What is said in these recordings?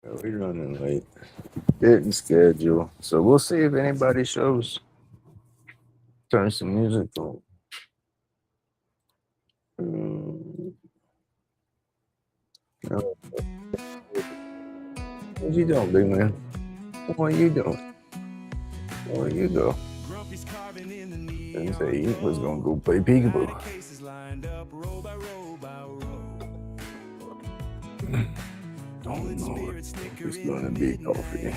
We're running late. Didn't schedule. So we'll see if anybody shows. Turn some music on. No. What you doing, big man? What you doing? Where you go? Didn't say he was gonna go play peekaboo. Don't know if it's gonna be coffee.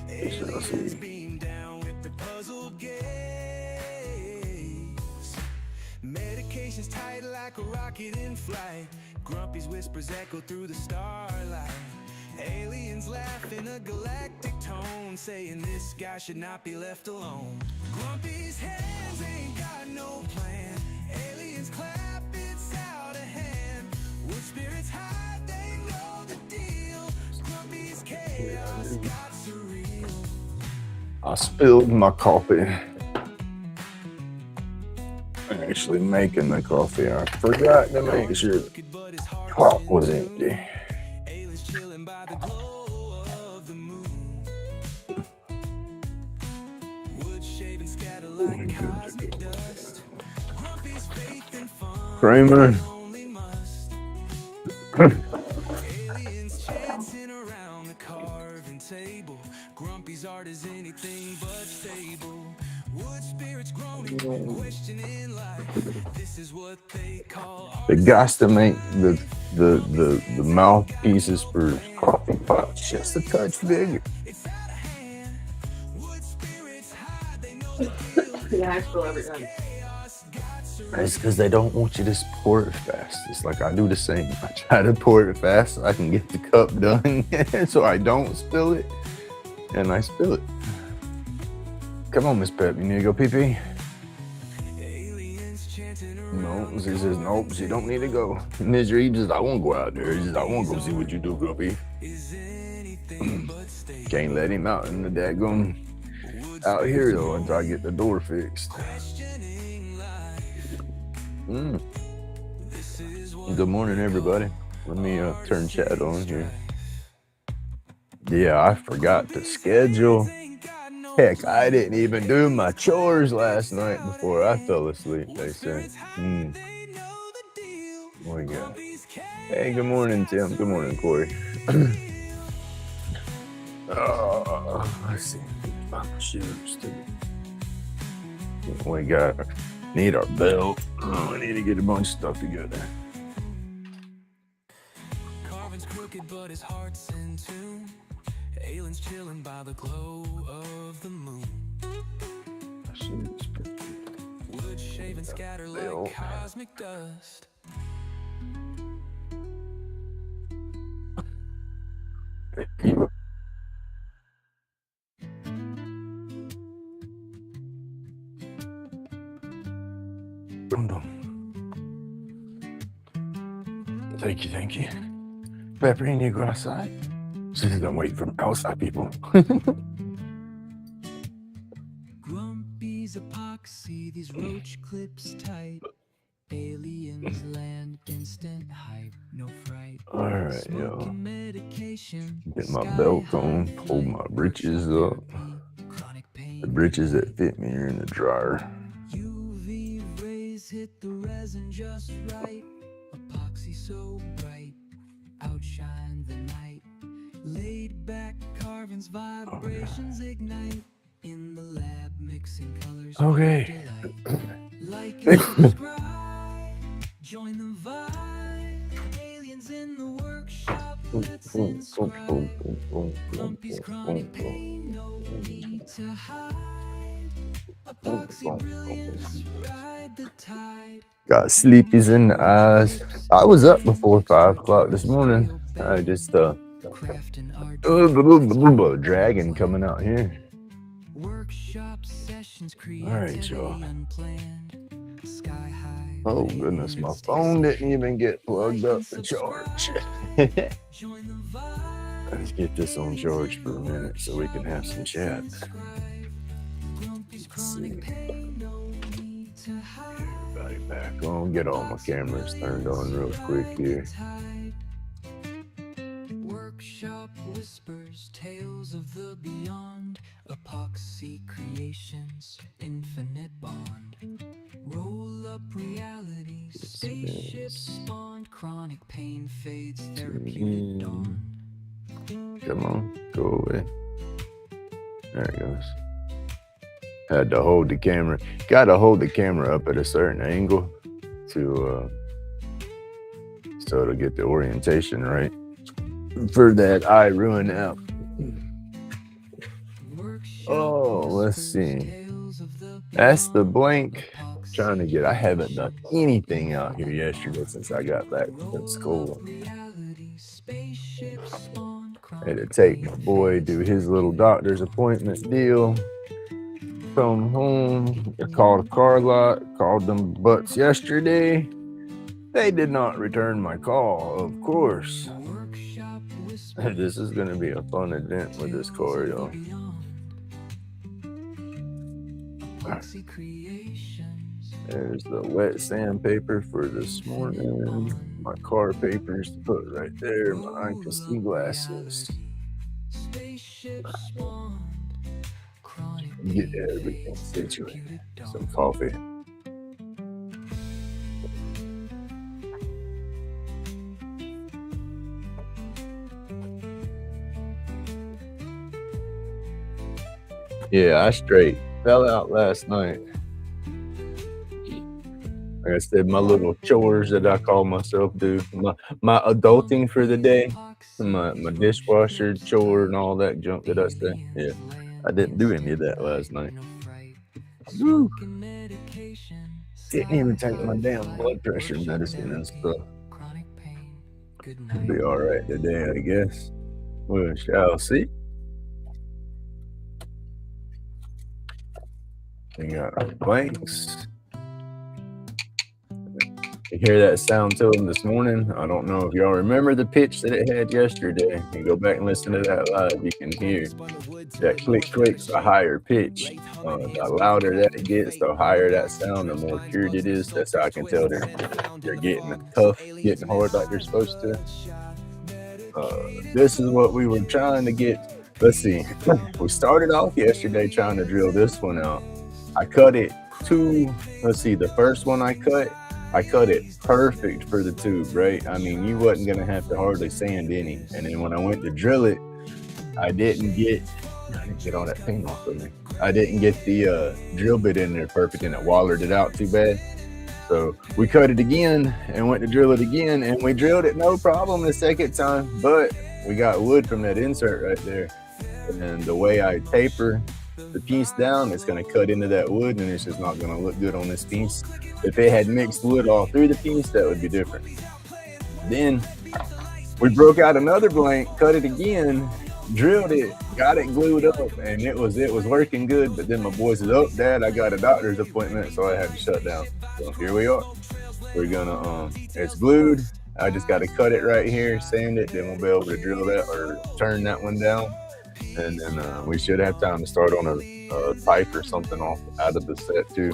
We shall see. Medication's tight like a rocket in flight. Grumpy's whispers echo through the starlight. Aliens laugh in a galactic tone, saying this guy should not be left alone. Grumpy's hands ain't got no plan. Aliens clap, it's out of hand. Wood spirits hide, they know the deal. Grumpy's chaos got surreal. I spilled my coffee. I'm actually making the coffee. I forgot to make sure the pot was empty. Kramer. Aliens chanting around the carving table. Grumpy's art is anything but stable. Wood spirits groaning, questioning life. This is what they call art. They got to make the mouthpieces for coffee pots just a touch bigger. It's out of hand. Wood spirits hide, they know the deal. Yeah, I spill every time. It's because they don't want you to pour it fast. It's like I do the same. I try to pour it fast so I can get the cup done so I don't spill it. And I spill it. Come on, Miss Pep. You need to go pee-pee? No. She says, nope, she don't need to go. Mr. He just, I won't go out there. He says, I won't go see what you do, Grumpy. Can't let him out in the daggone out here, though, until I get the door fixed. Good morning, everybody. Let me turn chat on here. Yeah, I forgot to schedule. Heck, I didn't even do my chores last night before I fell asleep, they say. What we got? Hey, good morning, Tim. Good morning, Corey. Let's see. Shoes. We got, need our belt. We need to get a bunch of stuff together. Carvin's crooked, but his heart's in tune. Aliens chilling by the glow of the moon. Wood shaven scatter like cosmic dust. Thank you. Pepper, you need to go outside? She says, I'm waiting for outside people. Grumpy's epoxy, these roach clips tight. Aliens land, instant hype, no fright. Alright, yo. Medication, Get my belt on, pull my britches up. The britches that fit me are in the dryer. UV rays hit the resin just right. Epoxy so bright, outshine the night. Laid back carvings, vibrations ignite. In the lab, mixing colors. Okay. Like and subscribe, join the vibe. Aliens in the workshop, let's inscribe. Grumpy's chronic pain, no need to hide. Epoxy brilliance, ride the tide. Got sleepies in the eyes. I was up before 5 o'clock this morning. I just dragon coming out here. Alright, y'all. Oh goodness, my phone didn't even get plugged up to charge. Let's get this on charge for a minute so we can have some chat. Everybody back on. Get all my cameras turned on real quick here. whispers, tales of the beyond, epoxy creations, infinite bond. Roll up realities, spaceships spawn, chronic pain fades, therapeutic dawn. Come on, go away. There it goes. Had to hold the camera. Got to hold the camera up at a certain angle to so to get the orientation right for that eye ruin app. Oh, let's see. That's the blank. Trying to get. I haven't done anything out here yesterday since I got back from school. I had to take my boy do his little doctor's appointment deal. Come home. I called a car lot. Called them butts yesterday. They did not return my call, of course. This is going to be a fun event with this car, y'all. There's the wet sandpaper for this morning. My car papers to put right there. My eye can see glasses. Get everything situated. Some coffee. Yeah, I straight fell out last night. Like I said, my little chores that I call myself do, my adulting for the day, my dishwasher chore and all that junk that I say. Yeah, I didn't do any of that last night. Woo. Didn't even take my damn blood pressure medicine and stuff. It'll be all right today, I guess. We shall see. We got blanks. You hear that sound to them this morning? I don't know if y'all remember the pitch that it had yesterday. You go back and listen to that live, you can hear that click's a higher pitch. The louder that it gets, the higher that sound, the more cured it is. That's how I can tell they're getting tough, getting hard like they're supposed to. This is what we were trying to get. Let's see. We started off yesterday trying to drill this one out. I cut it the first one I cut it perfect for the tube, right? I mean, you wasn't going to have to hardly sand any. And then when I went to drill it, I didn't get all that paint off of me. I didn't get the drill bit in there perfect, and it wallered it out too bad. So we cut it again and went to drill it again, and we drilled it no problem the second time, but we got wood from that insert right there. And the way I taper the piece down, it's going to cut into that wood, and it's just not going to look good on this piece. If it had mixed wood all through the piece, that would be different. Then we broke out another blank, cut it again, drilled it, got it glued up, and it was working good. But then my boy said, "Oh, Dad, I got a doctor's appointment," so I had to shut down. So here we are. We're gonna it's glued. I just got to cut it right here, sand it, then we'll be able to drill that or turn that one down. And then we should have time to start on a pipe or something out of the set too.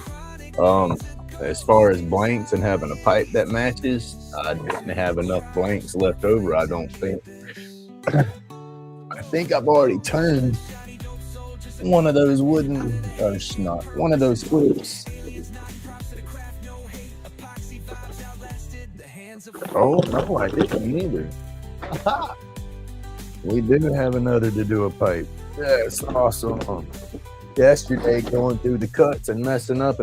As far as blanks and having a pipe that matches, I didn't have enough blanks left over, I don't think. I think I've already turned one of those one of those clips. Oh, no, I didn't either. We didn't have another to do a pipe. That's awesome. Yesterday, going through the cuts and messing up,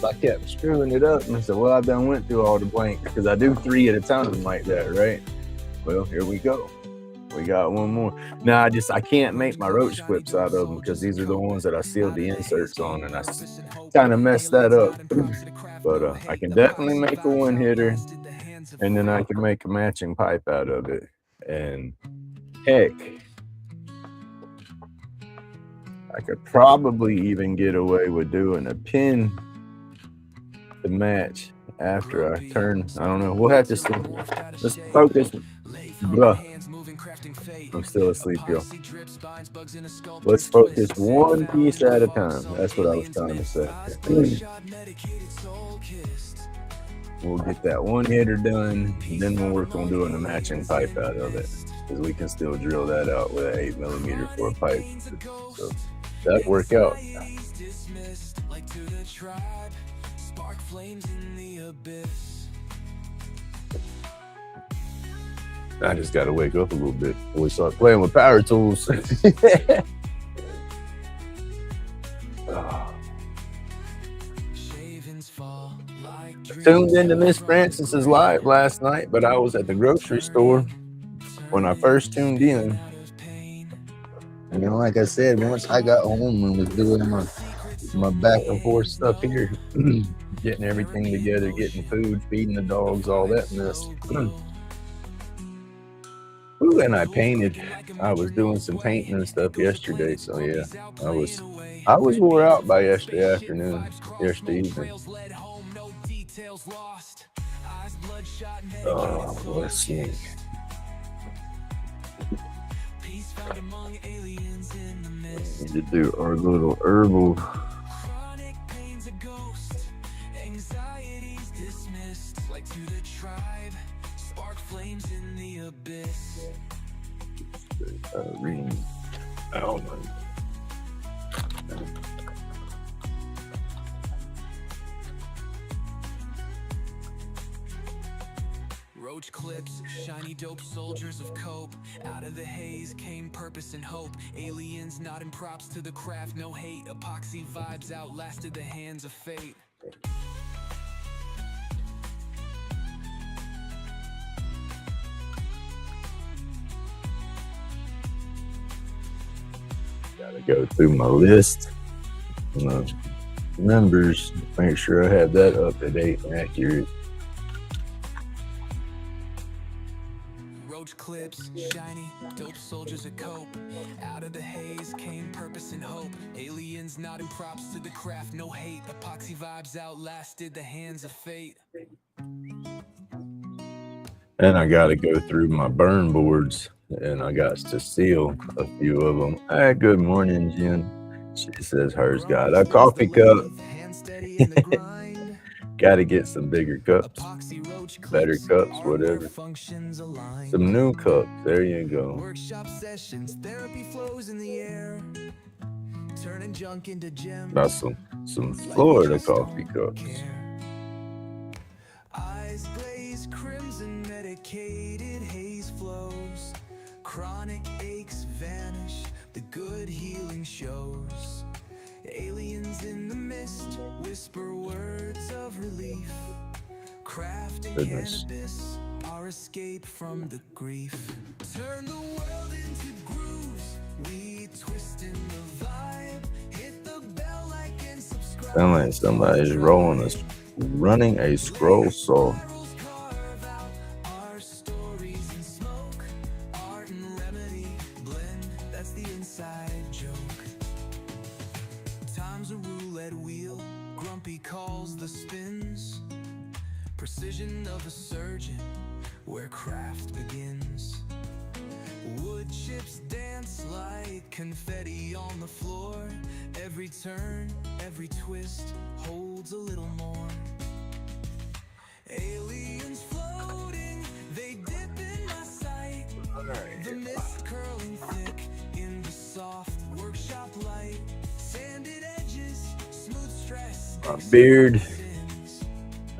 I kept screwing it up. And I said, well, I done went through all the blanks because I do 3 at a time like that, right? Well, here we go. We got one more. Now, I can't make my roach clips out of them because these are the ones that I sealed the inserts on, and I kind of messed that up. But I can definitely make a one hitter, and then I can make a matching pipe out of it. And heck, I could probably even get away with doing a pin to match after I turn. I don't know. We'll have to see. Let's focus. I'm still asleep, y'all. Let's focus one piece at a time. That's what I was trying to say. We'll get that one hitter done, and then we'll work on doing a matching pipe out of it. because we can still drill that out with an 8mm for a pipe. So that'd work out. Like to the tribe, spark flames in the abyss. I just gotta wake up a little bit before we start playing with power tools. Tuned into Miss Francis's live last night, but I was at the grocery store when I first tuned in. And you know, like I said, once I got home and was doing my back and forth stuff here, getting everything together, getting food, feeding the dogs, all that mess. Ooh, and I painted. I was doing some painting and stuff yesterday, so yeah, I was wore out by yesterday evening. Oh, let's see. Need to do our little herbal. Reading Almond. Roach clips, shiny dope soldiers of cope. Out of the haze came purpose and hope. Aliens nodding props to the craft, no hate. Epoxy vibes outlasted the hands of fate. Gotta go through my list. Members, make sure I have that up to date and accurate. Roach clips, shiny, dope soldiers of cope. Out of the haze came purpose and hope. Aliens nodding props to the craft, no hate. Epoxy vibes outlasted the hands of fate. And I gotta go through my burn boards, and I got to seal a few of them. Hey, good morning, Jen. She says hers got a coffee cup. Gotta get some bigger cups, better cups, whatever. Some new cups. There you go. Workshop sessions, therapy flows in the air. Turning junk into gems. Got some Florida coffee cups. Eyes glaze crimson, medicated haze flows. Chronic aches vanish, the good healing shows. Aliens in the mist whisper words of relief. Craft and cannabis, our escape from the grief. Turn the world into grooves, we twist in the vibe. Hit the bell, like and subscribe. Sound like somebody's running a scroll saw. Calls the spins, precision of a surgeon, where craft begins. Wood chips dance like confetti on the floor. Every turn, every twist holds a little more. Aliens floating, they dip in my sight. The mist curling thick in the soft workshop light. Sanded edges, smooth stress. My beard,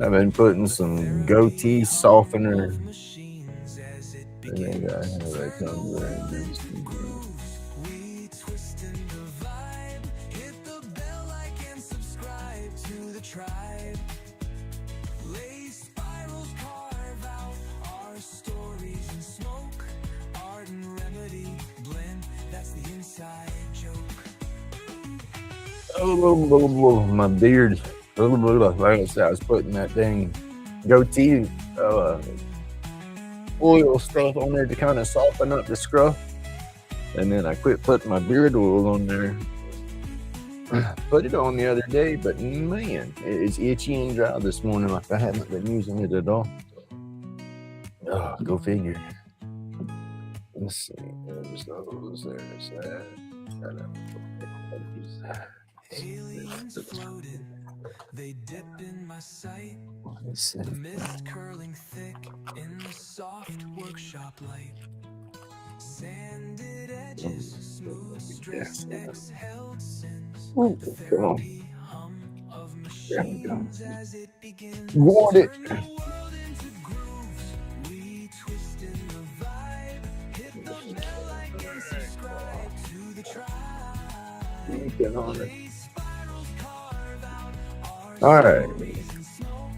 I've been putting some goatee softener. I think I have that comes we twist in the vibe. Hit the bell, like and subscribe to the tribe. Lace spirals carve out our stories in smoke. Art and remedy blend, that's the inside joke. Oh, my beard. Like I said, I was putting that dang goatee oil stuff on there to kind of soften up the scruff. And then I quit putting my beard oil on there. Put it on the other day, but man, it's itchy and dry this morning like I haven't been using it at all. Oh, go figure. Let's see. There's those. There's that. Aliens floating, they dip in my sight. The mist curling thick in the soft workshop light. Sanded edges, smooth stress, exhaled sins. Oh, The come on. therapy hum of There we go. machines as it begins. Want it. Turn the world into grooves, we twist in the vibe. Hit the bell like and subscribe to the tribe. Get on it. Blaze spirals carve out our All right. stories in smoke.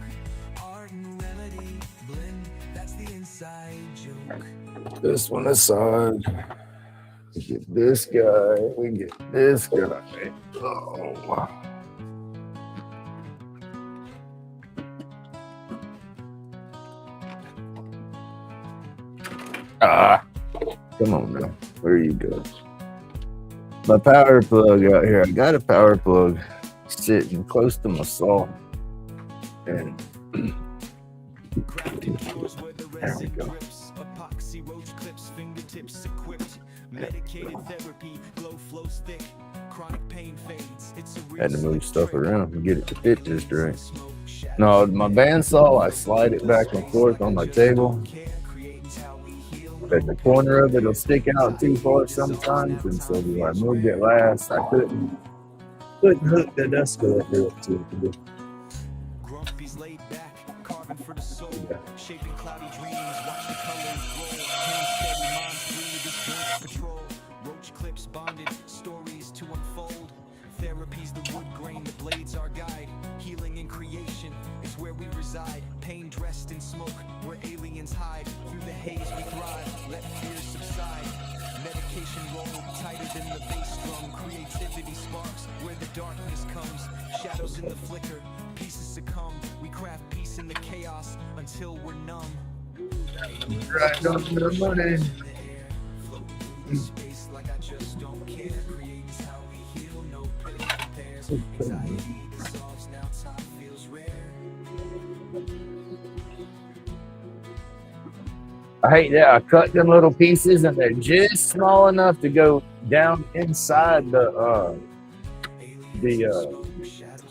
Art and remedy blend, that's the inside joke. This one aside. We get this guy. We get this guy. Oh. Ah. Come on now. Where you go? My power plug out here. I got a power plug sitting close to my saw. And there we go. Epoxy roach clips, fingertips equipped. Medicated therapy, glow flows thick. Chronic pain fades. It's a real Had to move slick stuff trick. around and get it to fit just right. No, my bandsaw, I slide it back and forth on my table. But the corner of it will stick out too far sometimes, and so when I moved it last, I couldn't hook the dust collector up to it. Grumpy's laid back, carving for the soul, shaping cloudy dreams. Watch the colors roll. Hand steady, mind free. This joint's patrol. Roach clips bonded, stories to unfold. Therapy's the wood grain, the blades our guide. Healing and creation is where we reside. Pain dressed in smoke, where aliens hide. Through the haze we thrive. Let fear subside. Medication roll tighter than the bass drum. Creativity sparks where the darkness comes. Shadows in the flicker, pieces succumb. We craft peace in the chaos until we're numb. Right on the money. Space like I just don't care. Creates how we heal. No pill compares. Anxiety dissolves. Now time feels rare. I hate that I cut them little pieces and they're just small enough to go down inside the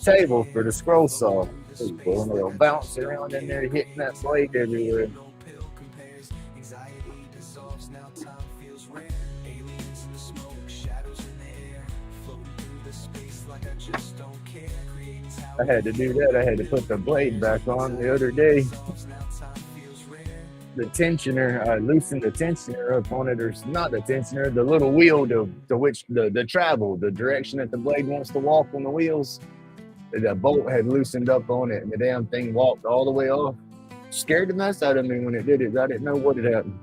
table for the scroll saw. And they'll bounce around in there, hitting that blade everywhere. No pill compares. Anxiety dissolves. Now time feels rare. Aliens in the smoke, shadows in the air. Floating through the space like I just don't care. Creates how I had to do that. I had to put the blade back on the other day. dissolves. Now time feels rare. The tensioner, I loosened the tensioner up on it, or not the tensioner, the little wheel to which the travel, the direction that the blade wants to walk on the wheels. The bolt had loosened up on it, and the damn thing walked all the way off. Scared the mess out of me when it did it. I didn't know what had happened.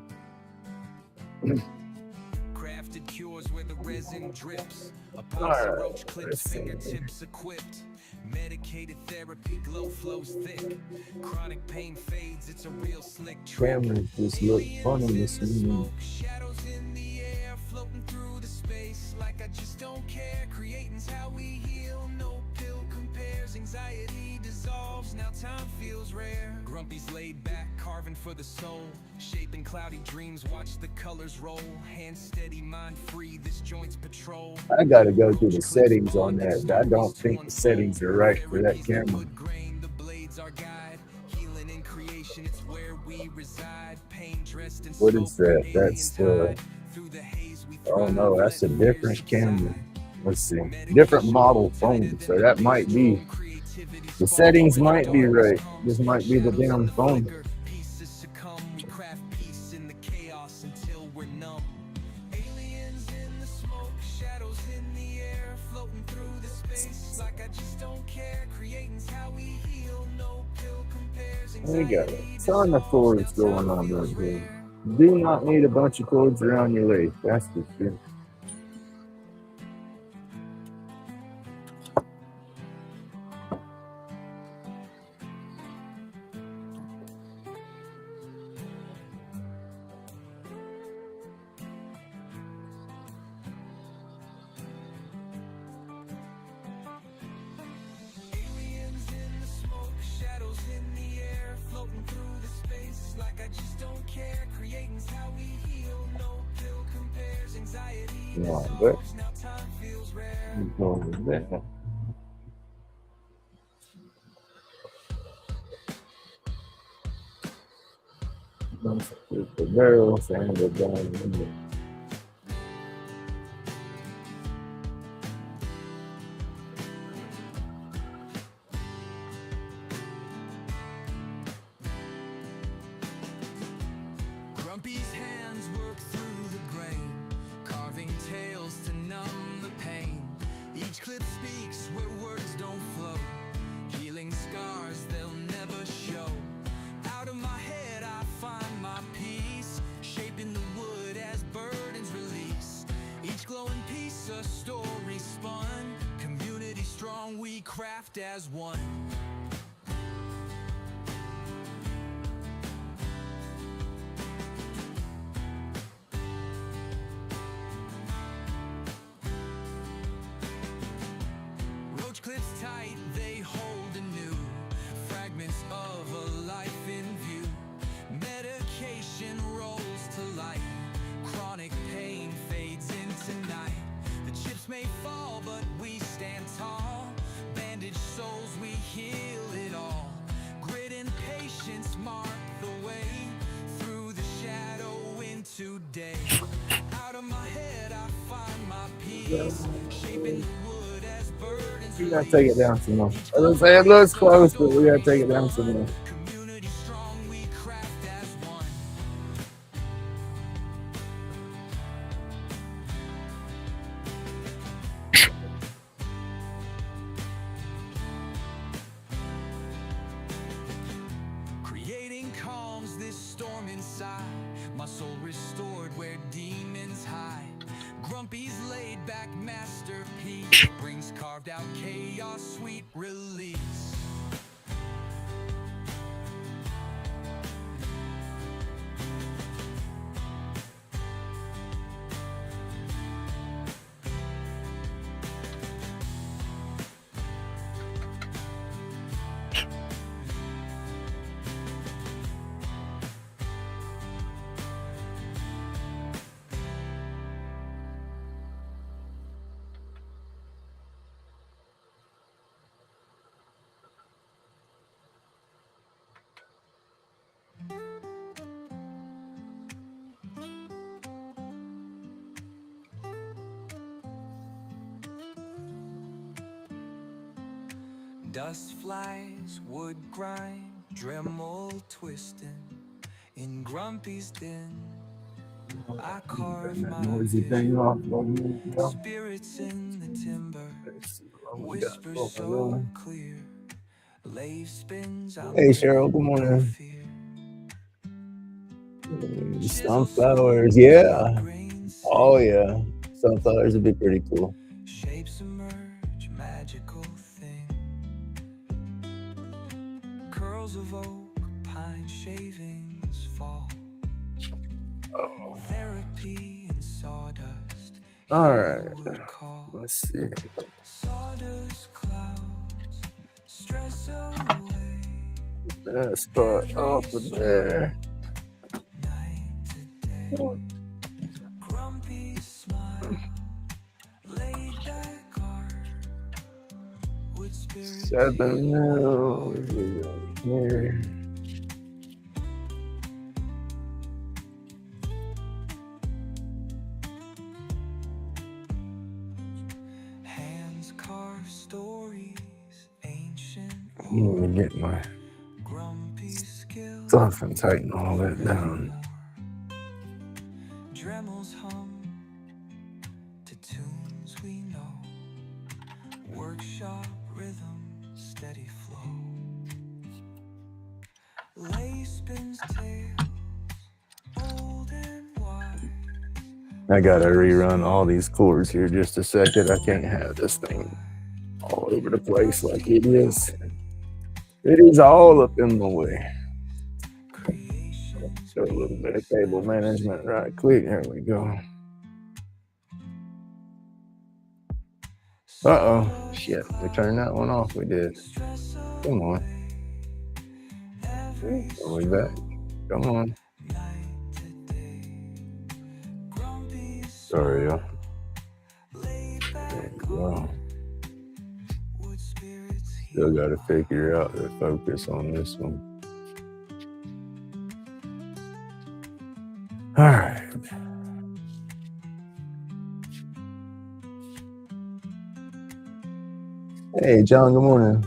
Crafted cures where the resin drips. Alright, Epoxy roach clips, let's see. fingertips equipped. Medicated therapy, glow flows thick. Chronic pain fades, it's a real slick trick. Cameras just look funny this In the evening. smoke, shadows in the air, floating through the space like I just don't care. Creating's how we heal, no pill compares. Anxiety dissolves, now time feels rare. Grumpy's laid back, carving for the soul. Shaping cloudy dreams, watch the colors roll. Hand steady, mind free, this joint's patrol. I gotta go through the settings on that. I don't think the settings are right for that camera. Wood grain, the blades our guide. Healing and creation, it's where we reside. Pain dressed in What is smoke, that? aliens That's the, hide. Through the haze we oh thrive. no, that's a Let fear different subside. camera. Let's see, different model phone. So that might be, the settings might be right. This might be the damn phone. Pieces succumb, we craft peace in the chaos until we're numb. Aliens in the smoke, shadows in the air, floating through the space like I just don't care. Creating's how we heal, no pill compares. We got a ton of cords going on right here. Do not need a bunch of cords around your waist. That's the thing. Aliens in the smoke, shadows in the air, floating through the space like I just don't care. Creating's how we heal, no pill compares. Anxiety Yeah, but dissolves, now time feels rare. I'm going with that. With the barrels and the gun. craft as one. Roach clips tight, they hold anew fragments of a life in view. Medication rolls to light, chronic pain fades into night. The chips may fall, but we stand tall. Bandaged souls, we heal it all. Grit and patience mark the way through the shadow into day. Out of my head, I find my peace, shaping the wood as burdens. We gotta take it down some more. I was say it looks close, but we gotta take it down some more. Community strong, we craft as one. Creating calms this storm inside. My soul restored where demons hide. Grumpy's laid back masterpiece brings carved out chaos, sweet release. Dust flies, wood grind, Dremel twisting in Grumpy's den. I carve Turn that my noisy thing off. spirits in the timber, whispers so clear. Lave spins out. Hey Cheryl, good morning. Sunflowers, yeah. Oh yeah. Sunflowers would be pretty cool. Shapes emerge, magical thing. Curls of oak, pine shavings fall. Oh. Therapy and sawdust. All right. Let's see. Sawdust clouds, stress away. That spot off of there. Night to day. Grumpy smile, laid back art. Wood spirit 7 now. Here. hands carve stories, ancient. Let me get my Grumpy skill. stuff and tighten all that down. Dremels hum to tunes we know. Workshop rhythm, steady flow. Lay spins tails, old and wide. I gotta rerun all these chords here just a second. I can't have this thing all over the place like it is. It is all up in the way. So a little bit of cable management, right click, there we go. Uh-oh, shit, we turned that one off, we did. Come on. Are we back? Come on. Sorry, y'all. There we go. Still gotta figure out the focus on this one. All right. Hey, John, good morning.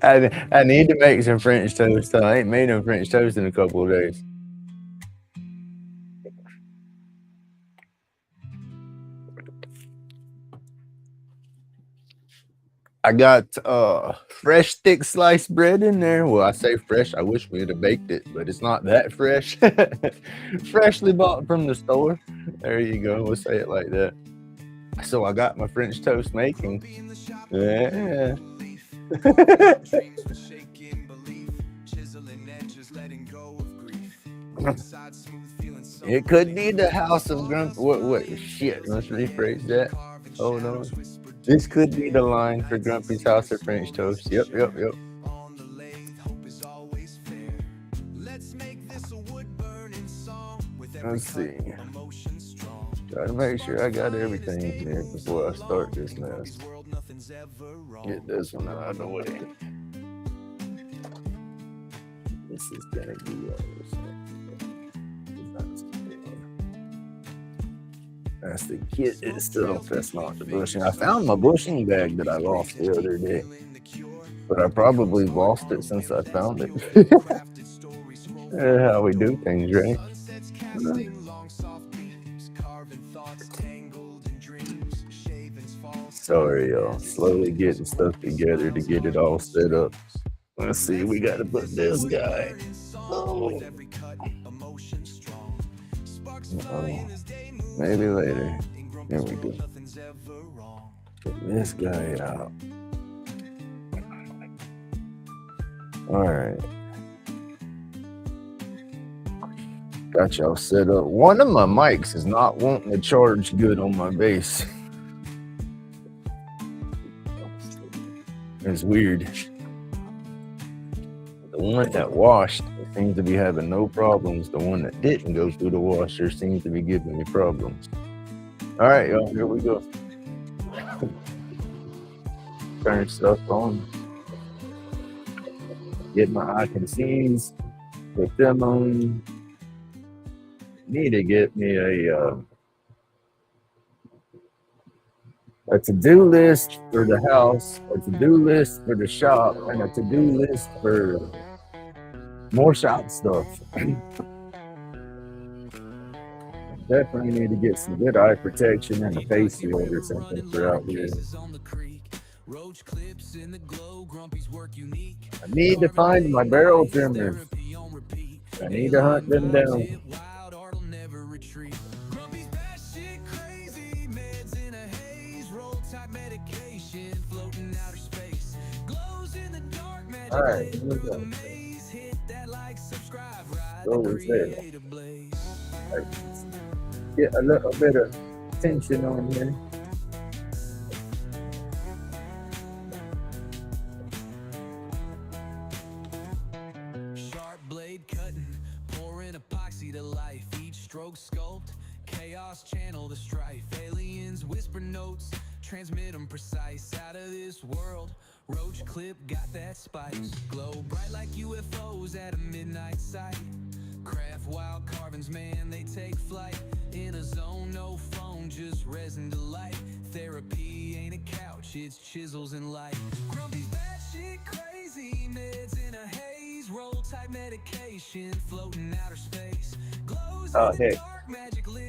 I need to make some French toast. I ain't made no French toast in a couple of days. I got fresh thick sliced bread in there. Well, I say fresh. I wish we would have baked it, but it's not that fresh. Freshly bought from the store. There you go. We'll say it like that. So I got my French toast making. Yeah. It could be the house of Grump. What? Shit. Let's rephrase that. Hold on. This could be the line for Grumpy's House of French Toast. Yep. Let's see. Try to make sure I got everything here before I start this mess. Get this one out of the way. This is gonna be that's the kit itself. That's not the bushing. I found my bushing bag that I lost the other day, but I probably lost it since I found it. How we do things, right? Sorry, y'all. Slowly getting stuff together to get it all set up. Let's see. We got to put this guy. Oh. Maybe later. Here we go. Put this guy out. All right. Got y'all set up. One of my mics is not wanting to charge good on my bass. It's weird. The one that washed seems to be having no problems. The one that didn't go through the washer seems to be giving me problems. All right, y'all, here we go. Turn stuff on. Get my I can sees. Put them on. Need to get me a to-do list for the house, a to-do list for the shop, and a to-do list for more shop stuff. Definitely need to get some good eye protection and a face shield or something for out here. I need to find my barrel trimmers. I need to hunt them down. All right, here we go. Over there. Get a little bit of tension on here. Sharp blade cutting, pouring epoxy to life. Each stroke sculpt, chaos channel the strife. Aliens whisper notes, transmit them precise. Out of this world. Roach clip got that spice. Glow bright like UFOs at a midnight sight. Craft wild carvings, man, they take flight. In a zone, no phone, just resin to light. Therapy ain't a couch, it's chisels and light. Grumpy's batshit crazy, meds in a haze. Roll type medication, floating outer space. Glows hey.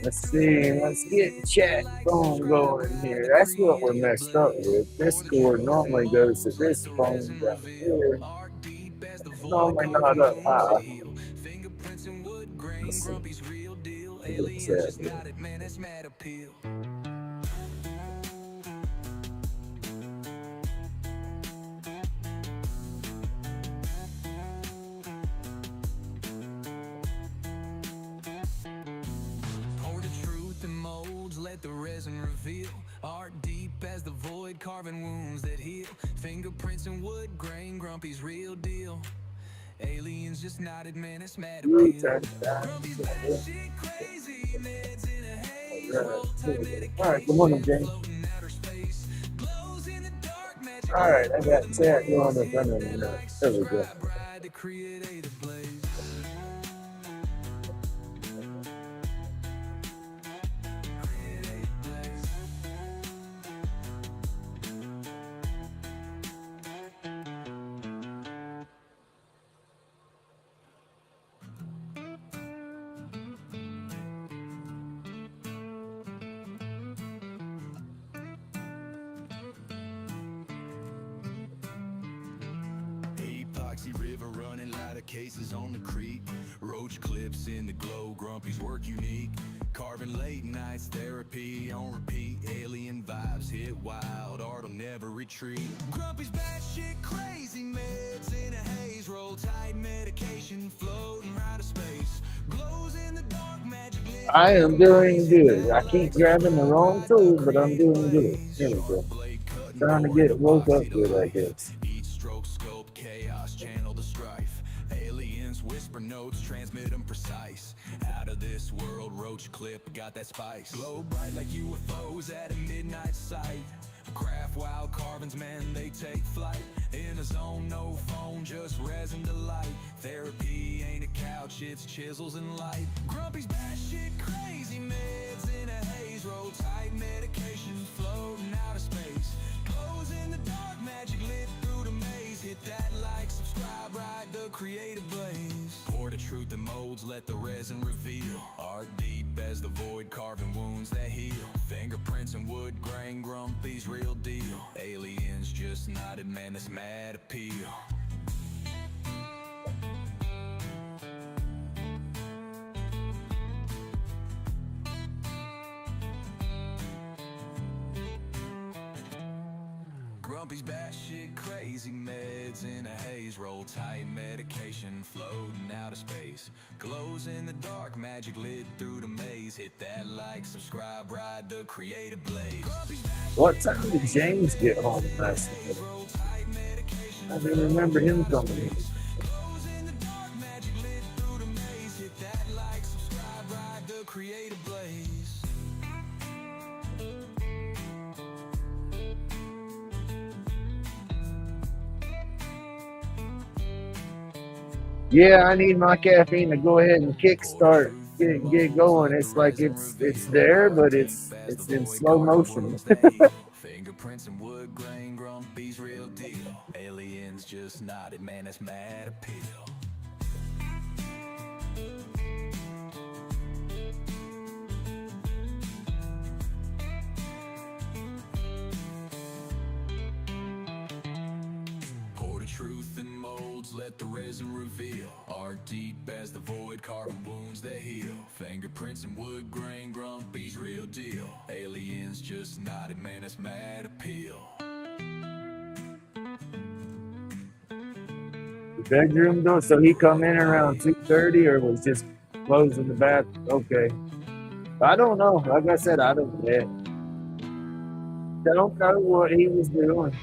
Let's see, let's get chat phone going here. That's what we're messed up with. Discord normally goes to this phone down here. It's normally not up high. Let's see. The resin reveal art deep as the void, carving wounds that heal. Fingerprints and wood grain, Grumpy's real deal. Aliens just nodded, man, it's mad appeal. Grumpy's batshit crazy, meds in a haze. All right, good morning, James. All right, I got chat going in front of me now. There we go. Shining lighter cases on the creek, roach clips in the glow, Grumpy's work unique. Carving late nights, therapy on repeat. Alien vibes hit wild, art'll never retreat. Grumpy's batshit crazy, meds in a haze. Roll tight medication, floating out of space. Glows in the dark, magic lit. I am doing good. I keep grabbing the wrong tool, but I'm doing good. Here we go. Trying to get woke up good, I guess. Each stroke scope chaos, channel the strife. Aliens whisper notes, transmit them precise. Out of this world, roach clip got that spice. Glow bright like UFOs at a midnight sight. Craft wild carvings, man, they take flight. In a zone, no phone, just resin to light. Therapy ain't a couch, it's chisels and light. Grumpy's batshit crazy, meds in a haze. Roll tight medication, floating out of space. Glows in the dark, magic lit through the maze. Hit that like, subscribe, ride the creative blaze. Pour the truth in molds, let the resin reveal. Art deep as the void, carving wounds that heal. Fingerprints and wood grain, Grumpy's real deal. Aliens just nodded, man, this mad appeal. Grumpy's batshit crazy, meds in a haze. Roll tight medication, floating out of space. Glows in the dark, magic lit through the maze. Hit that like, subscribe, ride the creative blaze. What time did James get home last night? I don't remember him coming in. Glows in the dark, magic lit through the maze. Hit that like, subscribe, ride the creative blaze. Yeah, I need my caffeine to go ahead and kickstart, get going. It's like it's there, but it's in slow motion. Fingerprints and wood grain, Grumpy's real deal. Aliens just nodded, man, that's mad appeal. Pour the truth in molds, let the resin reveal. Art deep as the void, carving wounds that heal. Fingerprints and wood grain, Grumpy's real deal. Aliens just nodded, man, that's mad appeal. The bedroom door. So he come in around 2:30, or was just closing the bath. Okay. I don't know. Like I said, I don't know what he was doing.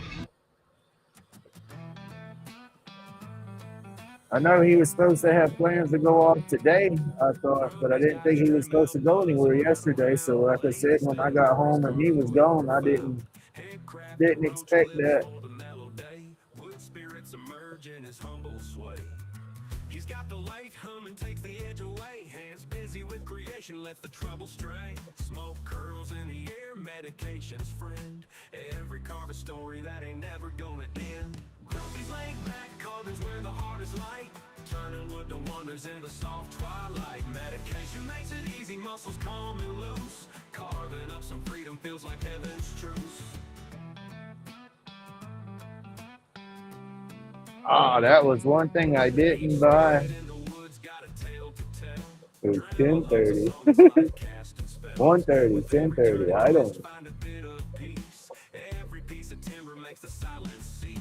I know he was supposed to have plans to go off today, I thought, but I didn't think he was supposed to go anywhere yesterday. So like I said, when I got home and he was gone, I didn't expect that. Wood spirits emerge in his humble sway. He's got the light humming, takes the edge away. Hands busy with creation, let the trouble stray. Smoke curls in the air, medication's friend. Every carve story that ain't never gonna end. Grumpy's laid back, carvings where the heart is light. Turning wood to wonders in the soft twilight. Medication makes it easy, muscles calm and loose. Carving up some freedom feels like heaven's truce. Ah, that was one thing I didn't buy. It was 10:30. 1:30, 10:30. I don't. Every piece of timber makes the silence cease.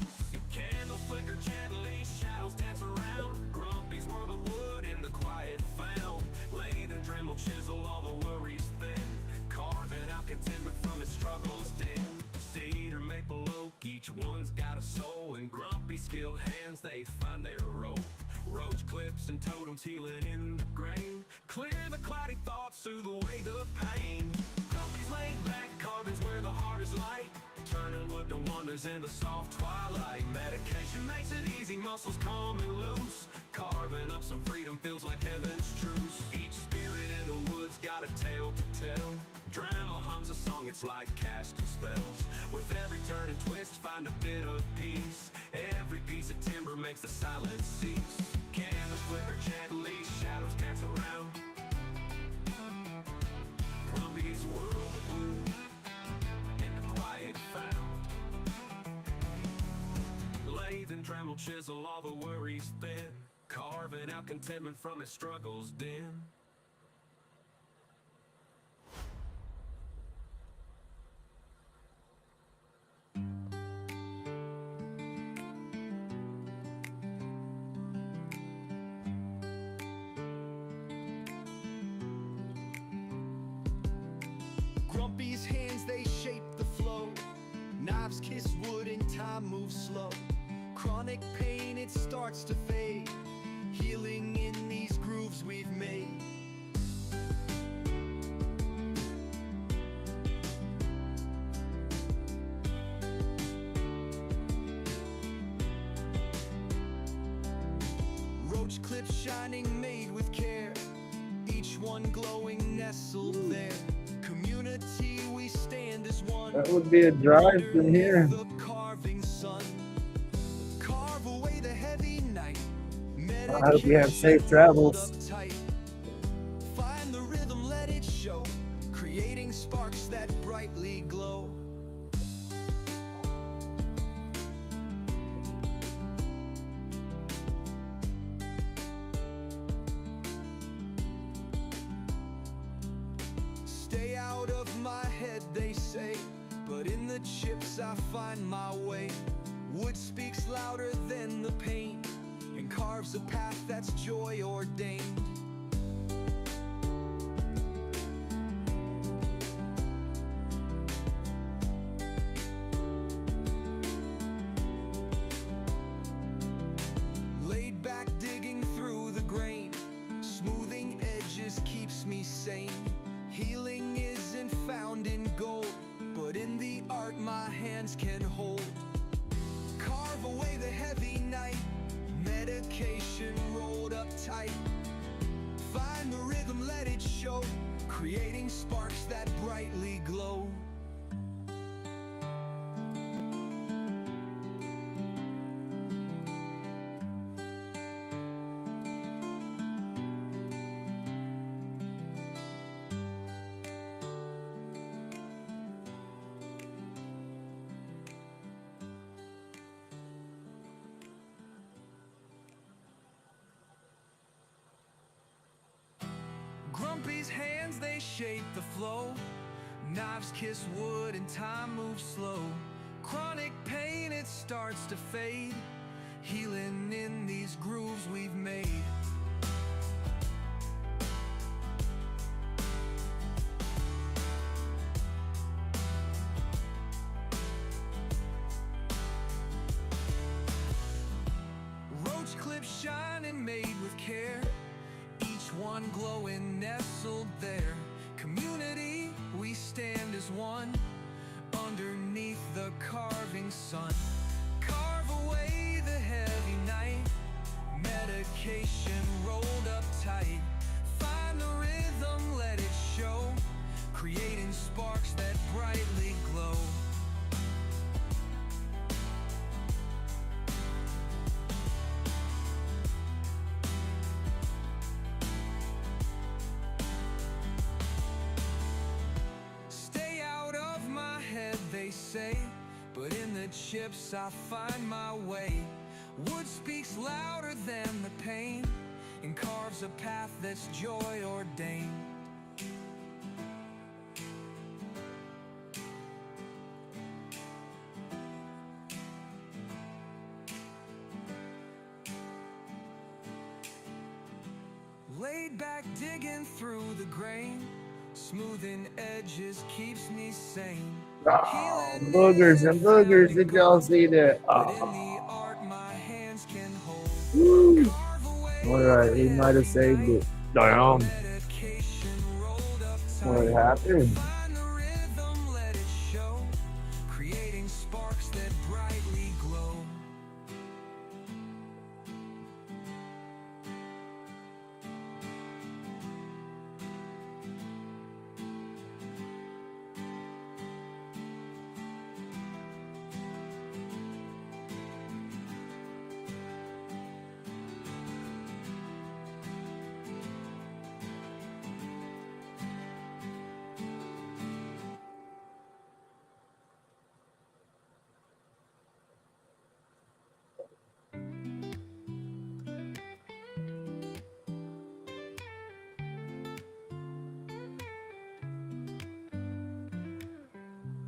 Candles flicker gently, shadows dance around. Grumpy's world of wood in the quiet found. Lathe and Dremel chisel all the worries thin. Carving out contentment from its struggles dim. Cedar, maple, oak, each one's got a soul. And Grumpy skilled hands, they find their rope. Roach clips and totems healing in the grain. Clear the cloudy thoughts, soothe away the pain. Grumpy's laid back, carvings where the heart is light. Turning wood to wonders in the soft twilight. Medication makes it easy, muscles calm and loose. Carving up some freedom feels like heaven's truce. Each spirit in the woods got a tale to tell. Dremel hums a song, it's like casting spells. With every turn and twist, find a bit of peace. Every piece of timber makes the silence cease. Candles flicker gently, shadows dance around. Grumpy's world of wood in the quiet found. Lathe and Dremel chisel all the worries thin. carving out contentment from his struggles dim. Grumpy's hands, they shape the flow. Knives kiss wood and time moves slow. Chronic pain, it starts to fade. Healing in these grooves we've made. Roach clips shining, made with care. Each one glowing, nestled there. Community, we stand as one. That would be a drive from here. The carving sun. Carve away the heavy night. I hope you have safe travels. Uptight. Find the rhythm, let it show. Creating sparks that brightly glow. Stay out of my head, they say, but in the chips I find my way. Wood speaks louder than the pain, and carves a path that's joy ordained. Laid back, digging through the grain, smoothing edges keeps me sane. Healing isn't found in gold, but in the art my hands can hold. Carve away the heavy night, medication rolled up tight. Find the rhythm, let it show, creating sparks that brightly glow. Grumpy's hands, they shape the flow. Knives kiss wood and time moves slow. Chronic pain, it starts to fade. Healing in these grooves we've made. Roach clips shining, made with care. Each one glowing, nestled there. Community, we stand as one. Underneath the carving sun. Carve away the heavy night. Medication rolled up tight. Find the rhythm, let it show. Creating sparks that brightly glow. They say, but in the chips I find my way. Wood speaks louder than the pain, and carves a path that's joy ordained. Laid back, digging through the grain, smoothing edges keeps me sane. Oh, boogers and boogers. Did y'all see that? Oh. Alright, he might have saved it. Damn. What happened? Creating sparks that brightly glow.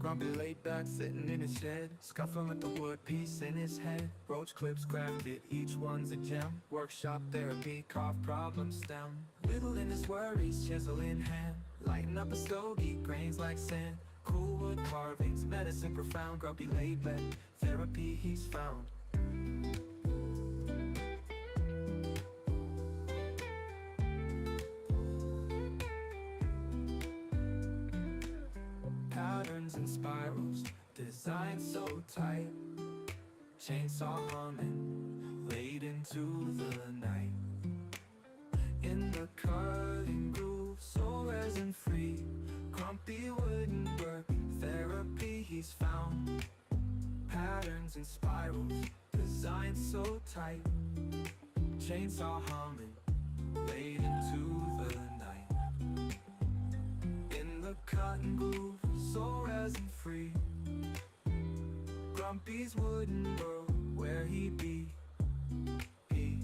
Grumpy laid back, sitting in his shed, scuffling with the wood piece in his head. Roach clips crafted, each one's a gem. Workshop therapy, carve problem stem. Whittling his worries, chisel in hand. Lighten up a stogie, grains like sand. Cool wood carvings, medicine profound. Grumpy laid back, therapy he's found. Patterns and spirals, designed so tight. Chainsaw humming, late into the night. In the cutting groove, so resin free. Grumpy wooden work, therapy he's found. Patterns and spirals, designed so tight. Chainsaw humming, late into the night. In the cutting groove, so resin free. Grumpy's wooden world, where he be. He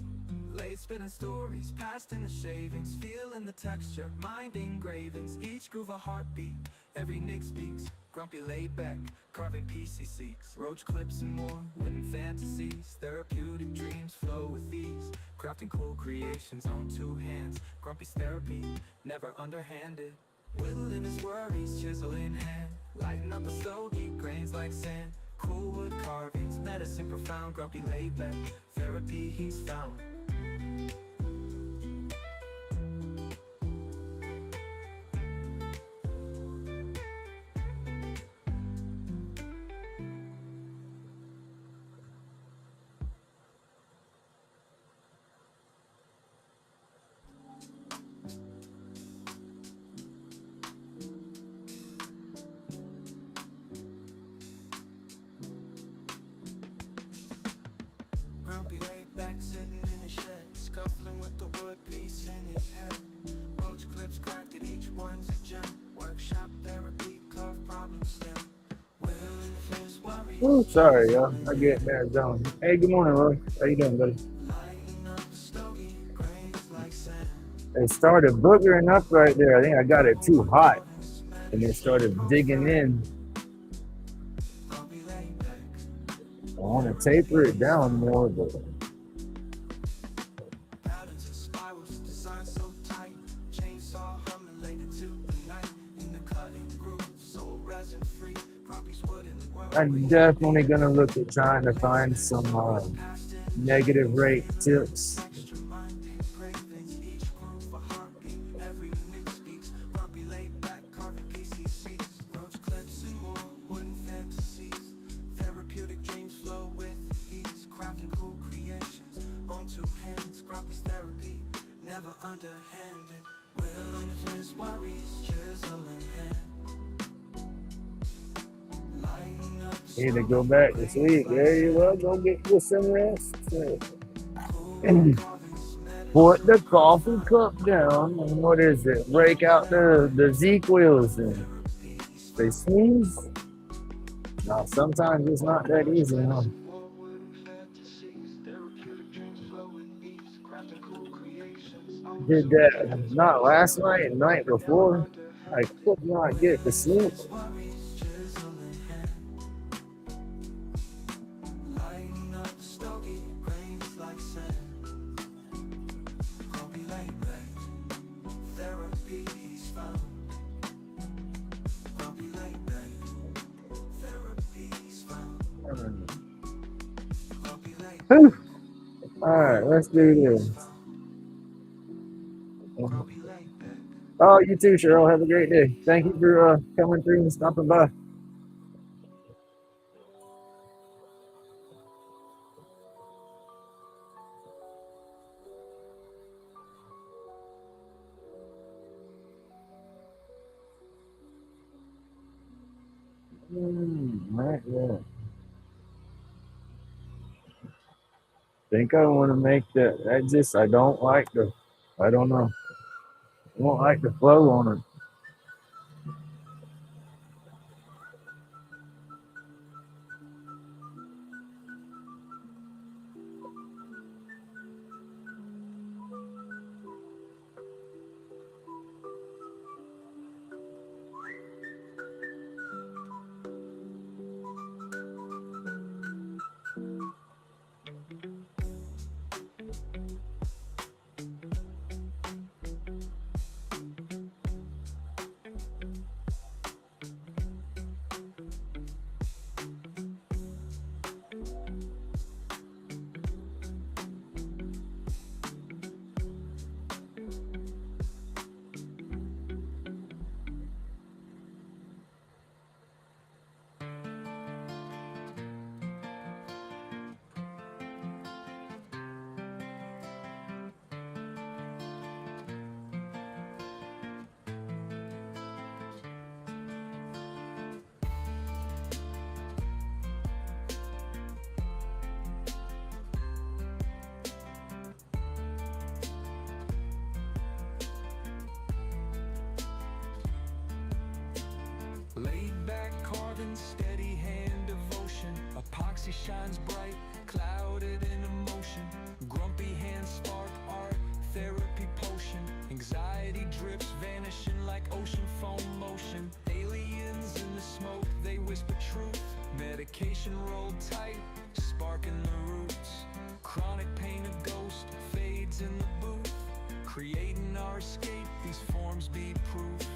laid spinning stories, past in the shavings, feeling the texture, mind engravings, each groove a heartbeat, every nick speaks. Grumpy laid back, carving peace he seeks. Roach clips and more, wooden fantasies, therapeutic dreams flow with ease. Crafting cool creations on two hands, Grumpy's therapy, never underhanded. Whittling his worries, chisel in hand. Lighten up a stogie, grains like sand. Cool wood carvings, medicine profound. Grumpy laid back, therapy he's found. Grumpy laid back, sitting in his shed, scuffling with the wood piece in his head. Roach clips crafted, each one's a gem. Workshop therapy, carve problem stem. Whittling his worries. Oh, sorry, y'all. I get that zone. Hey, good morning, Roy. How you doing, buddy? Lighting up a stogie, grains like sand. It started boogering up right there. I think I got it too hot, and it started digging in. Grumpy laid back. I want to taper it down more, but Patterns and spirals, designed so tight. Chainsaw humming late into the night. In the cutting groove, so resin free. Grumpy's wooden world. I'm definitely gonna look at trying to find some negative rate tips. Extra mind, cravings, each groove a heartbeat. Every nick speaks. Grumpy laid back, carving PC seats. Roach clips and more, wooden fantasies. Therapeutic dreams flow with ease. Crafting cool creations on two hands. Grumpy's therapy, never underhanded. Willing his worries, chisel in hand. Lighting up Need to go back to sleep. There you go. Go get you some rest. Put the coffee cup down. And what is it? Break out the Zeke wheels and they sneeze. Now sometimes it's not that easy, huh? Did that not last night and night before. I could not get to sleep. lighting up the stogie, grains like sand. Grumpy laid back, therapy he's found. Grumpy laid back, therapy he's found. Grumpy laid back, Whew. All right, let's do this. grumpy laid back. Oh, you too, Cheryl. Have a great day. Thank you for coming through and stopping by. Right, yeah. Think I want to make that. I don't like I don't know. I don't like the flow on it. Laid back carving, steady hand devotion. Epoxy shines bright, clouded in emotion. Grumpy hands spark art, therapy potion. Anxiety drips, vanishing like ocean foam motion. Aliens in the smoke, they whisper truth. Medication rolled tight, sparking the roots. Chronic pain a ghost, fades in the booth. Creating our escape, these forms be proof.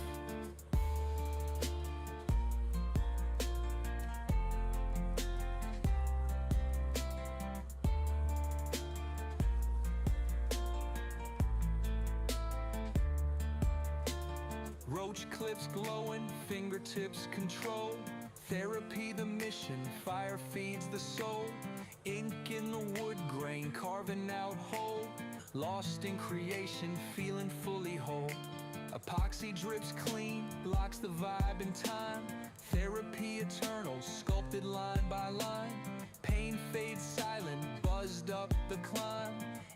Roach clips glowing, fingertips control. Therapy the mission, fire feeds the soul. Ink in the wood grain, carving out whole. Lost in creation, feeling fully whole. Epoxy drips clean, blocks the vibe in time. Therapy eternal, sculpted line by line. Pain fades silent, buzzed up the climb.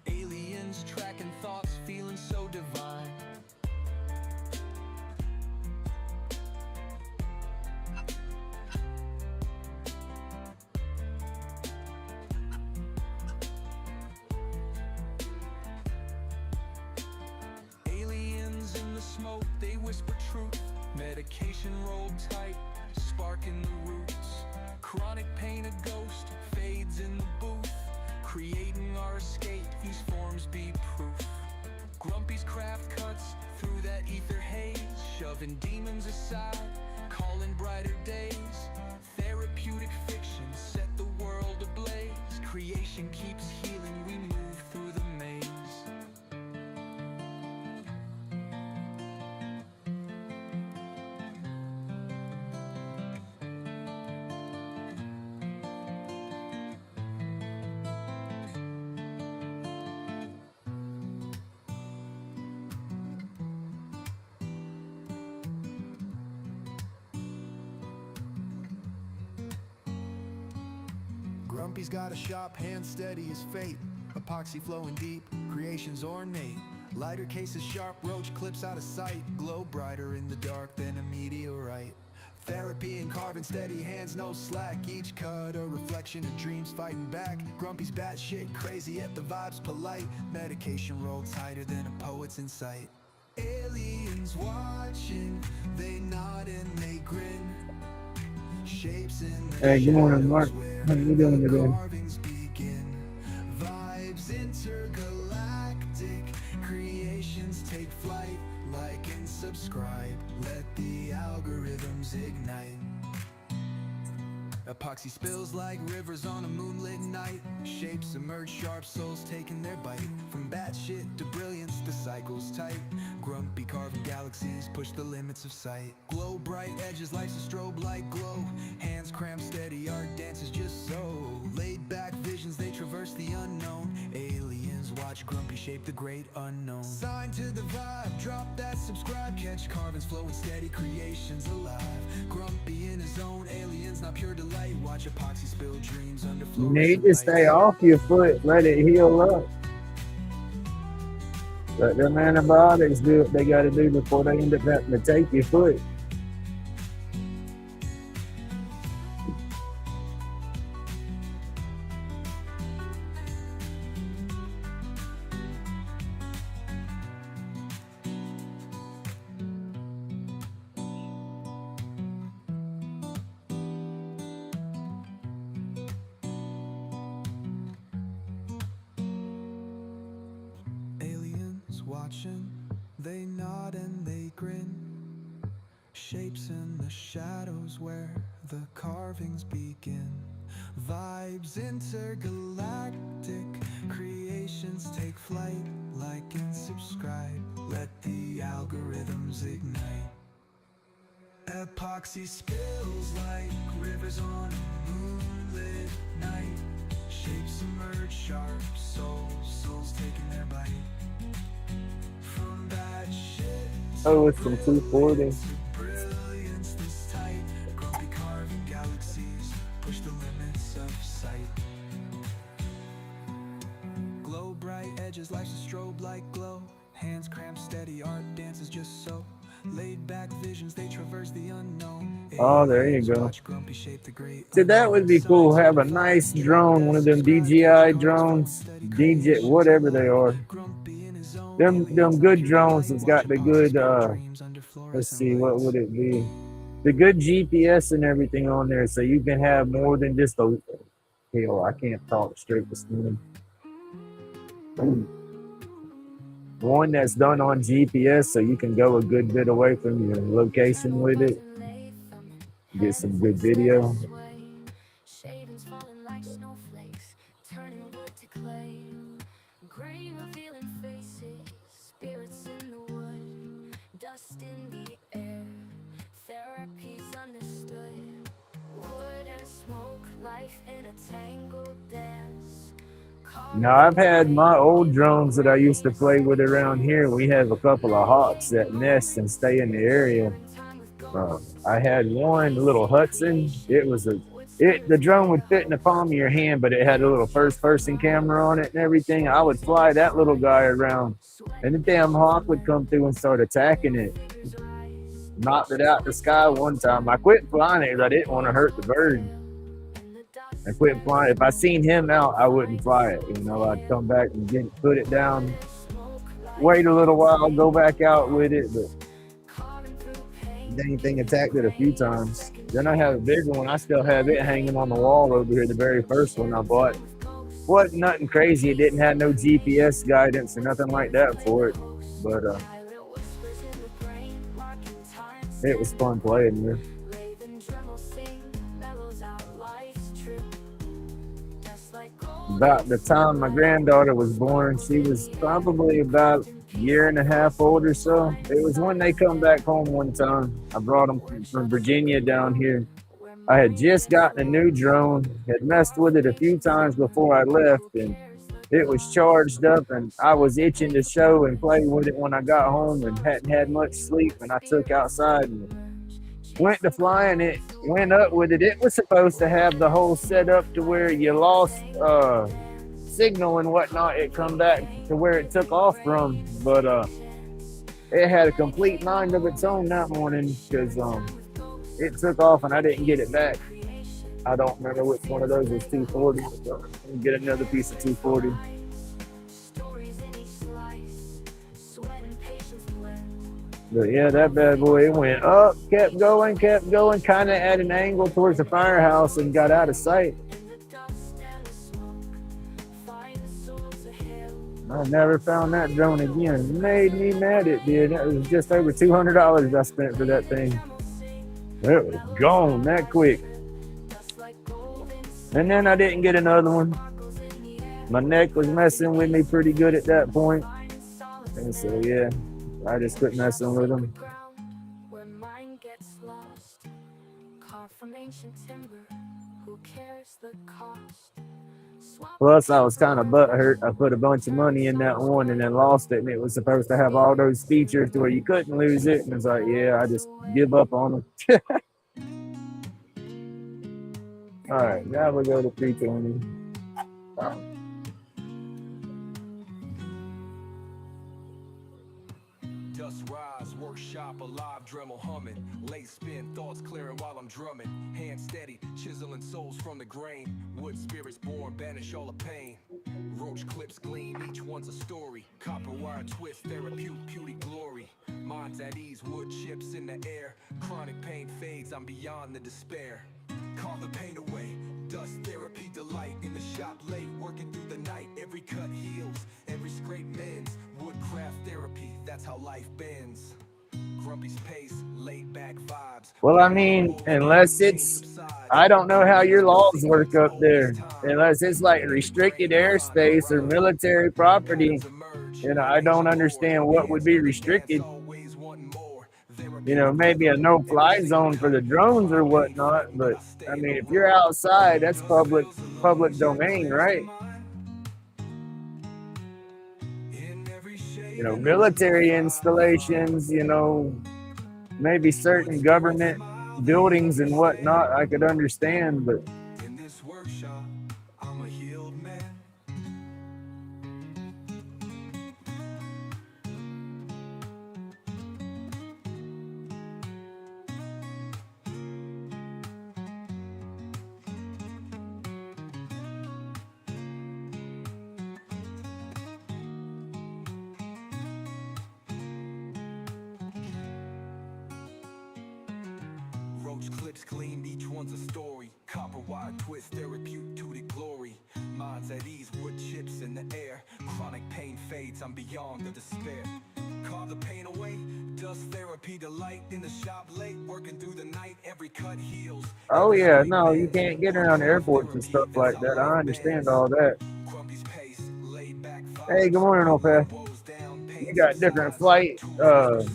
Aliens tracking thoughts, feeling so divine. Smoke, they whisper truth. Medication rolled tight, sparking the roots. Chronic pain a ghost, fades in the booth. Creating our escape, these forms be proof. Grumpy's craft cuts through that ether haze. Shoving demons aside, calling brighter days. Therapeutic fiction set the world ablaze. Creation keeps healing, we move through the maze. Grumpy's got a shop, hand steady as fate. Epoxy flowing deep, creation's ornate. Lighter cases sharp, roach clips out of sight. Glow brighter in the dark than a meteorite. Therapy and carving, steady hands, no slack. Each cut a reflection of dreams fighting back. Grumpy's batshit crazy, yet the vibe's polite. Medication rolled tighter than a poet's insight. Aliens watching, they nod and they grin. Shapes in the Hey, good morning, Mark. shadows How you where doing the today? carvings begin. Vibes intergalactic, creations take flight. Like and subscribe, let the algorithms ignite. Epoxy spills like rivers on a moonlit night. Shapes emerge, sharp souls taking their bite. From batshit to brilliance, the cycle's tight. Grumpy carving galaxies push the limits of sight. Glow bright edges, life's a strobe light glow. Hands cramp steady, art dances just so. Laid back visions, they traverse the unknown. Aliens watch Grumpy shape the great unknown. Sign to the vibe, drop that subscribe. Catch carvings flowing steady, creations alive. Grumpy in his own, aliens not pure delight. Watch Epoxy spill dreams under You need to stay off your foot, let it heal up. Let them antibiotics do what they got to do before they end up having to take your foot. Aliens watching, they nod and they grin. Shapes in the shadows where the carvings begin. Vibes intergalactic, creations take flight. Like and subscribe, let the algorithms ignite. Epoxy spills like rivers on a moonlit night. Shapes emerge sharp, souls taking their bite. From bad shit Oh, it's from 240. to brilliance this tight. Grumpy carving galaxies push the limits of sight. Glow bright edges, life's a strobe light glow. Hands cramp steady, art dances just so. Laid back visions, they traverse the unknown. Oh, there you go. Watch Grumpy shape the great So that would be cool. Have a nice drone, one of them DJI drones, DJ, whatever they are. Grumpy in his own Them good drones that's got the good dreams under let's fluorescent see, what would lights. it be? The good GPS and everything on there, so you can have more than just a hell, I can't talk straight this morning. One that's done on GPS so you can go a good bit away from your location with it. Get some good video. Shavings falling like snowflakes, turning wood to clay. Gray revealing faces, spirits in the wood, dust in the air. Therapy's understood. Wood and smoke, life in a tangled dance. Now I've had my old drones that I used to play with around here. We have a couple of hawks that nest and stay in the area. I had one little Hudson. The drone would fit in the palm of your hand, but it had a little first-person camera on it and everything. I would fly that little guy around, and the damn hawk would come through and start attacking it. Knocked it out the sky one time. I quit flying it because I didn't want to hurt the bird. I quit flying. If I seen him out, I wouldn't fly it. You know, I'd come back and put it down, wait a little while, go back out with it, but dang thing attacked it a few times. Then I have a bigger one. I still have it hanging on the wall over here, the very first one I bought. Wasn't nothing crazy. It didn't have no GPS guidance or nothing like that for it. But it was fun playing there. About the time my granddaughter was born, she was probably about a year and a half old or so. It was when they come back home one time. I brought them from Virginia down here. I had just gotten a new drone, had messed with it a few times before I left, and it was charged up, and I was itching to show and play with it when I got home and hadn't had much sleep, and I took outside and went to flying it, went up with it. It was supposed to have the whole setup to where you lost signal and whatnot. It come back to where it took off from, but it had a complete mind of its own that morning because it took off and I didn't get it back. I don't remember which one of those was 240. So let me get another piece of 240. But yeah, that bad boy, it went up, kept going, kind of at an angle towards the firehouse and got out of sight. I never found that drone again. It made me mad, it did. It was just over $200 I spent for that thing. It was gone that quick. And then I didn't get another one. My neck was messing with me pretty good at that point. And so, yeah. I just quit messing with them. Plus, I was kind of butthurt. I put a bunch of money in that one and then lost it. And it was supposed to have all those features to where you couldn't lose it. And it's like, yeah, I just give up on them. All right, now we go to 320. Dust rise, workshop, alive, Dremel humming. Late spin, thoughts clearing while I'm drumming. Hand steady, chiseling souls from the grain. Wood spirits born, banish all the pain. Roach clips gleam, each one's a story. Copper wire twist, therapeutic beauty glory. Minds at ease, wood chips in the air. Chronic pain fades, I'm beyond the despair. Call the pain away, dust therapy delight. In the shop late, working through the night. Every cut heals, every scrape mends. Woodcraft therapy, that's how life bends. Grumpy's pace, laid back vibes. Well, I mean, unless it's, I don't know how your laws work up there. Unless it's like restricted airspace or military property, you know, I don't understand what would be restricted. You know, maybe a no-fly zone for the drones or whatnot, but I mean, if you're outside, that's public domain, right? You know, military installations, you know, maybe certain government buildings and whatnot, I could understand, but In this workshop, I'm a healed man. Watch clips gleam, each one's a story. Copper wire twist, therapeutic glory. Minds at ease, wood chips in the air. Chronic pain fades, I'm beyond the despair. Carve the pain away, dust therapy delight. In the shop late, working through the night. Every cut heals. Oh yeah, no, you can't get around airports and stuff like that. I understand all that. Grumpy's pace, laid back Hey, good morning, Opeth. You got different flight,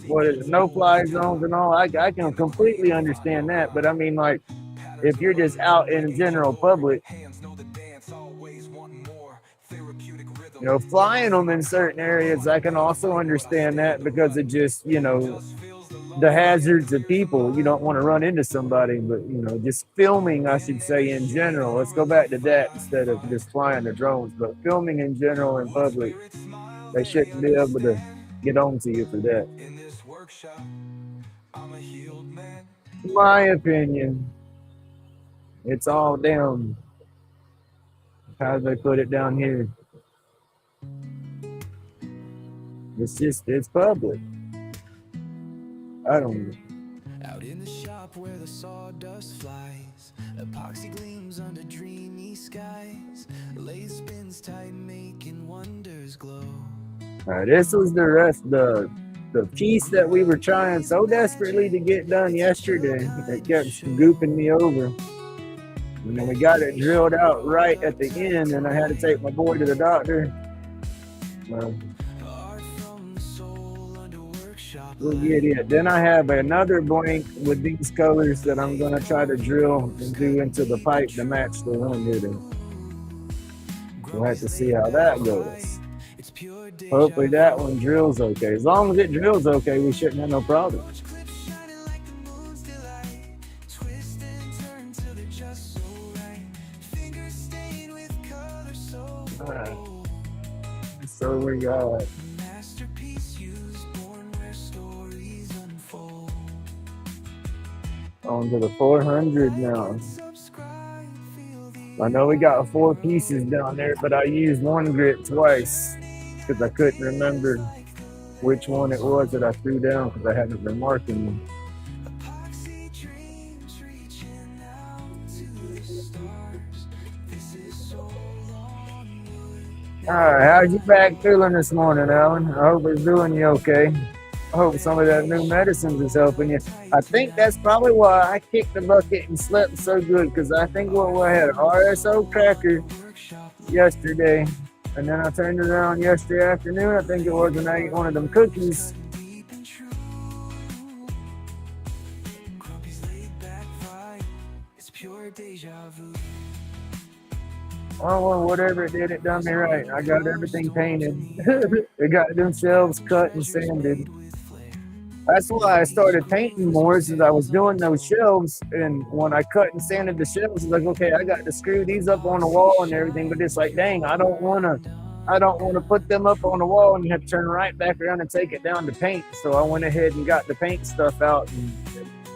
what is it, no fly zones and all. I can completely understand that, but I mean, like, if you're just out in general public, you know, flying them in certain areas, I can also understand that because it just, you know, the hazards of people. You don't want to run into somebody, but you know, just filming, I should say, in general. Let's go back to that instead of just flying the drones, but filming in general in public, they shouldn't be able to get on to you for that. My opinion, it's all down. How do they put it down here? It's public. I don't know. Out in the shop where the sawdust flies, epoxy gleams under dreamy skies. Lathe spins tight, making wonders glow. All right, this was the piece that we were trying so desperately to get done yesterday. It kept gooping me over. And then we got it drilled out right at the end, and I had to take my boy to the doctor. We'll get it. Then I have another blank with these colors that I'm going to try to drill and do into the pipe to match the one here. We'll have to see how that goes. Hopefully that one drills okay. As long as it drills okay, we shouldn't have no problem. Alright. So we got on to the 400 now. I know we got 4 pieces down there, but I used one grit twice because I couldn't remember which one it was that I threw down because I hadn't been marking them. Alright, how's your back feeling this morning, Alan? I hope it's doing you okay. I hope some of that new medicines is helping you. I think that's probably why I kicked the bucket and slept so good, because I think I had an RSO cracker yesterday, and then I turned around yesterday afternoon, I think it was, and I ate one of them cookies. Oh, well, whatever it did, it done me right. I got everything painted. They got them shelves cut and sanded. That's why I started painting more, since I was doing those shelves. And when I cut and sanded the shelves, it's like, okay, I got to screw these up on the wall and everything. But it's like, dang, I don't want to put them up on the wall and have to turn right back around and take it down to paint. So I went ahead and got the paint stuff out and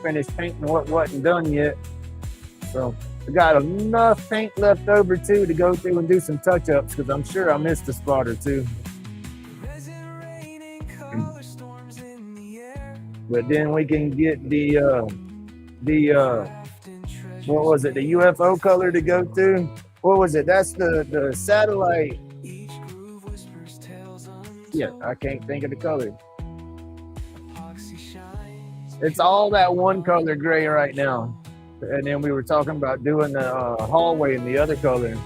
finished painting what wasn't done yet. So I got enough paint left over too to go through and do some touch-ups, because I'm sure I missed a spot or two. But then we can get the what was it, the UFO color to go through? What was it? That's the satellite. Yeah, I can't think of the color. It's all that one color gray right now. And then we were talking about doing the hallway in the other color.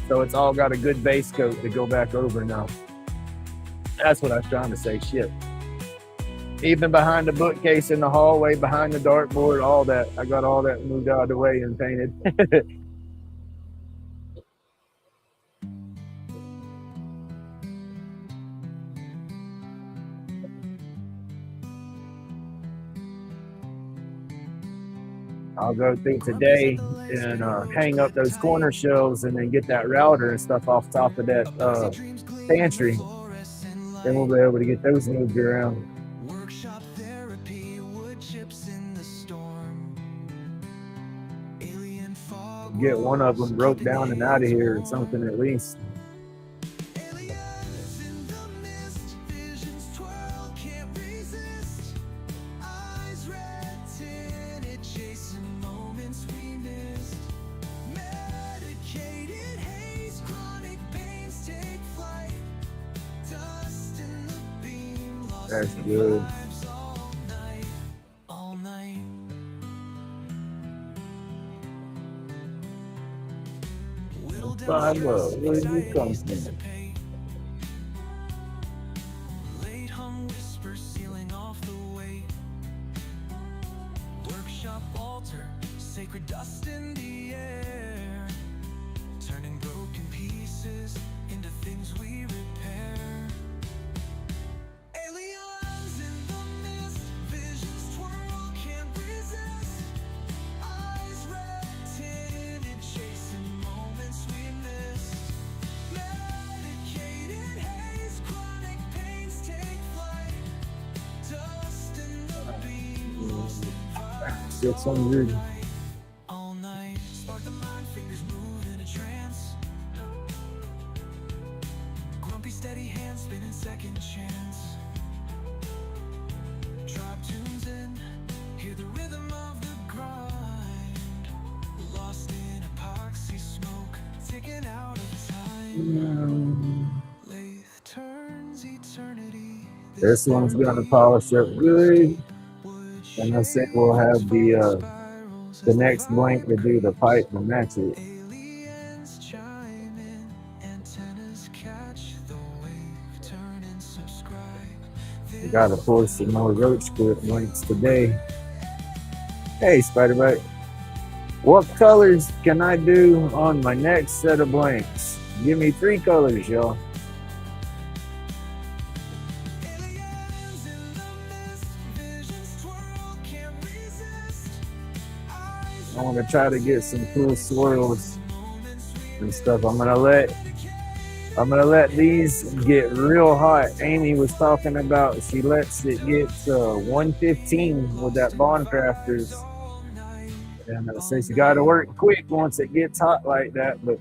So it's all got a good base coat to go back over now. That's what I was trying to say, shit. Even behind the bookcase in the hallway, behind the dartboard, all that. I got all that moved out of the way and painted. I'll go through today and hang up those corner shelves and then get that router and stuff off top of that pantry. Then we'll be able to get those moved around. Get one of them broke down and out of here or something at least. That's good. All night. Whittle down stress, Where did you come anxieties from? dissipate. Late hum whispers sealing off the weight. Workshop altar, sacred dust in the air. Turning broken pieces into things we repair. Aliens in the mist, visions twirl, can't resist. Eyes red tinted, chasing moments we missed. Medicated haze, chronic pains take flight. Dust in the beams, 600. all night. Spark the mind, fingers move in a trance. Grumpy steady hands spinning second chance. Tribe tunes in, hear the rhythm of the grind. Lost in epoxy smoke, ticking out of time. Lathe turns eternity. This one's gonna polish up good. And I said we'll have the next blank to do the pipe and match it. Aliens chime in, antennas catch the wave, turn and subscribe. We gotta pour some more roach clip blanks today. Hey, Spider-Bite. What colors can I do on my next set of blanks? Give me 3 colors, y'all. Aliens in the mist, visions twirl, can't resist. Eyes I want to try to get some cool swirls and stuff. I'm gonna let these get real hot. Amy was talking about she lets it get to 115 with that Bond Crafters, and since you got to work quick once it gets hot like that, but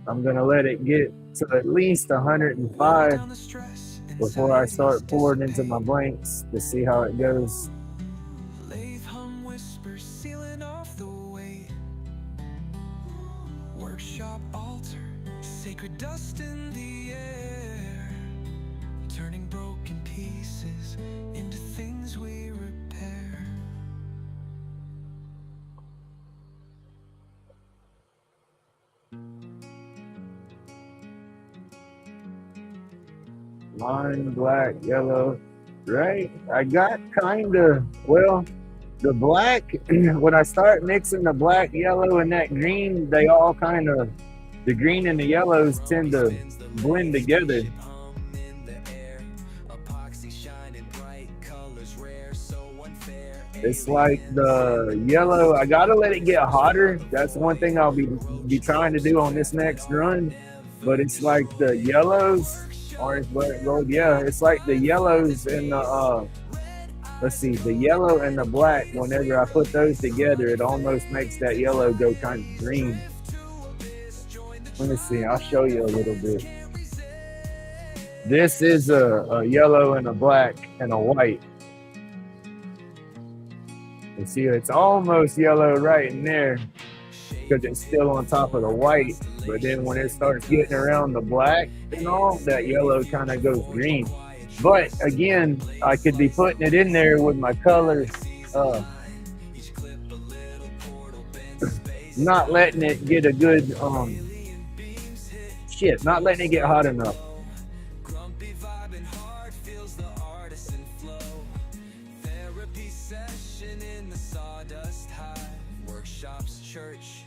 I'm gonna let it get to at least 105 down the stress in before I start pouring into my blanks to see how it goes. lathe hum whispers sealing off the weight. Workshop altar, sacred dust in the air. Turning broken pieces into things we repair. Lime, black, yellow, right? I got kind of, well, the black, when I start mixing the black, yellow, and that green, they all kind of, the green and the yellows tend to blend together. It's like the yellow, I gotta let it get hotter. That's one thing I'll be trying to do on this next run. But it's like the yellows, orange, black, gold, yeah. It's like the yellows and the, let's see, the yellow and the black, whenever I put those together, it almost makes that yellow go kind of green. Let me see, I'll show you a little bit. This is a yellow and a black and a white. You see, it's almost yellow right in there because it's still on top of the white. But then when it starts getting around the black and all, that yellow kind of goes green. But again, I could be putting it in there with my colors, not letting it get a good, not letting it get hot enough. Grumpy vibing hard feels the artisan flow. Therapy session in the sawdust hive. Workshops, church,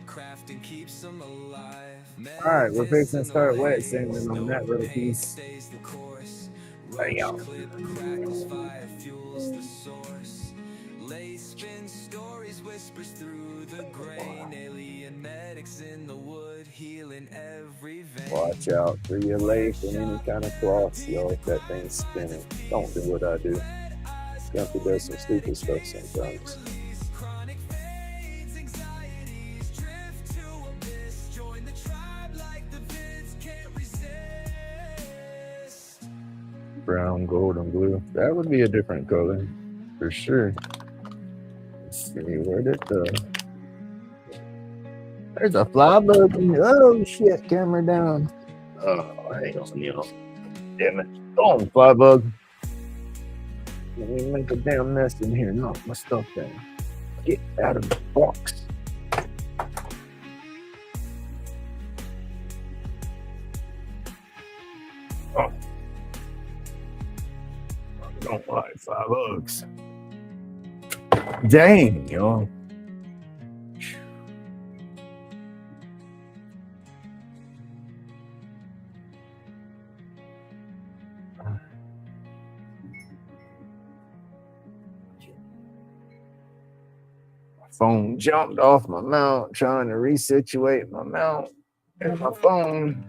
crafting keeps them alive. All right, we're fixing to start wet sanding on that little piece. Stays the course. Bam. Clip crackles, fire fuels the source. Lay spin stories, whispers through the grain. Alien medics in the wood, healing every vein. Watch out for your lathe and any kind of cloths, y'all. If that thing's spinning, don't do what I do. Gumpy does some stupid stuff sometimes. Chronic fades, anxieties drift to abyss. Join the tribe like the vids can't resist. Brown, gold, and blue. That would be a different color for sure. Let's see, where did there's a fly bug. Oh shit, camera down. Oh, hang on, y'all. Damn it. Go on, fly bug. Let me make a damn mess in here. Knock my stuff down. Get out of the box. Oh. I don't like $5. Dang, y'all. Phone jumped off my mount, trying to resituate my mount and my phone.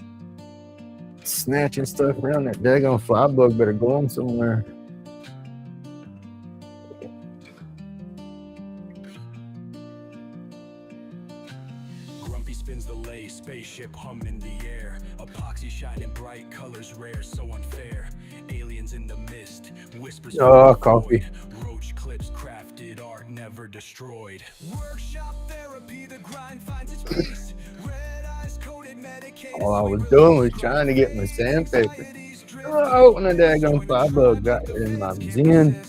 Snatching stuff around that daggone fly bug better go on somewhere. Grumpy spins the lay, spaceship hum in the air. Epoxy shining bright, colors rare, so unfair. Aliens in the mist, whispers. Oh, coffee. Roach clips crafted, art never destroyed. Workshop therapy, the grind finds its peace. Red eyes coated, medicated. All I was doing was trying to get my sandpaper. Oh, when a daggone fly bug got in my zen.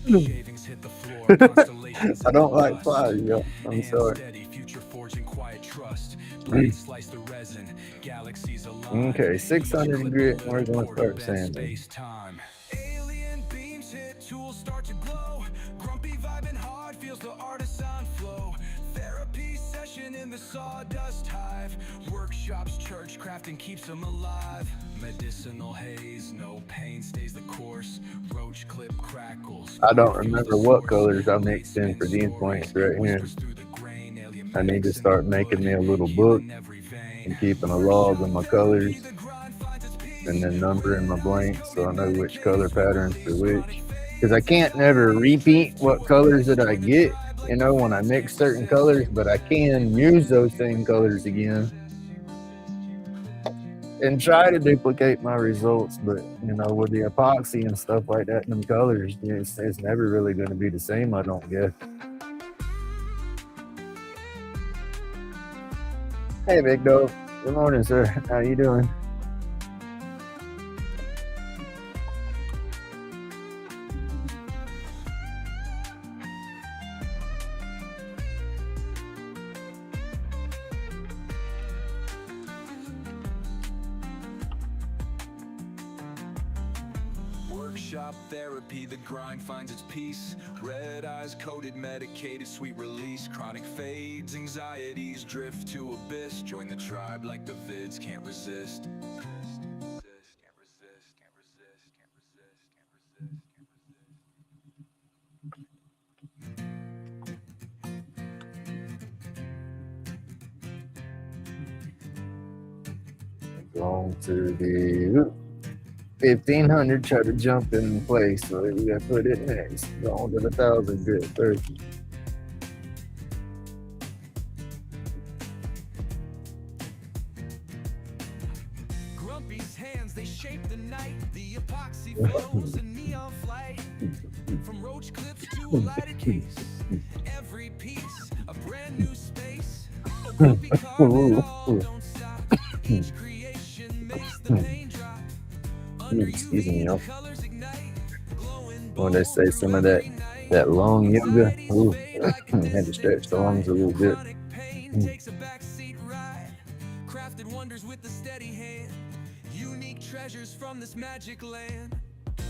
Shavings hit the floor, constellations I in don't the like dust. flies, yo. I'm Hands sorry. steady, future forging quiet trust. Blades slice the resin, galaxies align. Okay, 600 Each grit. clip We're a gonna portal start bends sanding. space-time. Alien beams hit, tools start to glow. Grumpy vibing hard, feels the artisan flow. Therapy session in the sawdust hive. Workshops, church crafting keeps them alive. Medicinal haze, no pain stays the course. Roach clip crackles. I don't remember what colors I mixed in for these points right here. I need to start making me a little book and keeping a log of my colors and then numbering my blanks so I know which color patterns for which. Because I can't never repeat what colors that I get, you know, when I mix certain colors, but I can use those same colors again and try to duplicate my results. But, you know, with the epoxy and stuff like that, and them colors, it's never really going to be the same, I don't guess. Hey, big dog. Good morning, sir. How you doing? Workshop therapy, the grind finds its peace. Red eyes coated, medicated, sweet release. Chronic fades, anxieties drift to abyss. Join the tribe like the vids can't resist. Going to the 1500, try to jump in place, so we gotta put it next. Going to the 1000 grit first. Grumpy's hands, they shape the night. The epoxy flows in neon flight. From roach clips to a lighted case. Every piece, a brand new space. Oh, Grumpy carve it all, don't stop. Each creation makes the pain drop. Under Excuse me, UV, y'all. the colors ignite. Glowing When they say some of that long yoga, ooh, had to stretch the lungs a little bit. chronic pain takes a backseat ride. Crafted wonders with a steady hand. Unique treasures from this magic land.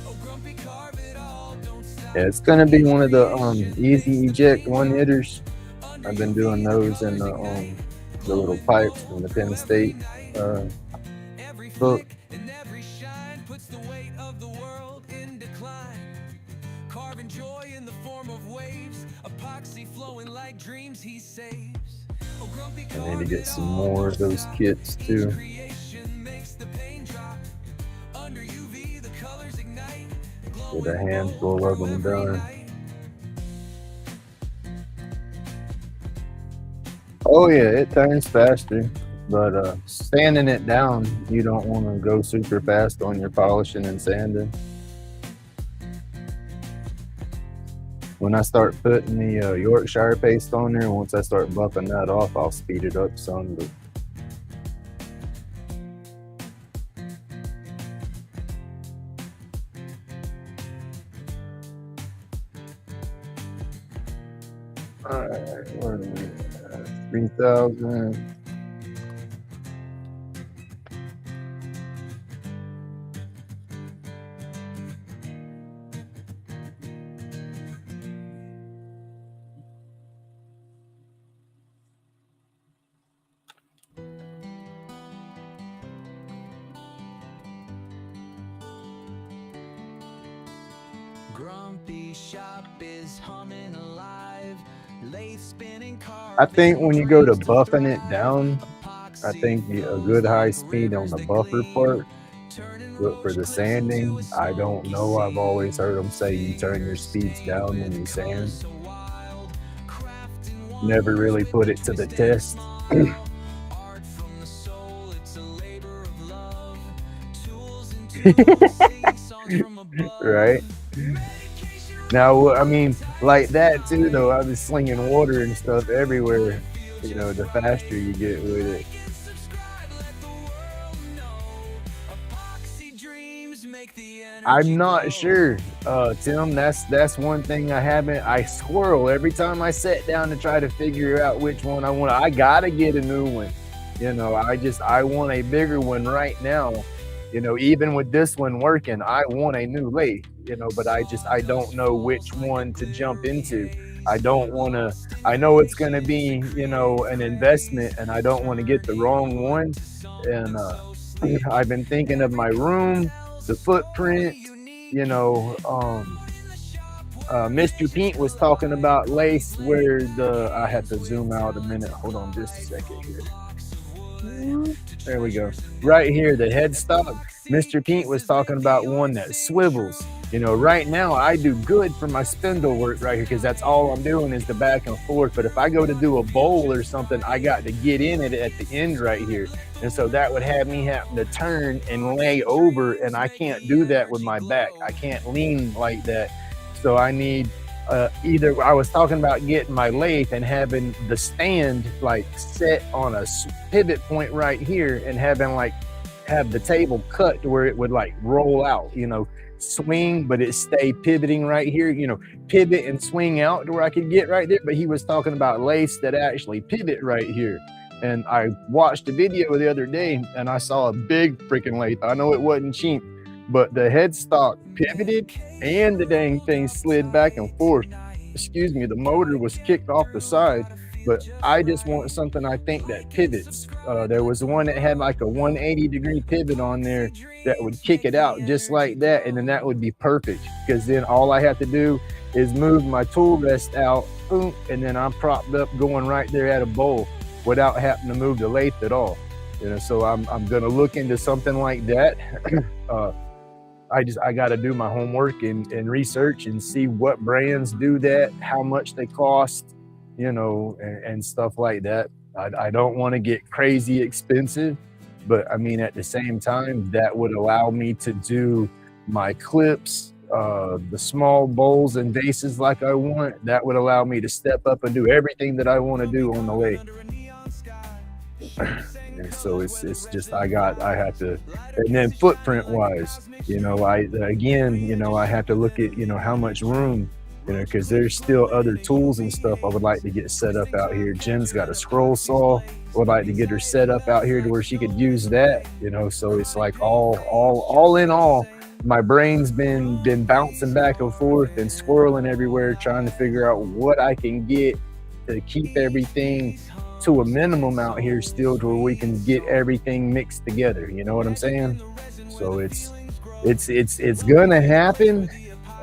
Oh, Grumpy, carve it all, don't stop. Yeah, it's gonna be one of the easy eject one hitters. I've been doing those in the little pipes from the Penn State Every book. flick and every shine puts the weight of the world in decline. Carving joy in the form of waves. Epoxy flowing like dreams he saves. Oh, Grumpy, I need to get some more of those kits too. creation makes the pain drop. Under UV, the colors ignite. Get a handful of them done. Oh yeah, it turns faster, but sanding it down, you don't want to go super fast on your polishing and sanding. When I start putting the Yorkshire paste on there, once I start buffing that off, I'll speed it up some. But All right, where are we at? 3,000. Grumpy shop is humming alive. Lathe spinning I carved think in when you go to dreams to buffing it thrive. down, I Epoxy think a flows good high like speed on rivers the that buffer gleam, part. turning But for roach the cliffs into sanding, a I don't smoky know. I've always scene. heard them say you turn your Fingers speeds stained down when with you colors sand. so wild, crafting Never wonders really with put a it to the twist and a test. smile. Art from the soul, it's a labor of love. Tools and tunes singing songs from above. Right? Medication Now, rhythms I with mean, like ties that that too, bind. though. I was slinging water and stuff When you everywhere. feel You know, just the right, faster you get with it. like and subscribe, let the world know. Epoxy dreams make the I'm energy not glow. sure, Tim. That's one thing I haven't. I squirrel every time I sit down to try to figure out which one I want. I gotta get a new one. You know, I want a bigger one right now. You know, even with this one working, I want a new lathe. You know, but I don't know which Like a one to jump glittery into. haze, I don't want to. lost in I know it's going creation, to be, you dreaming know, of an investment, praise, and I don't want to get the turning wrong wood one. to And something so sleek. I've been thinking of Every my cut room, tells a the story footprint, you unique. know. Out in the shop where Mr. visions Pete was talking collide, about lace labeling where the I had lines to with zoom out a minute. Hold on just a graphite. second From here. blocks of wood to There we go. treasures of Right gold. here, the headstock. Epoxy Mr. Pete was kisses talking make the about art one that sing true. swivels. You know, right now I do good for my spindle work right here because that's all I'm doing is the back and forth. But if I go to do a bowl or something, I got to get in it at the end right here. And so that would have me having to turn and lay over, and I can't do that with my back. I can't lean like that. So I need either I was talking about getting my lathe and having the stand like set on a pivot point right here and having like have the table cut to where it would like roll out, you know, swing, but it stay pivoting right here, you know, pivot and swing out to where I could get right there. But he was talking about lace that actually pivot right here. And I watched a video the other day and I saw a big freaking lathe. I know it wasn't cheap, but the headstock pivoted and the dang thing slid back and forth. Excuse me, the motor was kicked off the side, but I just want something I think that pivots. There was one that had like a 180-degree pivot on there that would kick it out just like that, and then that would be perfect because then all I have to do is move my tool rest out, boom, and then I'm propped up going right there at a bowl without having to move the lathe at all. You know, so I'm gonna look into something like that. uh, I got to do my homework and research and see what brands do that, how much they cost, you know, and stuff like that. I don't want to get crazy expensive, but I mean, at the same time, that would allow me to do my clips, the small bowls and vases like I want. That would allow me to step up and do everything that I want to do on the lathe. And so it's just I have to, and then footprint wise, you know, I again, you know, I have to look at, you know, how much room, you know, because there's still other tools and stuff I would like to get set up out here. Jen's got a scroll saw. I would like to get her set up out here to where she could use that, you know. So it's like all in all, my brain's been bouncing back and forth and swirling everywhere, trying to figure out what I can get to keep everything to a minimum out here still to where we can get everything mixed together. You know what I'm saying? So it's gonna happen.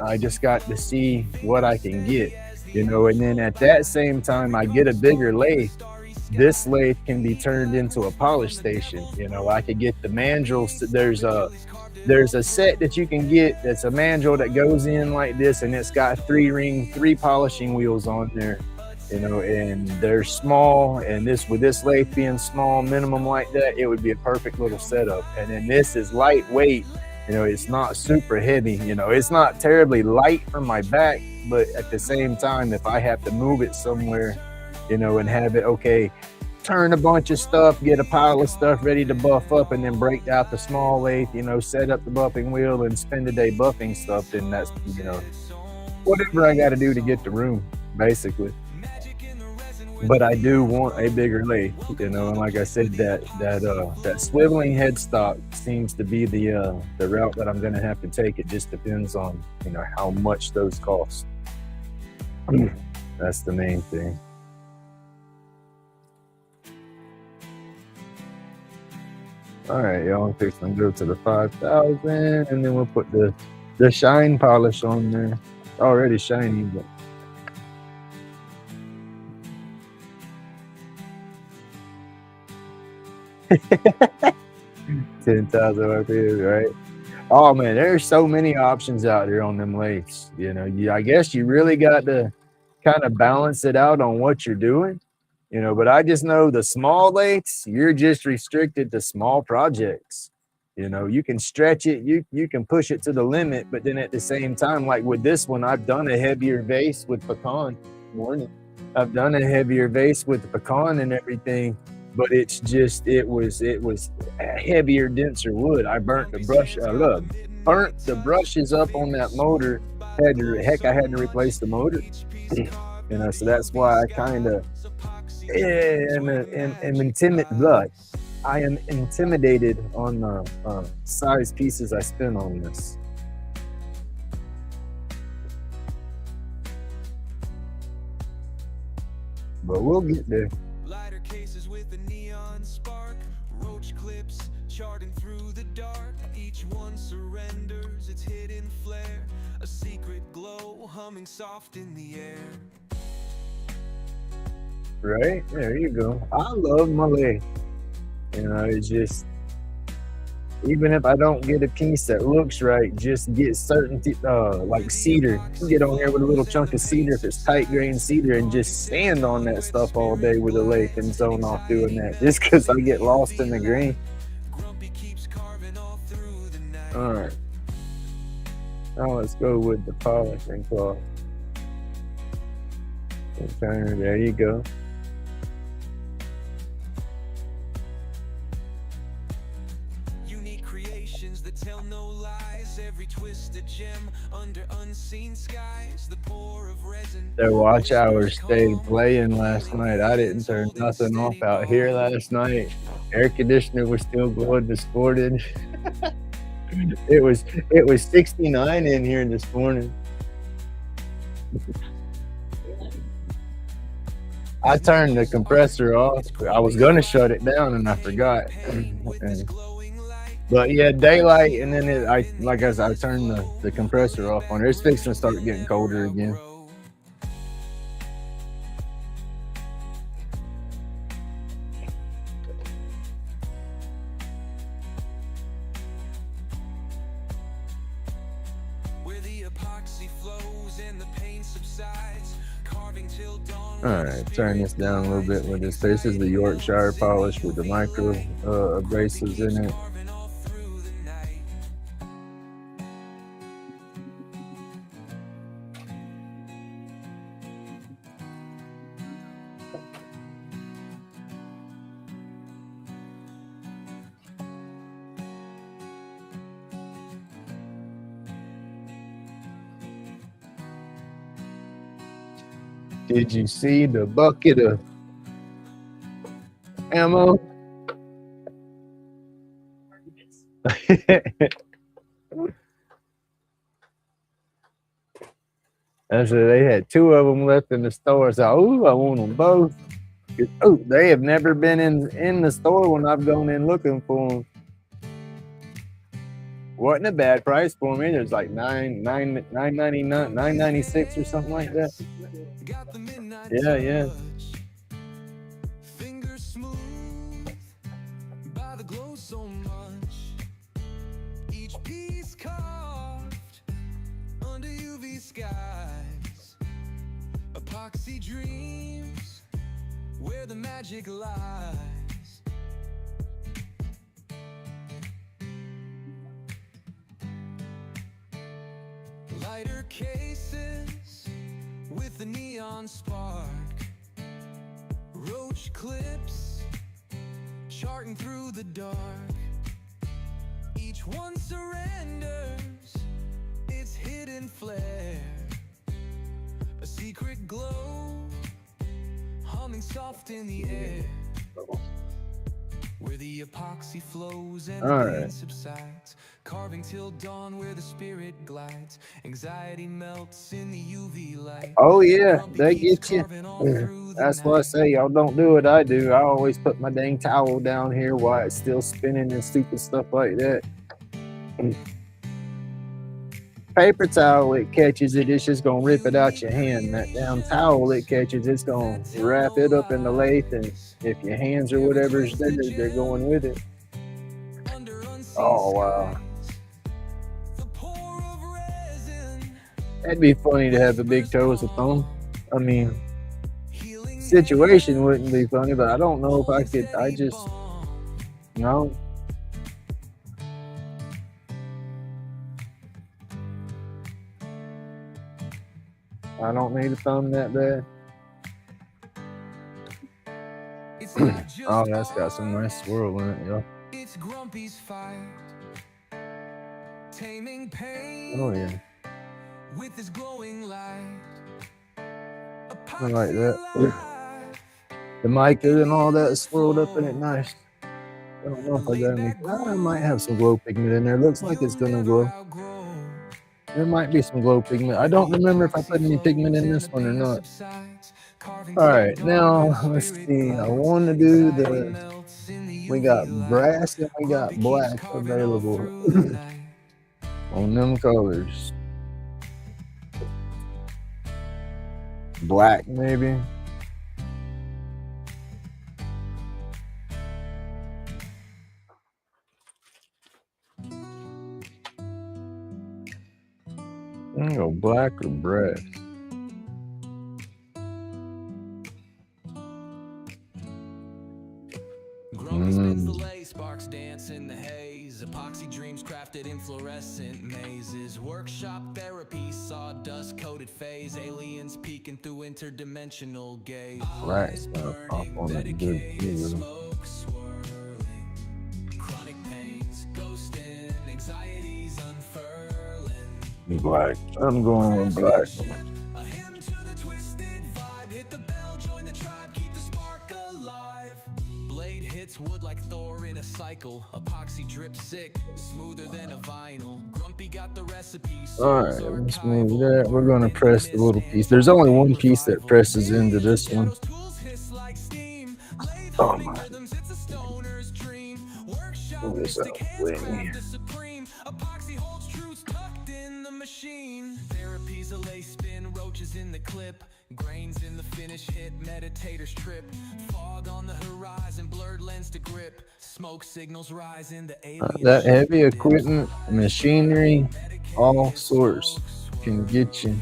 I just got to see what I can get, you know, and then at that same time I get a bigger lathe. This lathe can be turned into a polish station. You know, I could get the mandrels. There's a set that you can get that's a mandrel that goes in like this, and it's got three polishing wheels on there, you know, and they're small. And this, with this lathe being small, minimum like that, it would be a perfect little setup. And then this is lightweight, you know, it's not super heavy, you know, it's not terribly light from my back, but at the same time, if I have to move it somewhere, you know, and have it, okay, turn a bunch of stuff, get a pile of stuff ready to buff up, and then break out the small lathe, you know, set up the buffing wheel and spend the day buffing stuff, then that's, you know, whatever I got to do to get the room, basically. but I do want a bigger lathe, you know. And like I said, that swiveling headstock seems to be the route that I'm gonna have to take. It just depends on, you know, how much those cost. That's the main thing. All right, y'all. I'm fixing to go to the 5,000, and then we'll put the shine polish on there. It's already shiny, but 10,000 RPMs, right? Oh man, there's so many options out there on them lathes. You know, I guess you really got to kind of balance it out on what you're doing. You know, but I just know the small lathes, you're just restricted to small projects. You know, you can stretch it, you can push it to the limit, but then at the same time, like with this one, I've done a heavier vase with pecan. Morning. I've done a heavier vase with the pecan and everything, but it's just it was heavier, denser wood. I burnt the brush. Burnt the brushes up on that motor. I had to replace the motor. You know, so that's why I kind of I am intimidated on the size pieces I spend on this. But we'll get there. Lighter cases with a neon spark, roach clips charting through the dark. Each one surrenders its hidden flare, a secret glow humming soft in the air. Right? There you go. I love my leg. You know, it's just, even if I don't get a piece that looks right, just get certain, like cedar. Get on here with a little chunk of cedar if it's tight grain cedar and just stand on that stuff all day with a lathe and zone off doing that just because I get lost in the grain. All right. Now let's go with the polishing cloth. There you go. Tell no lies, every twisted gem under unseen skies, the pour of resin. Their watch hours stayed playing last night. I didn't turn nothing off out here last night. Air conditioner was still going distorted. It was 69 in here this morning. I turned the compressor off. I was gonna shut it down and I forgot. But yeah, daylight, and then I turned the compressor off on it. It's fixing to start getting colder again. Where the epoxy flows and the pain subsides, carving till dawn. All right, turn this down a little bit with this. This is the Yorkshire polish with the micro abrasives in it. Did you see the bucket of ammo? I said they had 2 of them left in the store. So, I want them both. Oh, they have never been in the store when I've gone in looking for them. Wasn't a bad price for me. It was like $9.99, $9.96 or something like that. Yeah. Fingers smooth by the glow so much. Each piece carved under UV skies. Epoxy dreams where the magic lies. Lighter cases with a neon spark, roach clips charting through the dark. Each one surrenders its hidden flare, a secret glow humming Something soft in the air, where the epoxy flows and All the right. pain subsides. Carving till dawn where the spirit glides. Anxiety melts in the UV light. Oh yeah, Grumpy they keeps get you. carving all through the That's why I night. say y'all don't do what I do. I always put my dang towel down here while it's still spinning and stupid stuff like that. Paper towel, it catches it, it's just gonna rip it out your hand. That damn towel, it catches, it's gonna wrap it up in the lathe, and if your hands or whatever's there, they're going with it. Under unseen Oh wow, skies, the pour of resin, that'd be funny to have a big toe as a thumb. I mean, healing situation wouldn't be funny, but I don't know if I could. I just no. I don't need a thumb that bad. It's not just Oh, that's got some nice swirl in it, yo. It's Grumpy's fight, taming pain Oh yeah, with his glowing light. I like that. The mica and all that swirled up in it, nice. I don't know if I got any. I might have some glow pigment in there. Looks like it's gonna glow. There might be some glow pigment. I don't remember if I put any pigment in this one or not. All right, now let's see. I want to do the. We got brass and we got black available on them colors. Black maybe. I'm gonna go black or brass. Sparks dance in the haze. Epoxy dreams crafted in fluorescent mazes. Workshop therapy, sawdust coated phase. Aliens peeking through interdimensional gaze. Black stuff off on that good. Smoke swirling. Chronic pains, ghosting, anxieties unfurling. Black. I'm going with black. A hymn to the twisted vibe. Hit the bell, join the tribe, keep the spark alive. Blade hits wood like Thor in a cycle. Epoxy drip sick, smoother than a vinyl. Grumpy got the recipe. All right, let's move that. We're gonna press the little piece. There's only one piece that presses into this one. Oh my. Move this out of the way. Epoxy holds truths tucked in the machine. Therapy's a lace spin, roaches in the clip. Grains in the finish hit, meditators trip. Fog on the horizon, blurred lens to grip. Smoke signals rise in the alien. That heavy equipment, machinery, all sorts can get you.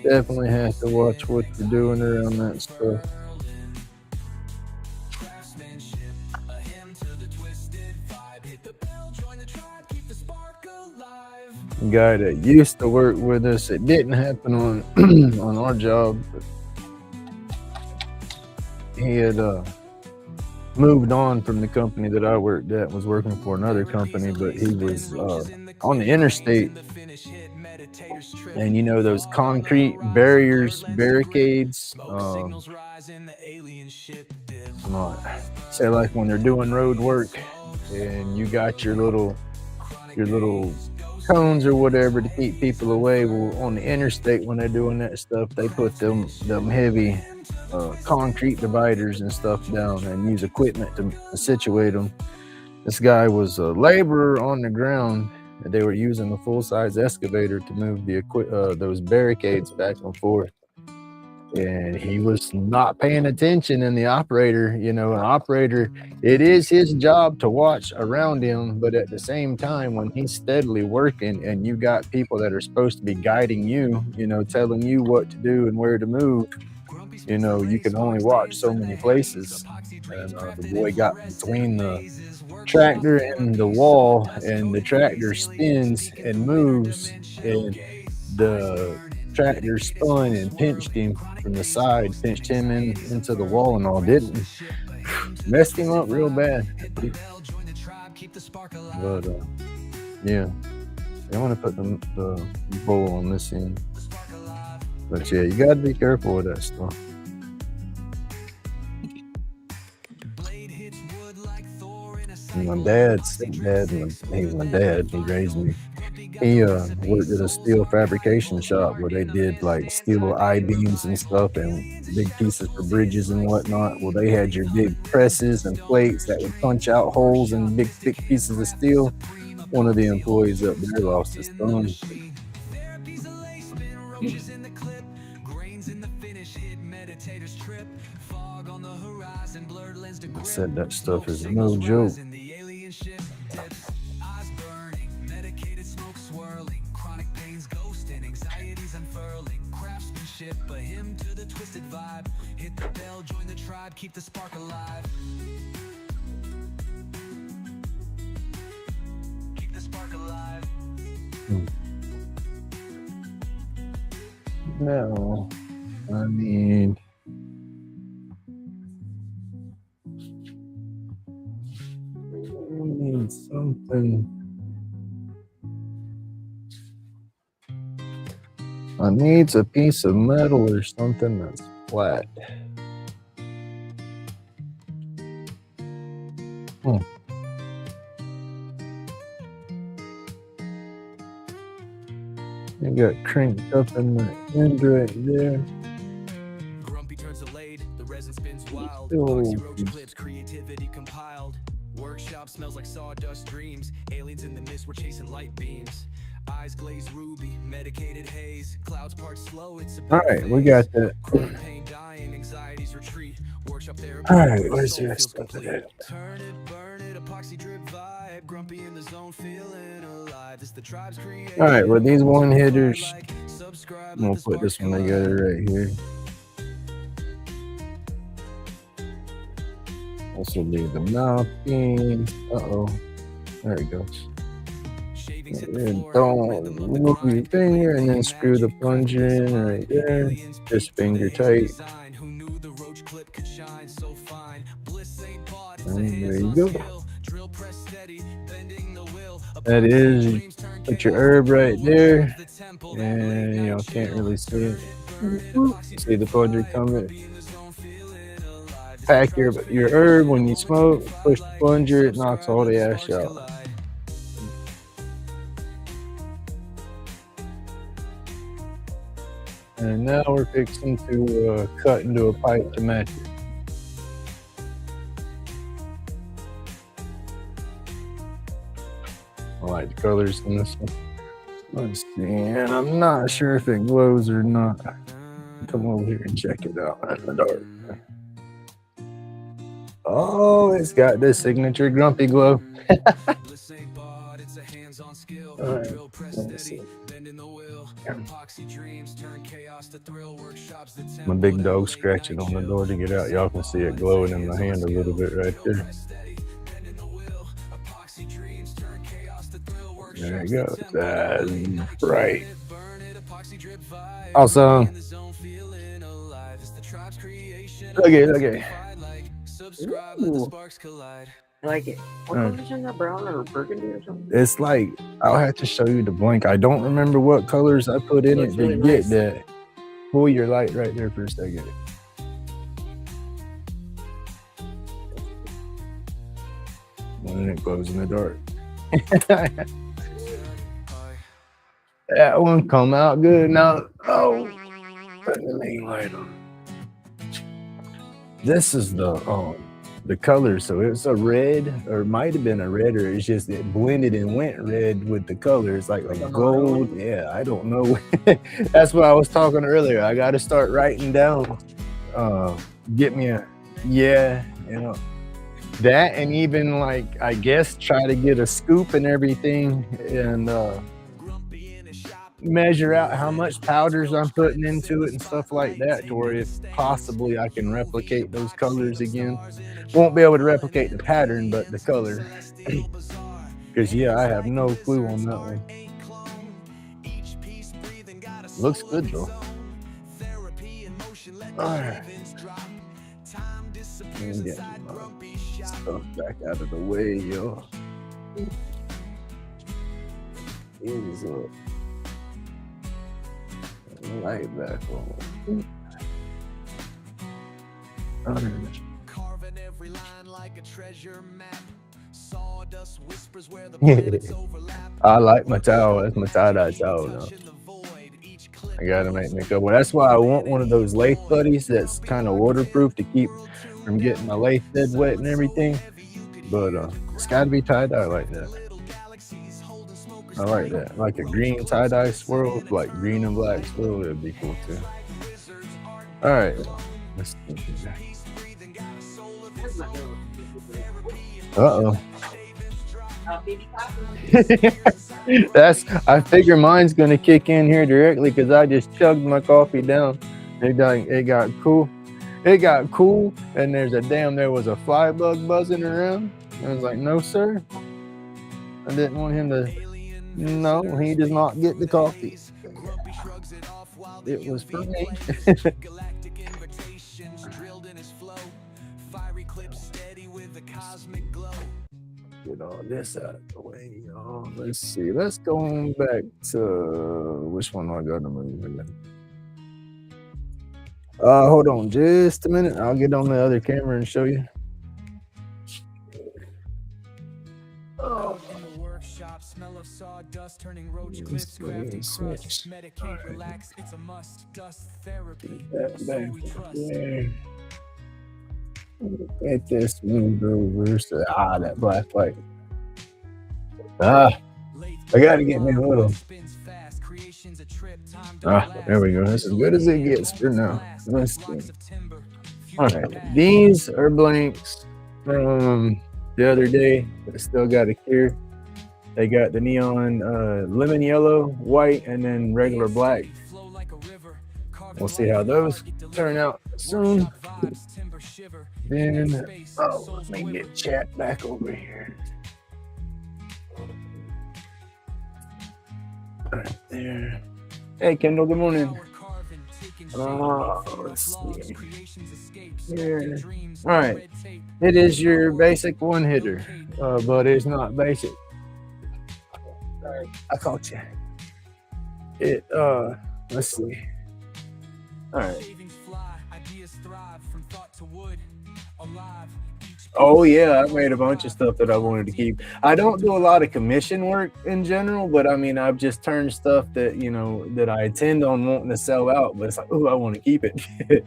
Definitely have to watch what you're doing around that stuff. Guy that used to work with us, it didn't happen on on our job, but he had moved on from the company that I worked at, was working for another company, but he was on the interstate, and you know those concrete barriers, barricades, say like when they're doing road work and you got your little cones or whatever to keep people away. Well, on the interstate, when they're doing that stuff, they put them heavy concrete dividers and stuff down and use equipment to situate them. This guy was a laborer on the ground, and they were using a full-size excavator to move those barricades back and forth. And he was not paying attention, and the operator, an operator, it is his job to watch around him, but at the same time, when he's steadily working and you got people that are supposed to be guiding you, telling you what to do and where to move, you can only watch so many places. And the boy got between the tractor and the wall, and the tractor spins and moves, and the tractor spun and pinched him from the side, pinched him into the wall and all. Didn't messed him up real bad. But yeah, I want to put the bowl on this end. But yeah, you gotta be careful with that stuff. My dad's dad, he's my dad. He raised me. He worked at a steel fabrication shop where they did like steel I-beams and stuff and big pieces for bridges and whatnot. Well, they had your big presses and plates that would punch out holes in big thick pieces of steel. One of the employees up there lost his thumb. I said that stuff is no joke. But him to the twisted vibe. Hit the bell, join the tribe, keep the spark alive. Keep the spark alive. No, I need something. I need a piece of metal or something that's flat. I got cranked up in my end right there. Grumpy turns delayed, the resin spins wild. Oh. Boxy roach clips, creativity compiled. Workshop smells like sawdust dreams. Aliens in the mist, we're chasing light beams. Eyes glazed ruby, medicated haze. Clouds part slow, it's a All right, we got that. pain dying, anxieties retreat. Workshop therapy. All right, where's the rest of it? Turn it, burn it, epoxy drip vibe. Grumpy in the zone, feeling alive. It's the tribe's creation. All right, with these one hitters, I'm gonna put this one together right here. This will be the mouthpiece. Uh-oh. There it goes. And don't move your finger and then screw the plunger in right there. Just finger tight. And there you go. That is, you put your herb right there. And you know, can't really see it. See the plunger coming. Pack your herb when you smoke, push the plunger, it knocks all the ash out. And now we're fixing to cut into a pipe to match it. I like the colors in this one. Let's see, and I'm not sure if it glows or not. Come over here and check it out in the dark. Oh, it's got the signature Grumpy glow. All right, let's see. My big dog scratching on the door to get out. Y'all can see it glowing in my hand a little bit right there. There it goes. That's right. Awesome. Okay. Ooh. I like it. What color is in that, brown or burgundy or something? It's like, I'll have to show you the blank. I don't remember what colors I put in it to really get nice. that. Pull your light right there for a second. When it glows in the dark. That one come out good. Now, oh, put the main light on. This is the color, so it's a red, or it might have been a red, or it's just it blended and went red with the colors, like gold. Yeah, I don't know. That's what I was talking earlier. I got to start writing down. Get me that, and even like I guess try to get a scoop and everything, and measure out how much powders I'm putting into it and stuff like that, to where if possibly I can replicate those colors again. Won't be able to replicate the pattern, but the color. Because yeah, I have no clue on that one. Looks good though. Alright. And get my stuff back out of the way, yo. Ease up. Light back on. Carving every line like a treasure map. Saw sawdust whispers where the planets overlap. I like my towel. That's my tie-dye towel now. I gotta make me a couple. That's why I want one of those lathe buddies that's kind of waterproof to keep from getting my lathe bed wet and everything. But it's gotta be tie-dye like that. I like that. Like a green tie-dye swirl, like green and black swirl, that'd be cool too. All right. Let's Uh-oh. I figure mine's gonna kick in here directly because I just chugged my coffee down. It got cool. It got cool, and there was a fly bug buzzing around. I was like, no, sir. I didn't want him to. No, he does not get the coffee. It was for me. Get all this out of the way, y'all. Let's see. Let's go on back to which one do I got to move again? Hold on just a minute. I'll get on the other camera and show you. Smell of sawdust turning roach clips, crafty crush, medicate, relax, it's a must, dust therapy, so we trust. Get this move over. That black light. I gotta get me a little. There we go. That's as good as it gets for now. Let's see. All right, these are blanks from the other day. I still got it here. They got the neon lemon yellow, white, and then regular black. We'll see how those turn out soon. Then, let me get chat back over here. Right there. Hey, Kendall, good morning. Let's see. Here. All right. It is your basic one hitter, but it's not basic. Sorry, I caught you. Let's see. All right. Oh yeah, I've made a bunch of stuff that I wanted to keep. I don't do a lot of commission work in general, but I mean, I've just turned stuff that, that I intend on wanting to sell out, but it's like, oh, I want to keep it.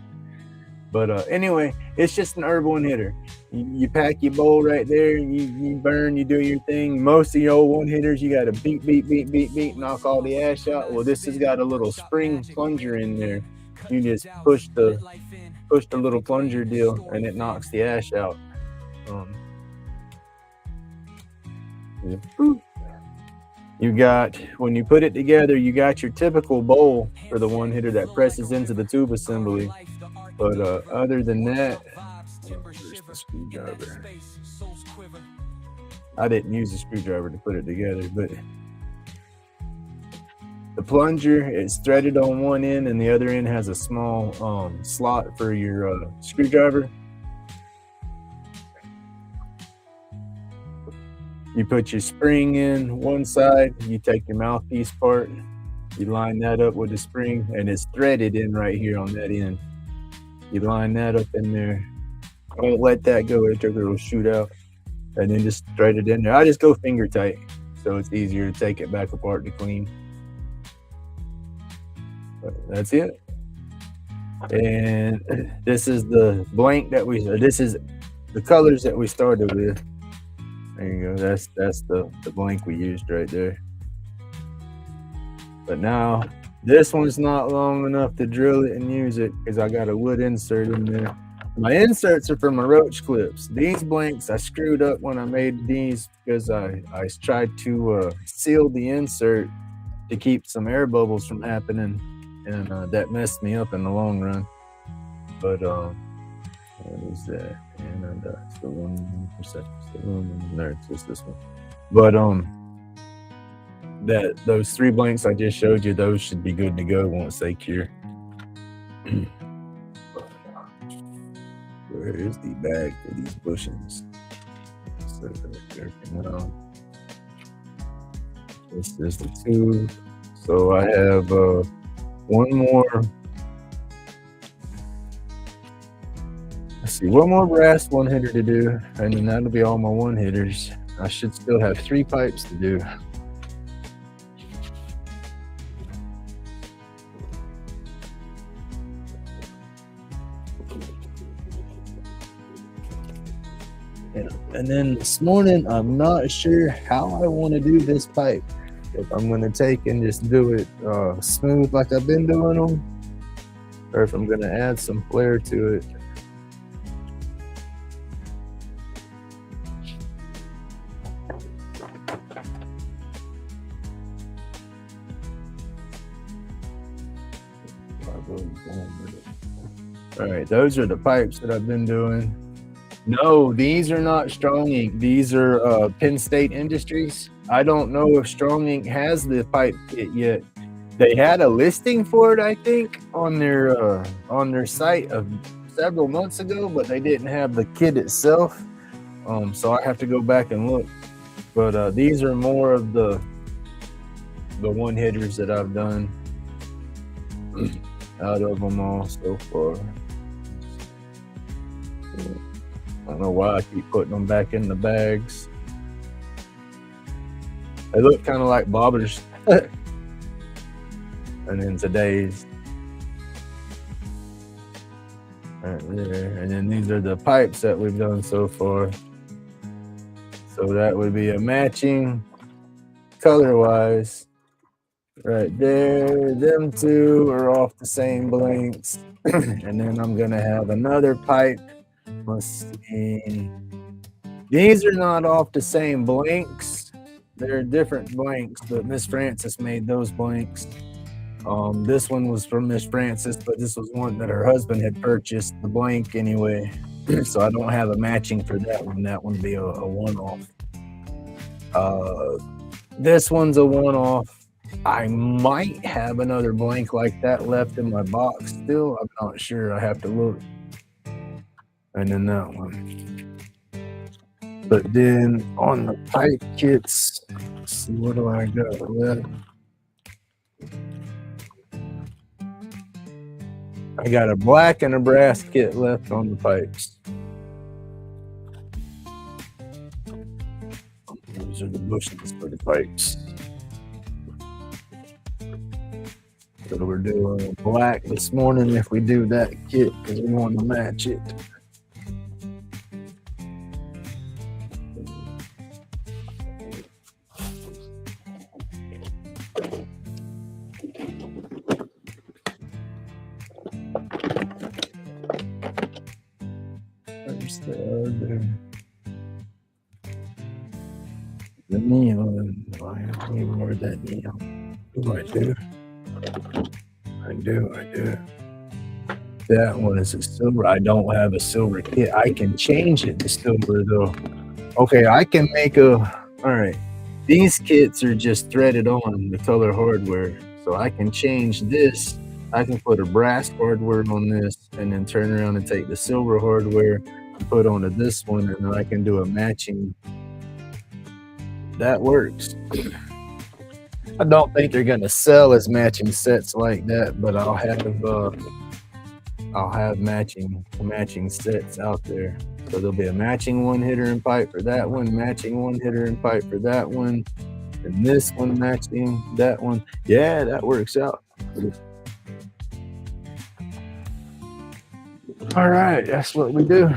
But anyway, it's just an herb one hitter. You pack your bowl right there, you burn, you do your thing. Most of your old one hitters, you got to beat, knock all the ash out. Well, this has got a little spring plunger in there. You just push the little plunger deal, and it knocks the ash out. You got, when you put it together, you got your typical bowl for the one hitter that presses into the tube assembly. But other than that, where's the screwdriver? I didn't use a screwdriver to put it together, but the plunger is threaded on one end, and the other end has a small slot for your screwdriver. You put your spring in one side, you take your mouthpiece part, you line that up with the spring, and it's threaded in right here on that end. You line that up in there. Don't let that go, it'll shoot out. And then just thread it in there. I just go finger tight, so it's easier to take it back apart to clean. But that's it. And this is the blank that this is the colors that we started with. There you go. That's the blank we used right there. But now this one's not long enough to drill it and use it because I got a wood insert in there. My inserts are for my roach clips. These blanks I screwed up when I made these because I tried to seal the insert to keep some air bubbles from happening, and that messed me up in the long run. But what is that? And it's the 1%. No, it's just this one. But those three blanks I just showed you, those should be good to go once they cure. Where is the bag for these bushings? This is the tube. So I have one more. Let's see, one more brass one hitter to do, and then that'll be all my one hitters. I should still have 3 pipes to do. Yeah. And then this morning, I'm not sure how I want to do this pipe. If I'm going to take and just do it smooth like I've been doing them, or if I'm going to add some flair to it. All right, those are the pipes that I've been doing. No, these are not Strong Ink. These are Penn State Industries. I don't know if Strong Ink has the pipe kit yet. They had a listing for it, I think, on their site of several months ago, but they didn't have the kit itself. So I have to go back and look. But these are more of the one hitters that I've done out of them all so far. I don't know why I keep putting them back in the bags. They look kind of like bobbers. And then today's right there. And then these are the pipes that we've done so far. So that would be a matching color-wise. Right there. Them two are off the same blanks. And then I'm going to have another pipe. Let's see. These are not off the same blanks. They're different blanks, but Miss Francis made those blanks. This one was from Miss Francis, but this was one that her husband had purchased, the blank anyway. So I don't have a matching for that one. That one would be a one-off. This one's a one-off. I might have another blank like that left in my box still. I'm not sure. I have to look. And then that one. But then on the pipe kits, let's see, what do I got left? I got a black and a brass kit left on the pipes. Those are the bushings for the pipes. So we're doing black this morning if we do that kit because we want to match it. The neon. I don't even know where that neon. Oh, I do. I do. That one is a silver. I don't have a silver kit. I can change it to silver though. Okay, I can make a. All right. These kits are just threaded on the color hardware. So I can change this. I can put a brass hardware on this and then turn around and take the silver hardware and put onto this one, and then I can do a matching. That works. I don't think they're gonna sell as matching sets like that, but I'll have matching sets out there. So there'll be a matching one hitter and pipe for that one, matching one hitter and pipe for that one, and this one matching that one. Yeah, that works out. All right, that's what we do.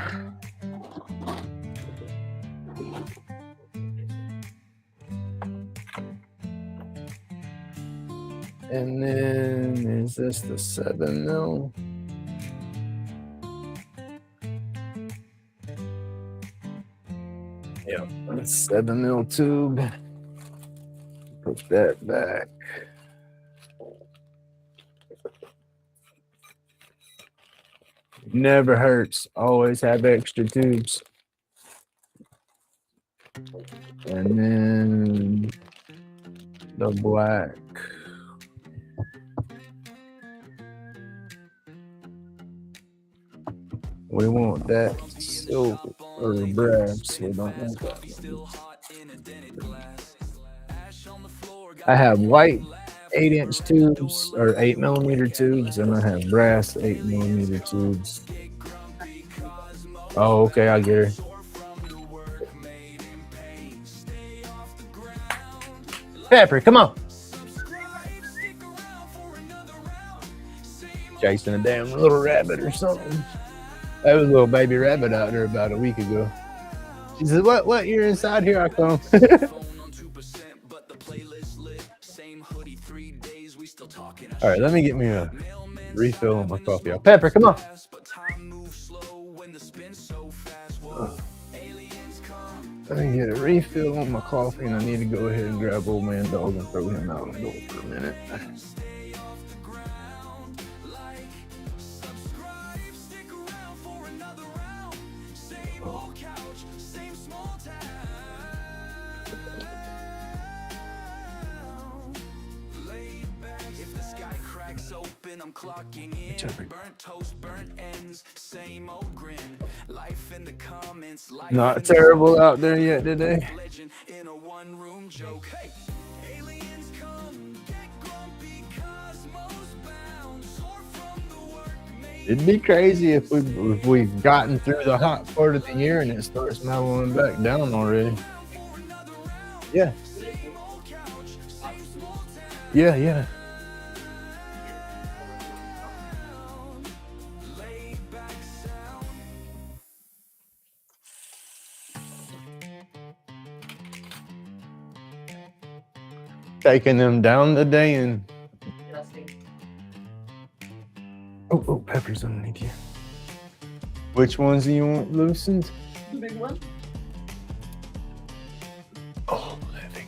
And then is this the 7 mil? Yep, that's 7 mil tube. Put that back. Never hurts. Always have extra tubes. And then the black. We want that silver or brass. We don't want that. I have white 8-inch tubes or 8mm tubes, and I have brass 8mm tubes. Oh, okay, I get her. Pepper, come on. Chasing a damn little rabbit or something. That was a little baby rabbit out there about a week ago. She said, what, you're inside here, I come. All right, let me get me a refill on my coffee. Pepper, come on. Let me get a refill on my coffee, and I need to go ahead and grab old man dog and throw him out the door for a minute. I'm clocking in, burnt toast, burnt ends, same old grin. Life in the comments, life not terrible out there yet today. In a one-room joke. Hey, aliens come, get grumpy, cosmos bound, soar from the work made. It'd be crazy if we've gotten through the hot part of the year and it starts mellowing back down already. Yeah. Yeah. Taking them down today and oh, Pepper's underneath you. Which ones do you want loosened? The big one. Oh, that thing.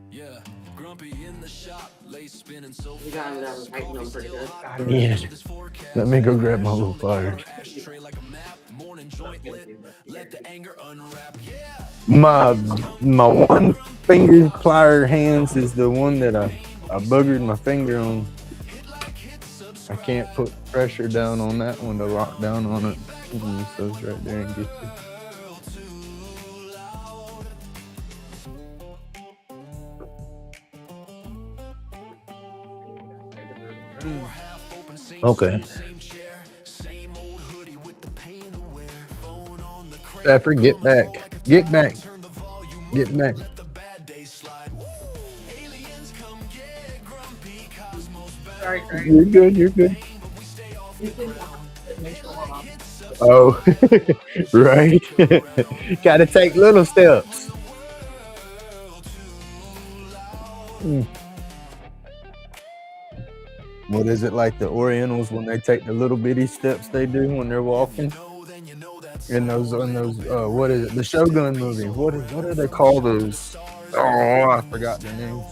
Yeah, grumpy in the shop, lace spinning so We got them tighten them pretty good. I need it. Let me go grab my little pliers. My one finger plier hands is the one that I boogered my finger on. I can't put pressure down on that one to lock down on it. Use those right there and get you. Okay. Pepper, get back. Get back. Get back. Sorry. You're good. You're good. Oh, right. Gotta take little steps. What is it like the Orientals when they take the little bitty steps they do when they're walking? In those, what is it? The Shogun movie. What do they call those? Oh, I forgot their names.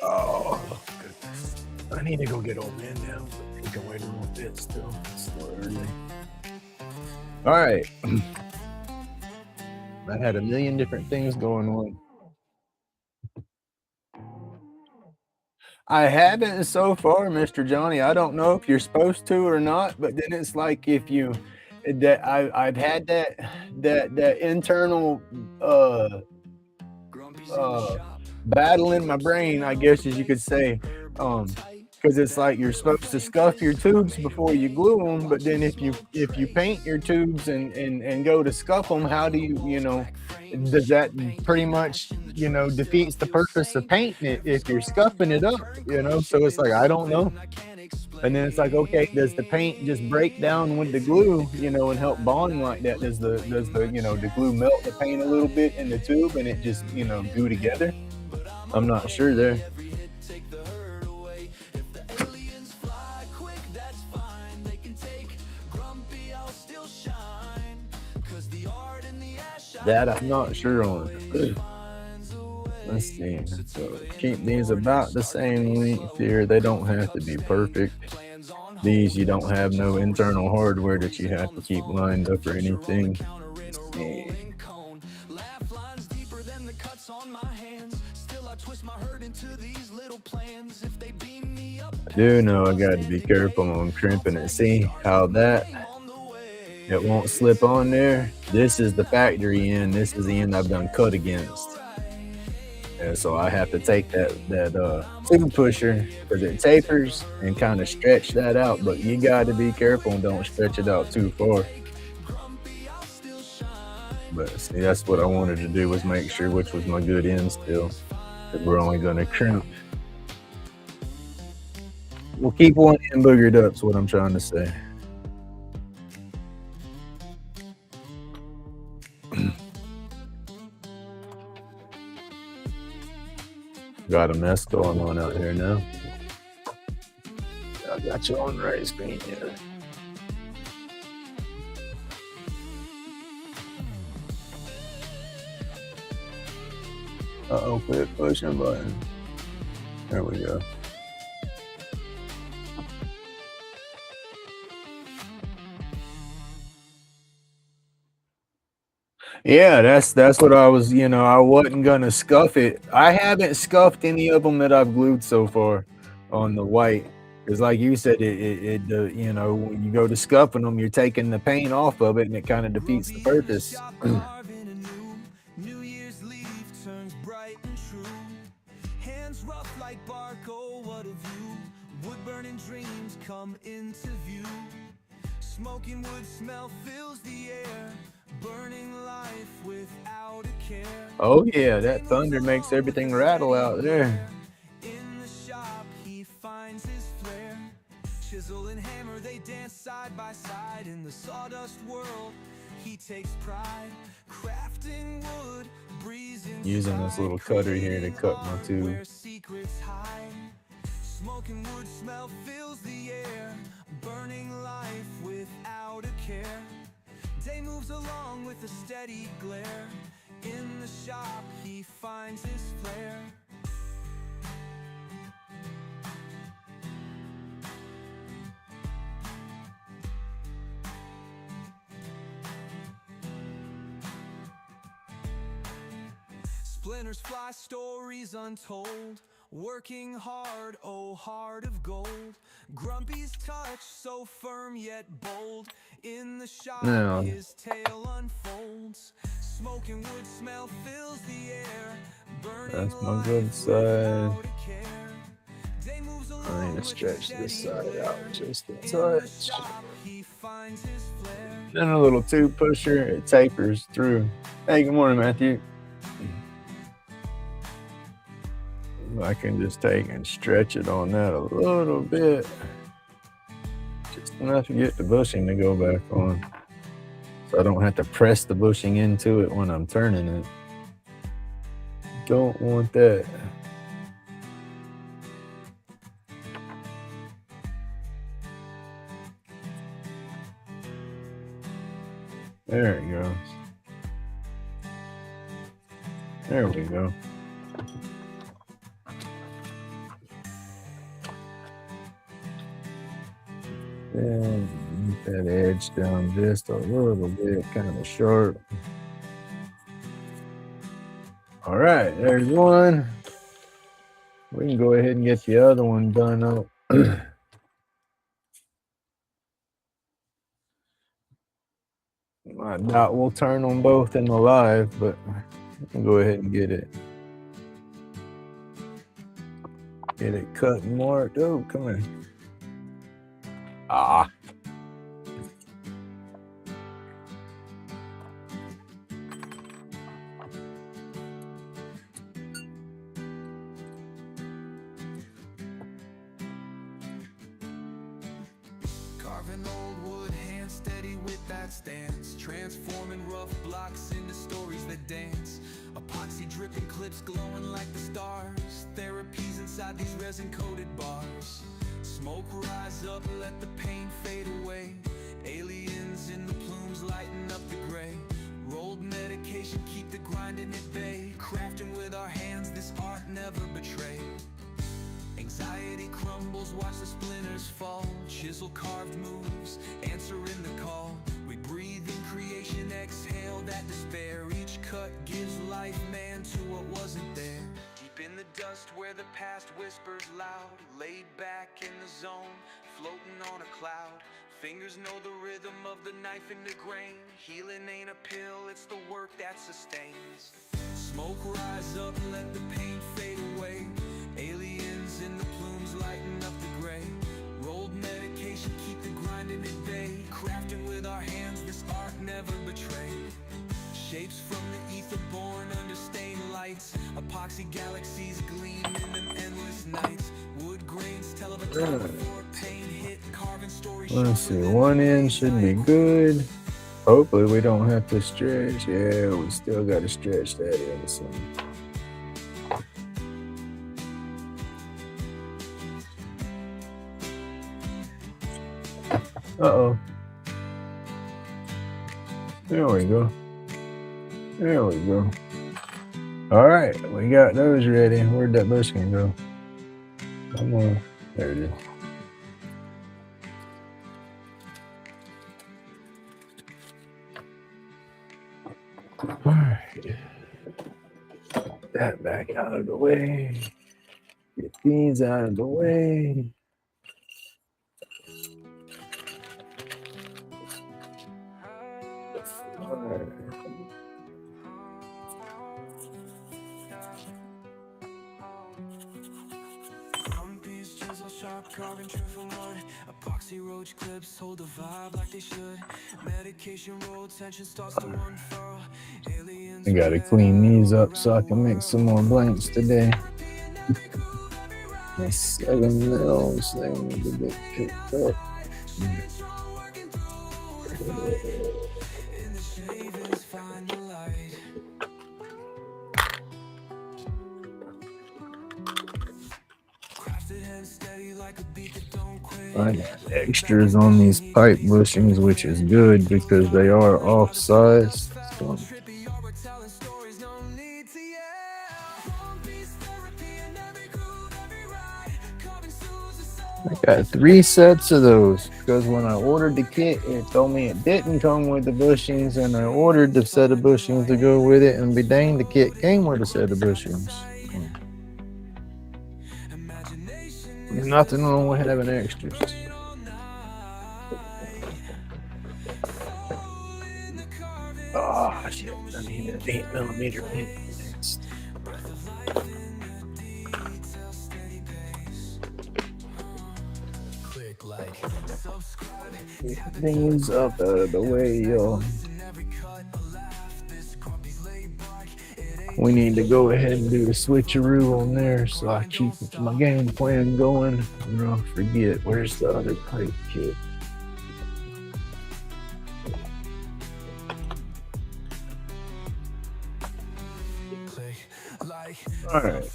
Oh, goodness. I need to go get old man now. He can wait a little bit still. It's still early. All right. I had a million different things going on. I haven't so far, Mr. Johnny. I don't know if you're supposed to or not, but then it's like if you that I've had that internal battle in my brain, I guess as you could say, because it's like you're supposed to scuff your tubes before you glue them, but then if you paint your tubes and go to scuff them, how do you know? Does that pretty much defeats the purpose of painting it if you're scuffing it up? So it's like I don't know. And then it's like, okay, does the paint just break down with the glue, and help bond like that? Does the the glue melt the paint a little bit in the tube and it just glue together? I'm not sure there. That I'm not sure on. Let's see. So keep these about the same length here. They don't have to be perfect. These you don't have no internal hardware that you have to keep lined up or anything. I do know I got to be careful on crimping it. See how that it won't slip on there. This is the factory end. This is the end I've done cut against. And so I have to take that tube pusher because it tapers and kind of stretch that out. But you got to be careful and don't stretch it out too far. But see, that's what I wanted to do, was make sure which was my good end still. Because we're only going to crimp. We'll keep one end boogered up, is what I'm trying to say. Got a mess going on out here now. I got you on right screen here. Uh-oh, quit pushing button. There we go. Yeah, that's what I was, I wasn't gonna scuff it. I haven't scuffed any of them that I've glued so far on the white. Because like you said, when you go to scuffing them, you're taking the paint off of it and it kind of defeats the purpose. New Year's leaf turns bright and true. Hands rough like bark, oh what a view. Wood burning dreams come into view. Smoking wood smell fills the air. Burning life without a care. Oh yeah, that thunder makes everything rattle out there. In the shop he finds his flair. Chisel and hammer, they dance side by side. In the sawdust world he takes pride. Crafting wood, breezing using this little cutter here to cut my tube. where secrets hide. Smoking wood smell fills the air. Burning life without a care. Day moves along with a steady glare. In the shop he finds his flair. Splinters fly, stories untold. Working hard, oh heart of gold. Grumpy's touch so firm yet bold. In the shop his tale unfolds. Smoking wood smell fills the air. Burning that's my good side. Day moves along I need to with stretch a this steady side out glare. just a In the touch. shop he finds his flair. Then a little tube pusher, it tapers through. Hey, good morning, Matthew. I can just take and stretch it on that a little bit. Just enough to get the bushing to go back on. So I don't have to press the bushing into it when I'm turning it. Don't want that. There it goes. There we go. And get that edge down just a little bit, kind of sharp. All right, there's one. We can go ahead and get the other one done up. I doubt we'll turn them both in the live, but we can go ahead and get it cut and marked. Oh, come here. Ah. Carving old wood, hand steady with that stance. Transforming rough blocks into stories that dance. Epoxy dripping clips glowing like the stars. Therapies inside these resin-coated bars. Smoke rise up, let the pain fade away. Aliens in the plumes lighting up the gray. Rolled medication, keep the grinding at bay. Crafting with our hands, this art never betrayed. Anxiety crumbles, watch the splinters fall. Chisel carved moves, answering the call. We breathe in creation, exhale that despair. Each cut gives life, man, to what wasn't there. Deep in the dust where the past whispers loud. Laid back in the zone, floating on a cloud. Fingers know the rhythm of the knife in the grain. Healing ain't a pill, it's the work that sustains. Smoke rise up, let the pain fade away. Aliens in the plumes lighting up the gray. Rolled medication, keep the grinding at bay. Crafting with our hands, this art never betrayed. Shapes Epoxy galaxies gleam in them endless nights. Wood grains tell of a time before pain hit, carving stories. Let's see, 1 inch should be good. Hopefully we don't have to stretch. Yeah, we still got to stretch that in some. Uh-oh. There we go. There we go. All right, we got those ready. Where'd that bushing go? Come on. There it is. All right. Get that back out of the way. Get these out of the way. All right. Carving truthful mud. Epoxy roach clips hold the vibe like they should. Medication roll, tension starts to unfurl. Aliens. I gotta clean these up so I can make some more blanks today. My 7 mils thing need to get picked up. In the shavings find the light. Crafted hand steady like a beat that don't quit. I got extras on these pipe bushings, which is good because they are off-size. So Trippy, you're telling stories, no need to yell. One piece therapy in every groove, every ride. Carving soothes the soul. I got 3 sets of those because when I ordered the kit, it told me it didn't come with the bushings, and I ordered the set of bushings to go with it, and be dang, the kit came with a set of bushings. There's nothing wrong with having extras. Oh shit, I need an 8mm pin next. Click like, subscribe. Get things up out of the way, y'all. We need to go ahead and do the switcheroo on there so I keep my game plan going and I'll forget. Where's the other pipe kit? Click like. All right.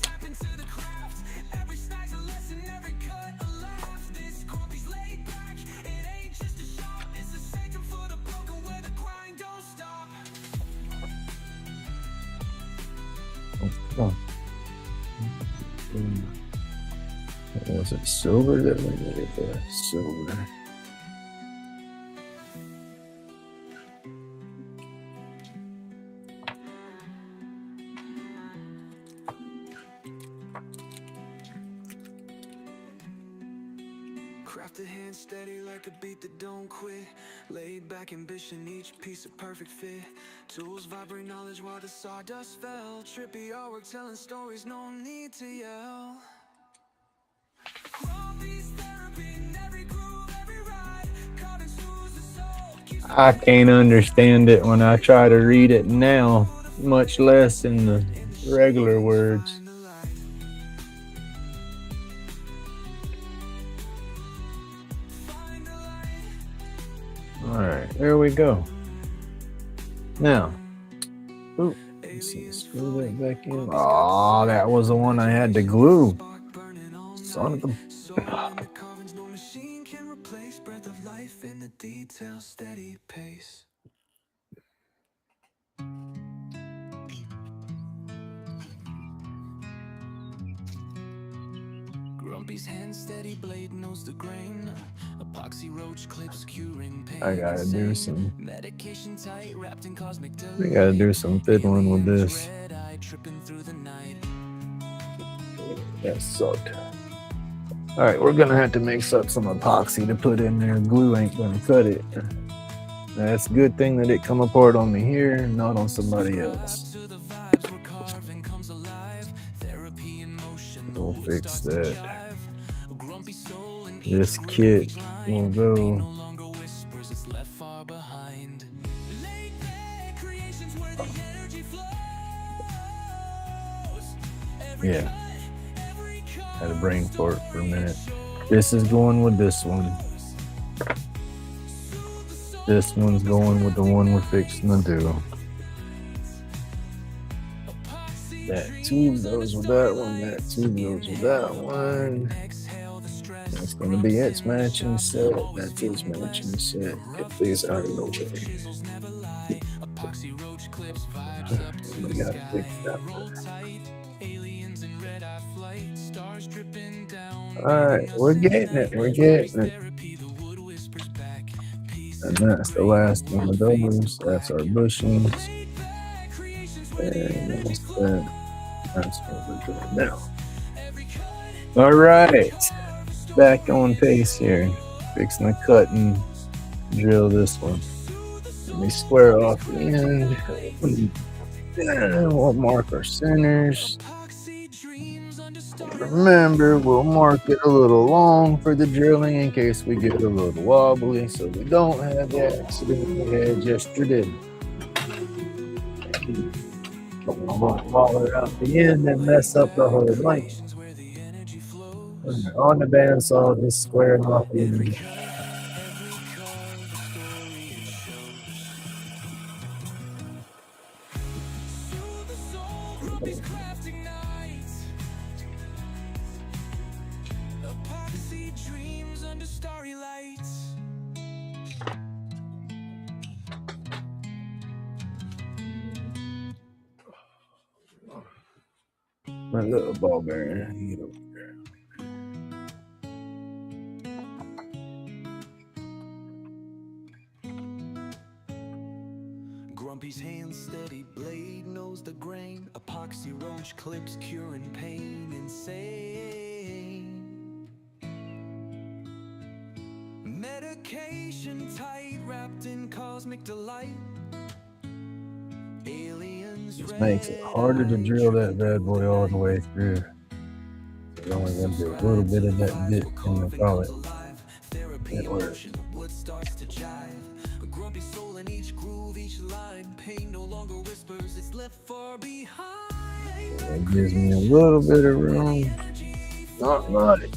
Tap into the craft. Every snack's a lesson, every cut a laugh. This grumpy's laid back. It ain't just a shot, it's a second for the broken where the grind don't stop. Oh. Was it silver that we needed? Silver. Crafted hand steady like a beat that don't quit. Laid back ambition, each piece a perfect fit. Tools vibrate knowledge while the sawdust fell. Trippy artwork telling stories, no need to yell. Grumpy's therapy in every groove, every ride. Carving soothes the soul. Keeps I can't understand it when I try to read it now, much less in the regular words. the light. Find the light. All right, there we go. Now, ooh, let's see, screw that back in. Oh, that was the one I had to glue. Spark burning all Son of a. soul in the carvings, no machine can replace. Breath of life in the detail, steady pace. Grumpy's hand steady blade knows the grain. Epoxy roach clips curing pain. I gotta do some. Medication tight wrapped in cosmic I delay. gotta do some fiddling with this. Red eye tripping through the night. That sucked. All right, we're gonna have to mix up some epoxy to put in there. Glue ain't gonna cut it. That's a good thing that it come apart on me here, not on somebody else. To the vibes where carving comes alive. Therapy in motion. We'll fix that. Grumpy soul in This kit will go. no longer whispers, it's left far behind. Late day creations where the energy flows. Yeah. Had a brain fart for a minute. This is going with this one. This one's going with the one we're fixing to do. That tube goes with that one. That tube goes with that one. That's going to be its matching set. That's its matching set. Get these out of the way. We got to fix that one. Alright, we're getting it. We're getting it. And that's the last one of those. That's our bushings. And that's what we're doing now. All right. Back on pace here. Fixing to cut and drill this one. Let me square off the end. And we'll mark our centers. Remember, we'll mark it a little long for the drilling in case we get a little wobbly, so we don't have the accident we had yesterday. I won't wobble out the end and mess up the whole length. On the bandsaw, just squaring off the end. My little ball bearing. Get over there. Grumpy's hand steady, blade knows the grain. Epoxy roach clips curing pain. Insane. Medication tight, wrapped in cosmic delight. Aliens Just makes it harder to drill that bad boy all the way through. There's only going to be a little bit of that bit in the pallet. It works. Grumpy soul in each groove, each line. Pain no longer whispers, it's left far behind. That gives me a little bit of room. Not much.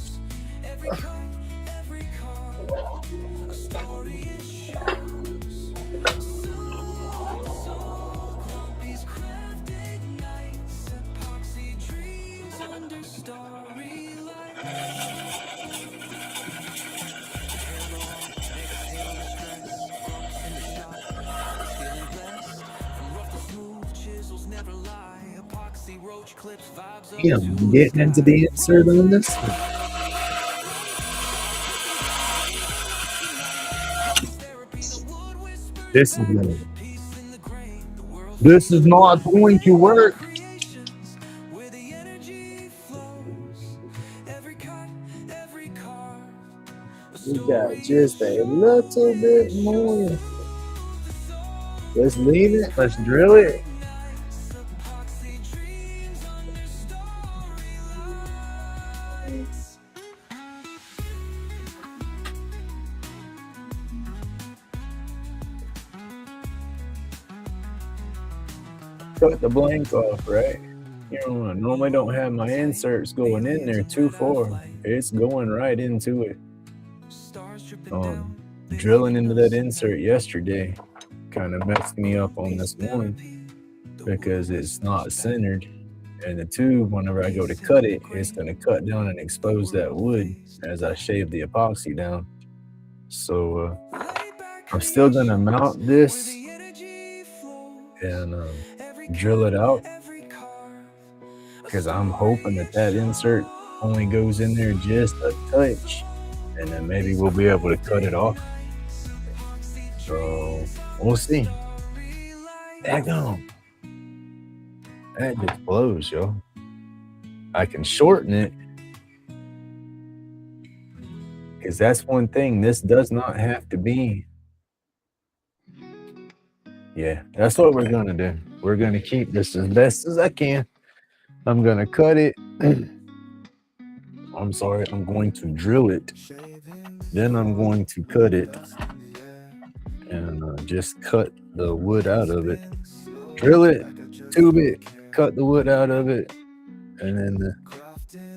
Yeah, I'm getting into the insert on this one. This is not going to work. We got just a little bit more. Let's leave it. Let's drill it. Cut the blank off, right? You know, I normally don't have my inserts going in there too far. It's going right into it. Drilling into that insert yesterday kind of messed me up on this one because it's not centered. And the tube, whenever I go to cut it, it's going to cut down and expose that wood as I shave the epoxy down. So I'm still going to mount this and drill it out because I'm hoping that insert only goes in there just a touch and then maybe we'll be able to cut it off. So we'll see. Daggone. That just blows, yo. I can shorten it because that's one thing. This does not have to be. Yeah, that's what we're going to do. We're going to keep this as best as I can. I'm going to cut it. I'm sorry, I'm going to drill it. Then I'm going to cut it and just cut the wood out of it. Drill it, tube it, cut the wood out of it, and then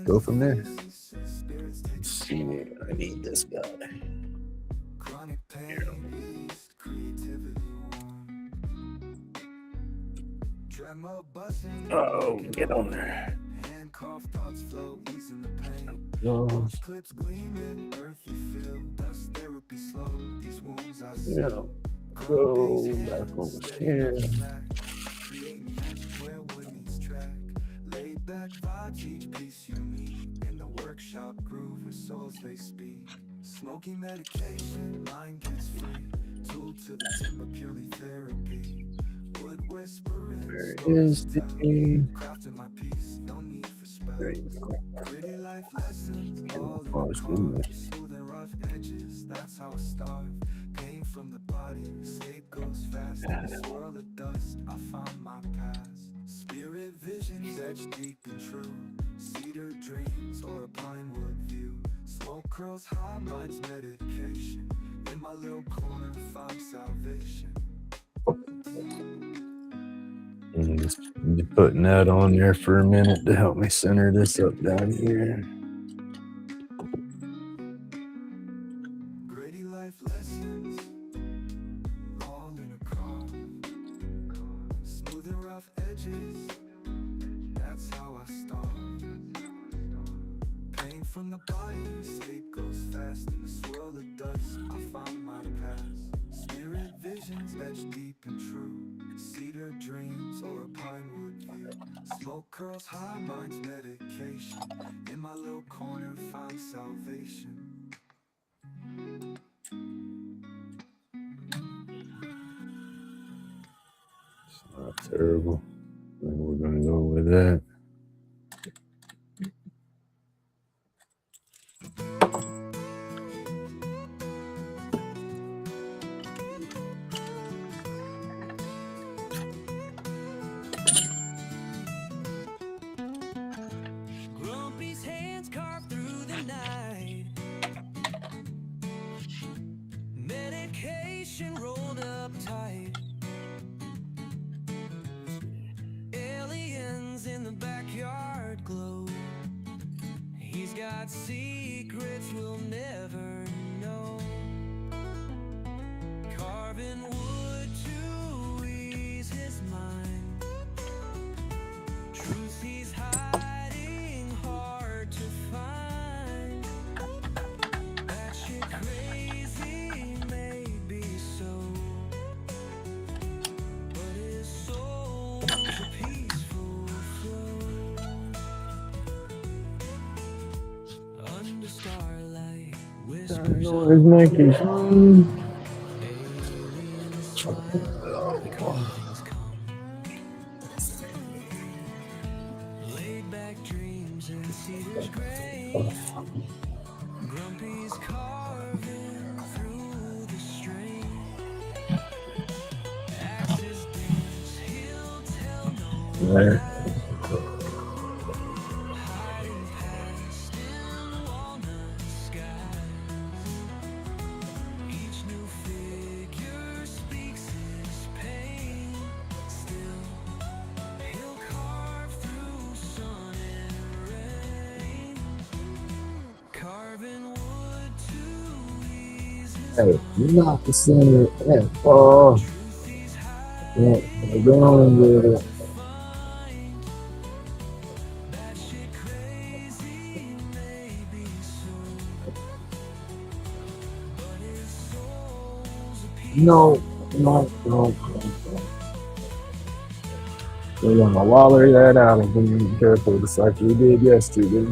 go from there. Let's see, I need this guy. Chronic pain eased, creativity warm. Tremor buzzing, Oh, get on there. handcuffed thoughts flow, easing the pain. Oh, Watch clips gleaming, earthy feel, dust therapy slow. These wounds I see. yeah. Go back over here. Creating magic where wood meets track. Laid back vibes, each piece unique. In the workshop groove with souls they speak. Smoking medication, mind gets free. Tool to the timber, purely therapy. Wood whispering, Where stories is the? crafting my piece, no need for spells. There you go. Pretty life lessons, all Oh, in it's the good, man. cards. Smoothing rough edges, that's how I start. Pain from the body, escape goes fast. In a swirl of dust, I found my past. Spirit visions etched deep and true. Cedar dreams or a pine wood view. Smoke curls high, mind's medication. In my little corner, find salvation. And just be putting that on there for a minute to help me center this up down here. Gritty life lessons, all in a car. Smooth and rough edges, that's how I start. Pain from the body, escape goes fast. In the swirl of dust, I found my past. Spirit visions etched deep and true. Cedar dreams or a pine wood view. Smoke curls high, mind's medication. In my little corner, find salvation. It's not terrible. And we're gonna go with that. Grumpy's hands carved through the night. Medication rolled up tight. Aliens in the backyard glow. He's got secrets we'll never know. Carving wood to ease his mind. Truth he's hiding, hard to find. That shit crazy may be so, but his soul's a peaceful flow. Under starlight, whispers of Noise making fun. aliens smile, the carvings come. Laid back dreams in cedar's grave. Grumpy's carving through the strain. Axes dance, he'll tell no There. hiding past in walnut skies. Each new figure speaks his pain. Still, he'll carve through sun and rain. Carving wood to ease his Hey, you're not the center. Yeah. Oh, truth he's hiding. yeah. We're going with it. Find that shit crazy may be so, but his soul's a piece. No. We're gonna waller that out and be careful, just like we did yesterday.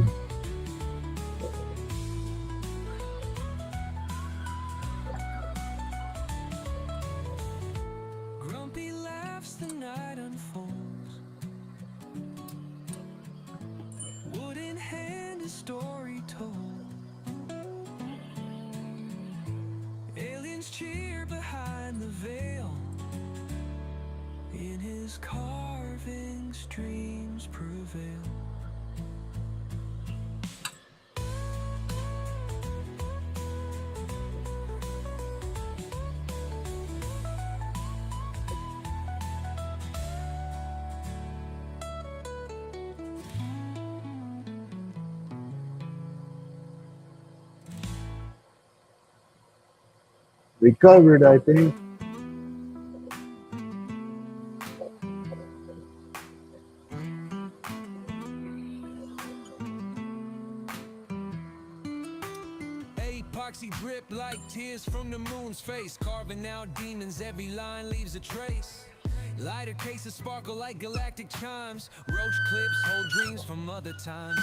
Grumpy laughs, the night unfolds. Wood in hand, a story told. Aliens cheer behind the veil. In his carvings, dreams prevail. recovered, I think. Epoxy drip like tears from the moon's face, carving out demons, every line leaves a trace. Lighter cases sparkle like galactic chimes, roach clips hold dreams from other times.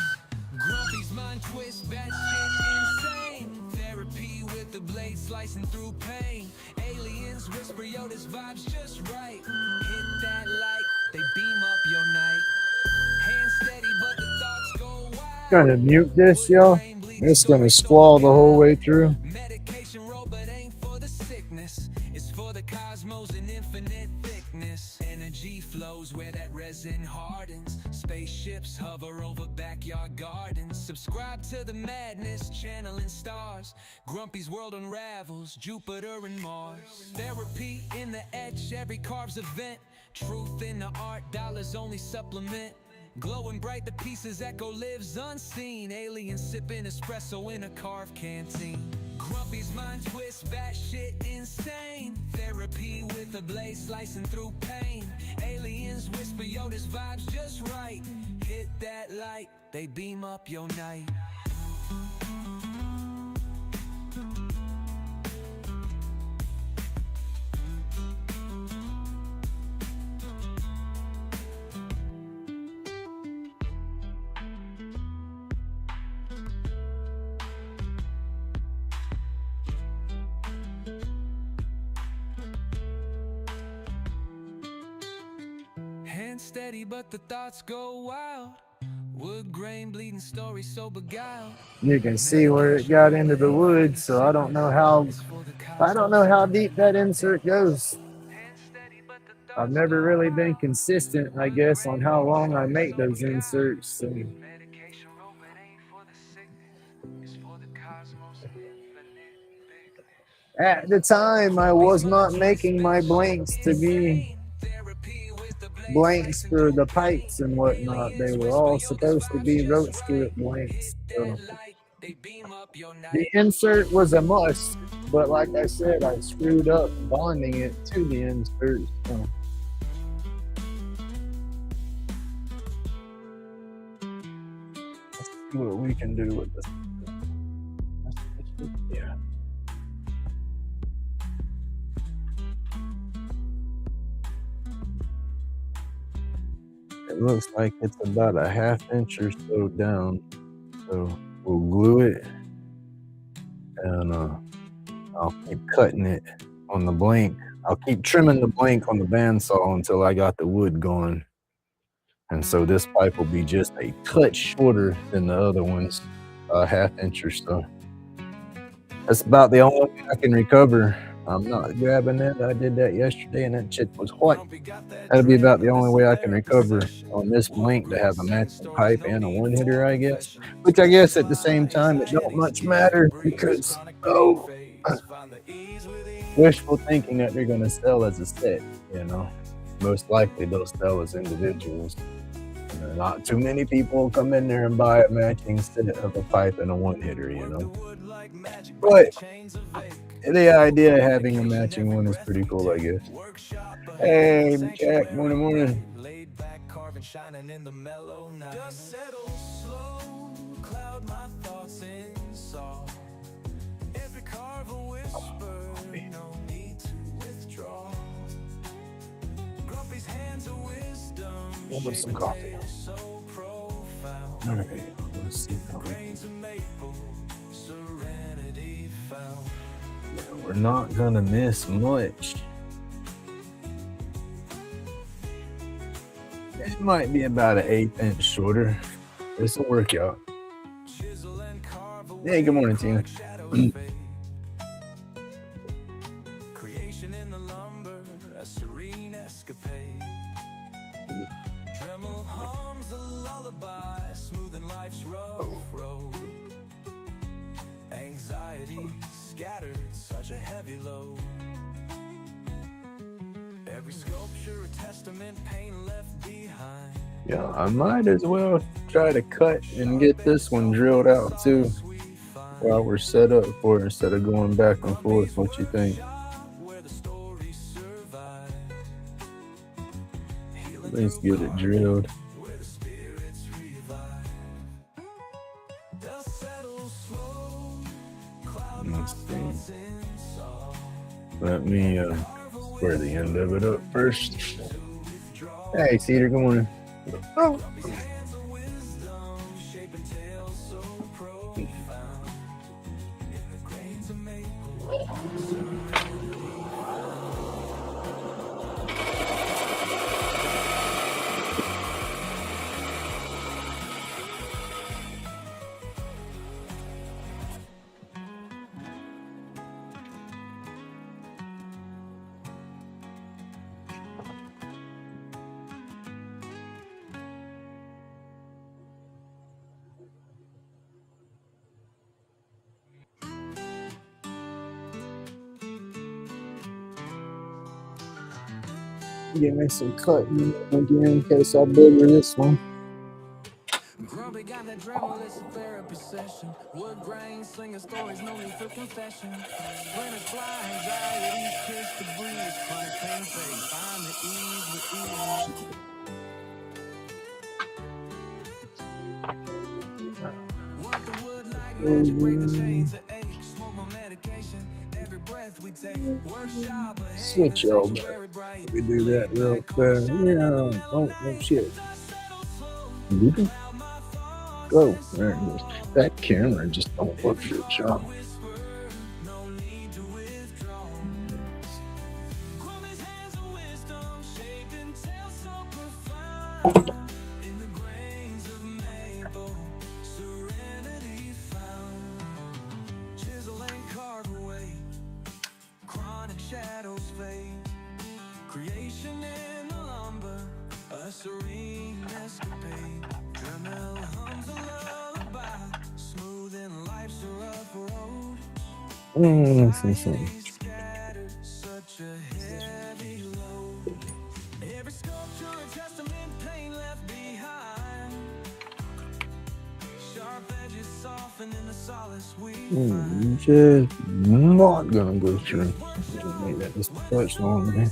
Grumpy's mind twist, that shit insane. Therapy with the blade slicing through pain. Aliens whisper, yo, this vibe's just right. Hit that light, they beam up your night. Hand steady, but the thoughts go wild. Gonna mute this, y'all. It's gonna squall the whole way through. Medication roll, but ain't for the sickness. It's for the cosmos and infinite thickness. Energy flows where that resin hardens. Spaceships hover over backyard gardens. Subscribe to the madness, channeling stars. Grumpy's world unravels, Jupiter and Mars. Therapy in the etch, every carve's event. Truth in the art, dollars only supplement. Glowing bright, the pieces echo lives unseen. Aliens sipping espresso in a carved canteen. Grumpy's mind twist, batshit insane. Therapy with a blade slicing through pain. Aliens whisper, yo, this vibe's just right. Hit that light, they beam up your night. Hand steady, but the thoughts go wild. Wood grain bleeding story so beguiled. You can see where it got into the wood, so I don't know how deep that insert goes. I've never really been consistent, I guess, on how long I make those inserts. So. At the time, I was not making my blanks to be blanks for the pipes and whatnot. They were all supposed to be roach strip blanks. So. The insert was a must, but like I said, I screwed up bonding it to the insert. So. Let's see what we can do with this. Yeah. It looks like it's about a ½ inch or so down. So we'll glue it, and I'll keep cutting it on the blank. I'll keep trimming the blank on the bandsaw until I got the wood going. And so this pipe will be just a touch shorter than the other ones, a ½ inch or so. That's about the only way I can recover. I'm not grabbing that. I did that yesterday and that shit was hot. That'll be about the only way I can recover on this blank to have a matching pipe and a one hitter, I guess. Which I guess at the same time it don't much matter because wishful thinking that they're gonna sell as a set, you know. Most likely they'll sell as individuals. Not too many people will come in there and buy a matching set of a pipe and a one hitter, you know. But the idea of having a matching one is pretty cool, I guess. Hey, Jack, morning. We'll put some coffee. All right, let's see. We're not gonna miss much. It might be about an 1/8 inch shorter. This will work out. Hey, good morning, Tina. Creation in the lumber, a serene escapade. Dremel hums a lullaby, smoothing life's rough road. Anxiety scattered, such a heavy load. Every sculpture a testament, pain left behind. Yeah, I might as well try to cut and get this one drilled out too. Well, we're set up for it instead of going back and forth. What you think? Let's get it drilled. Let's see. Let me square the end of it up first. Hey, Cedar, good morning. Oh. Give me some cutting again in case I booger this one. Grumpy got that drama, it's a therapy session. Wood grain, slinging stories, no need for confession. Splinters fly, anxiety, kiss the breeze. Chronic pain fade, find the ease with ease. Work the wood like magic, break the chains of ache. Smoke my medication, every breath we take. Workshop ahead, Switch over. Let me do that real quick. Yeah. Oh shit. Go. There it goes. That camera just don't look good, Sean. Creation in the lumber, a serene escapade. Dremel hums a lullaby, smoothing life's a rough road. Scattered, such a heavy load. Every sculpture a testament, pain left behind. Sharp edges softening the solace we find. Just not gonna go through. Just make that just touch on there.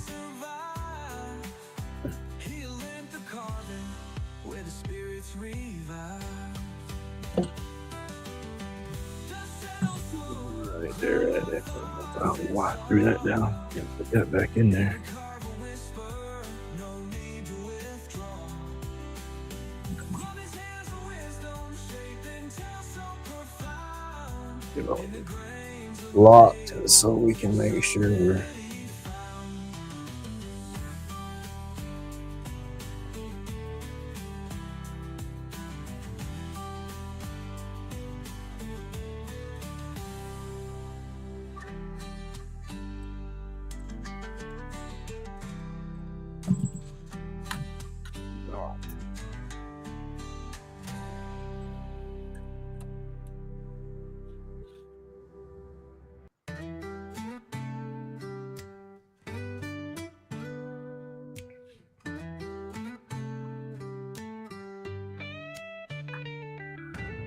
Right there, at it. I'll wipe through that down. Put that back in there. Get all locked so we can make sure we're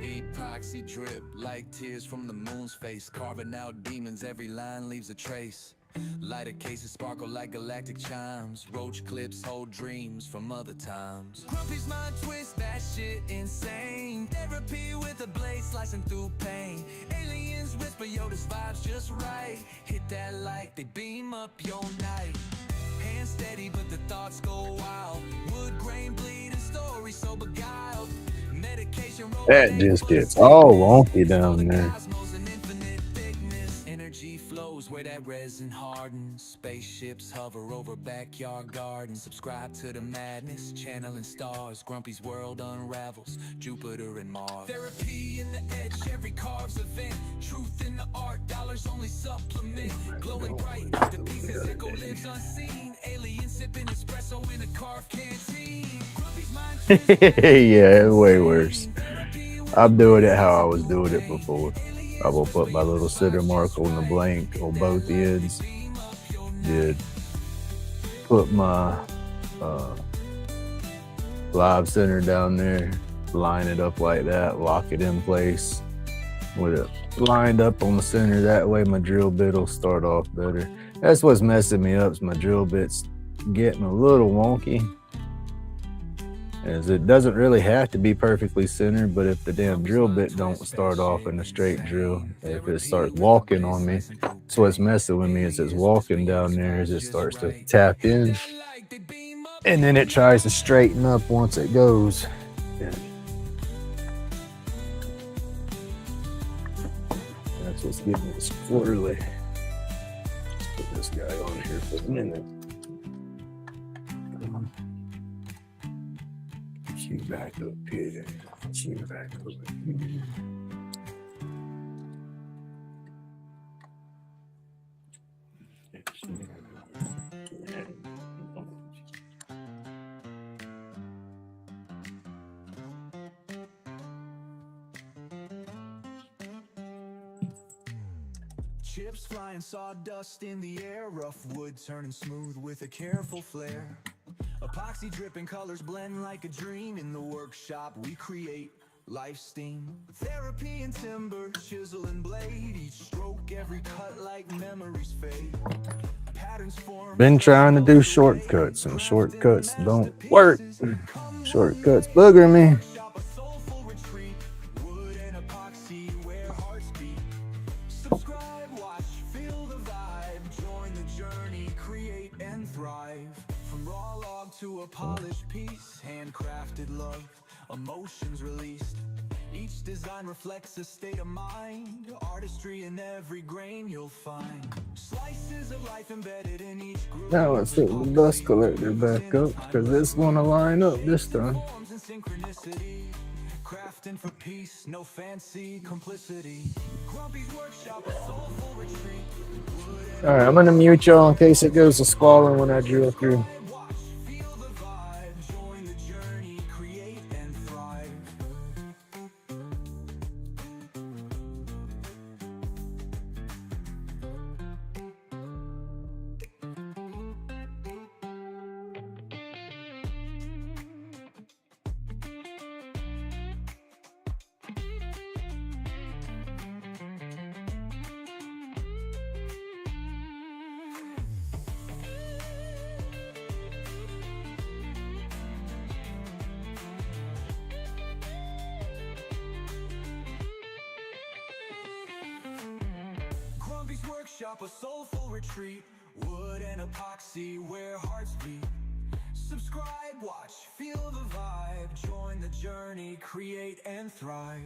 epoxy drip like tears from the moon's face, carving out demons, every line leaves a trace. Lighter cases sparkle like galactic chimes, roach clips hold dreams from other times. Grumpy's mind twist, that shit insane. Therapy with a blade slicing through pain. Aliens whisper, yo, this vibe's just right. Hit that like they beam up your night. Hands steady but the thoughts go wild. Wood grain bleeding, stories so beguiled. that just gets all wonky down there. Energy flows where that resin hardens. Spaceships hover over backyard gardens. Subscribe to the madness, channeling stars. Grumpy's world unravels, Jupiter and Mars. Therapy in the edge, every carve's event. Truth in the art, dollars only supplement. Glowing bright, the pieces echo lives unseen. Aliens sipping espresso in a carved canteen. Grumpy's mind Yeah, it's way worse. I'm doing it how I was doing it before. I will put my little center mark on the blank on both ends. Did put my live center down there, line it up like that, lock it in place, with it lined up on the center. That way my drill bit will start off better. That's what's messing me up, is my drill bit's getting a little wonky. As it doesn't really have to be perfectly centered, but if the damn drill bit don't start off in a straight drill, if it starts walking on me, that's what's messing with me, is it's walking down there as it starts to tap in. And then it tries to straighten up once it goes. Yeah. That's what's getting it squirrely. Let's put this guy on here for a minute. Get you back up here. Get you back up here. Chips flying, sawdust in the air, rough wood turning smooth with a careful flair. Epoxy dripping, colors blend like a dream. In the workshop we create life steam. Therapy and timber, chisel and blade, each stroke, every cut like memories fade. Patterns form. Been trying to do shortcuts, and shortcuts don't work. Shortcuts booger me. To a polished piece, handcrafted love, emotions released. Each design reflects a state of mind, artistry in every grain you'll find. Slices of life embedded in each group. Now let's hit the dust collector back up, because it's going to line up this time. Crafting for peace, no fancy complicity. Grumpy's workshop, a soulful retreat. All right, I'm going to mute y'all in case it goes to squalling when I drill through. Workshop, a soulful retreat, wood and epoxy where hearts beat. Subscribe, watch, feel the vibe, join the journey, create and thrive.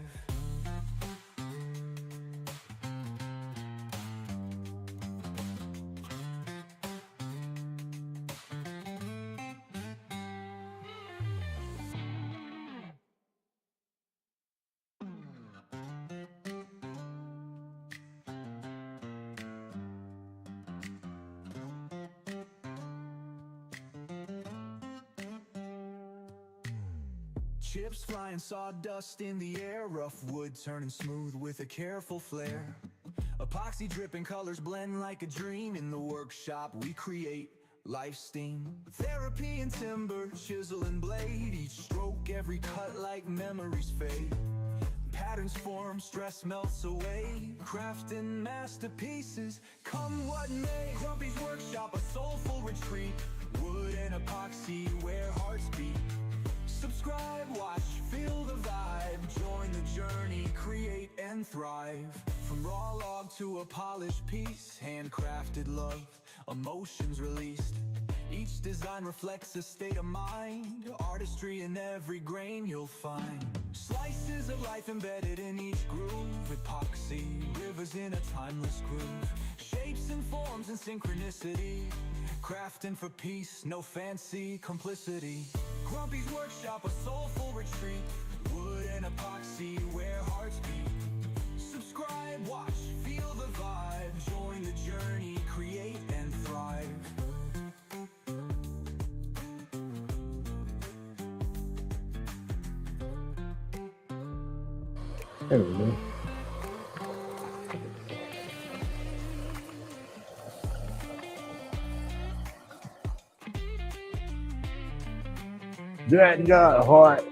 Chips flying, sawdust in the air, rough wood turning smooth with a careful flair. Epoxy dripping, colors blend like a dream. In the workshop we create life steam. Therapy and timber, chisel and blade, each stroke, every cut like memories fade. Patterns form, stress melts away, crafting masterpieces, come what may. Grumpy's workshop, a soulful retreat, wood and epoxy where hearts beat. Subscribe, watch, feel the vibe, join the journey, create and thrive. From raw log to a polished piece, handcrafted love, emotions released. Each design reflects a state of mind, artistry in every grain you'll find. Slices of life embedded in each groove, epoxy, rivers in a timeless groove. Shapes and forms and synchronicity, crafting for peace, no fancy complicity. Grumpy's workshop, a soulful retreat, wood and epoxy where hearts beat. Subscribe, watch, feel the vibe, join the journey, create and thrive. There we go. That got hot.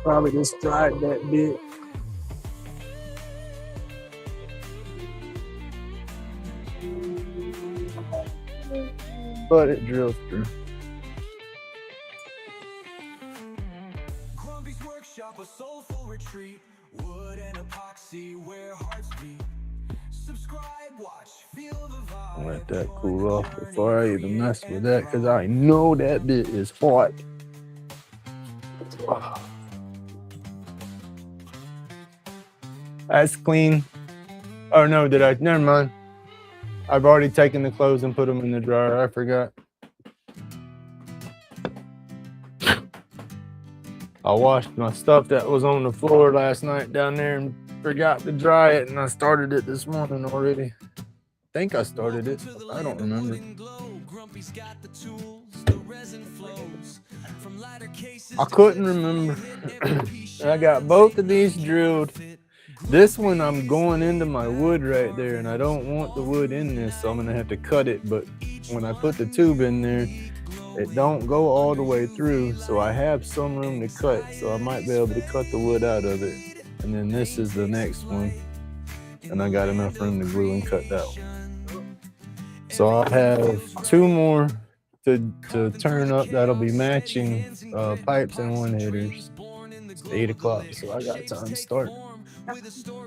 Probably just fried that bit. but it drills through. Grumpy's workshop, a soulful retreat. Wood and epoxy, where hearts beat. Subscribe, watch, feel the vibe. Let that cool off before I even mess with that, because I know that bit is hot. That's clean. Oh no, did I? Never mind. I've already taken the clothes and put them in the dryer. I forgot. I washed my stuff that was on the floor last night down there and forgot to dry it, and I started it this morning already. I think I started it. I don't remember. I couldn't remember. I got both of these drilled. This one I'm going into my wood right there, and I don't want the wood in this, so I'm gonna have to cut it. But when I put the tube in there, it don't go all the way through, so I have some room to cut, so I might be able to cut the wood out of it. And then this is the next one, and I got enough room to glue and cut that one. So I'll have two more to turn up that'll be matching pipes and one headers. It's 8 o'clock, so I got time to start.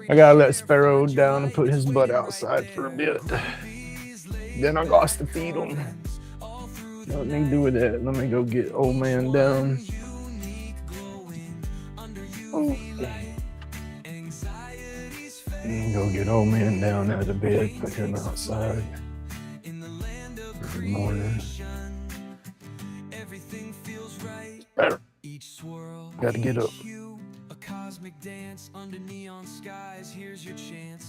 I gotta let Sparrow down and put his butt outside for a bit. Then I got to feed him. Let me do with that. Let me go get old man down. Oh. Go get old man down out of bed, put him outside. Good morning. Gotta get up.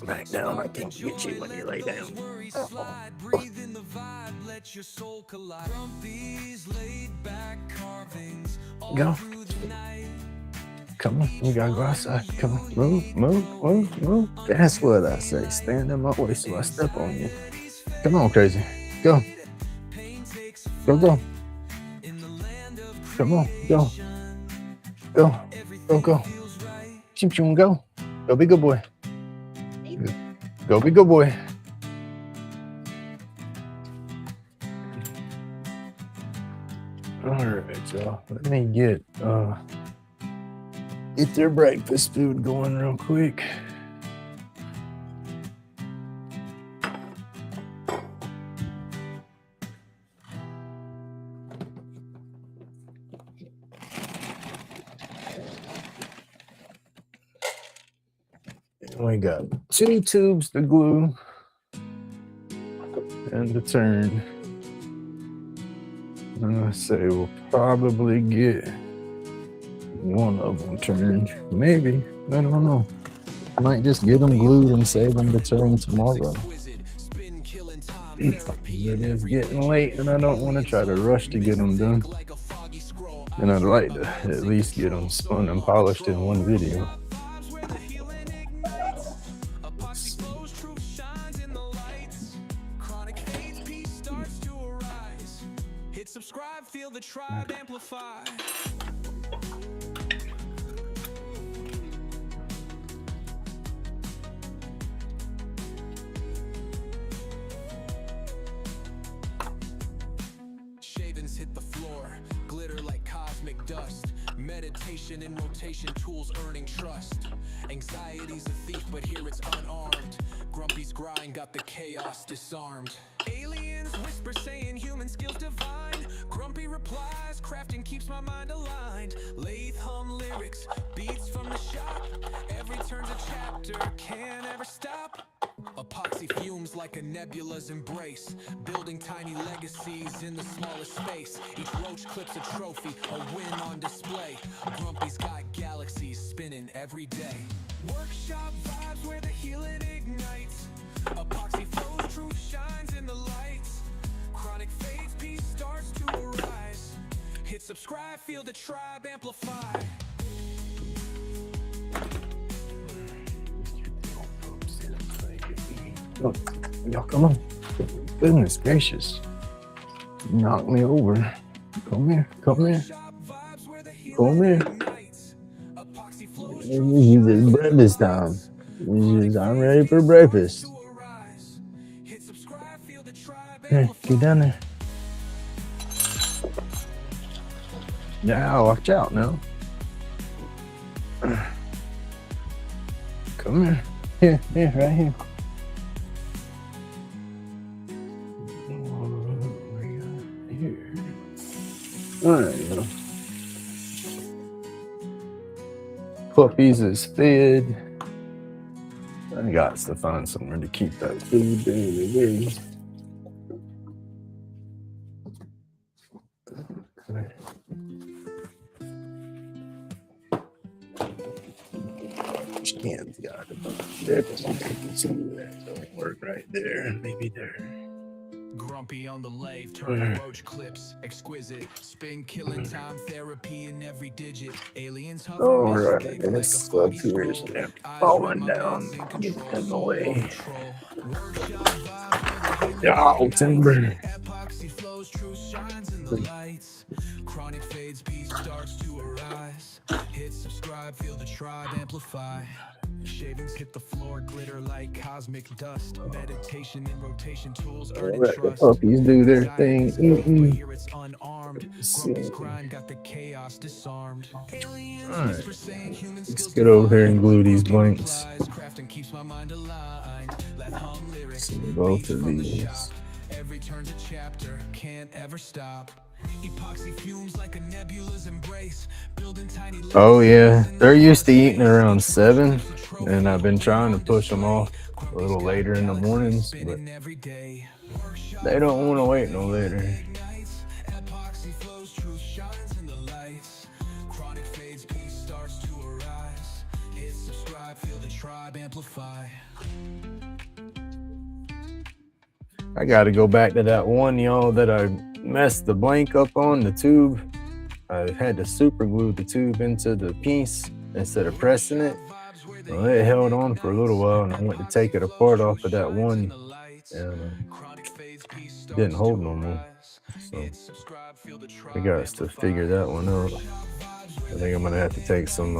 Back down, I can't get you when you lay down. Go. Come on, you gotta go outside. Come on, move. That's what I say. Stand in my way so I step on you. Come on, crazy. Go. Go. Come on, go. Go. Chim, go. Go be good boy. Go be good boy. All right, y'all. Let me get their breakfast food going real quick. We got 2 tubes to glue and to turn. And I say we'll probably get one of them turned. Maybe. I don't know. I might just get them glued and save them to turn tomorrow. It is getting late and I don't want to try to rush to get them done. And I'd like to at least get them spun and polished in one video. Subscribe, feel the tribe amplify. Shavings hit the floor, glitter like cosmic dust. Meditation in rotation, tools earning trust. Anxiety's a thief, but here it's unarmed. Grumpy's grind got the chaos disarmed. Aliens whisper saying human skills divine. Grumpy replies, crafting keeps my mind aligned. Lathe hum lyrics, beats from the shop. Every turn's a chapter, can't ever stop. Epoxy fumes like a nebula's embrace. Building tiny legacies in the smallest space. Each roach clips a trophy, a win on display. Grumpy's got galaxies spinning every day. Workshop vibes where the healing ignites. Epoxy flows, truth shines in the lights. Chronic fades, peace starts to arise. Hit subscribe, feel the tribe amplify. Oh, y'all come on. Goodness gracious. Knock me over. Come here. It's breakfast time. I'm ready for breakfast. Here, get down there. Yeah, watch out now. Come here. Here, right here. Here. All right. Puppies is fed. I got to find somewhere to keep that food down. Can't got it. Don't work right there. Maybe there. Grumpy on the lathe, turning roach clips, exquisite, spin killing time therapy in every digit. Aliens hover, All miss right, escape like a this foggy stuff here is scroll. Eyes falling red, my down. meds in Get control, in the soul way. on patrol. Workshop vibe, Oh, timber. epoxy flows, truth shines in the lights. Chronic fades, peace starts to arise. Hit subscribe, feel the tribe amplify. Shavings hit the floor, glitter like cosmic dust. Meditation in rotation, tools earning Let the trust. puppies do their thing. But here it's unarmed. Let's Grumpy's see. grind got the chaos disarmed. Aliens All right. whisper saying human Let's skills get over here divine. and glue these Grumpy blanks. replies, crafting keeps my mind aligned. Let hum lyrics, See both beats of from the these. shop. Every turn's a chapter, can't ever stop. Epoxy fumes like a nebula's embrace. Building tiny Oh yeah, in they're the used to floor eating space. around 7, Trophy and I've been trying to on push them off display. a little later in the mornings, but Spinning every day. they don't want to wait no later. Ignites, epoxy flows, truth shines in the lights. Chronic fades, peace starts to arise. Hit subscribe, feel the tribe amplify. I got to go back to that one, y'all, that I messed the blank up on the tube. I had to super glue the tube into the piece instead of pressing it. Well, it held on for a little while, and I went to take it apart off of that one, and didn't hold no more. So I got to figure that one out. I think I'm gonna have to take some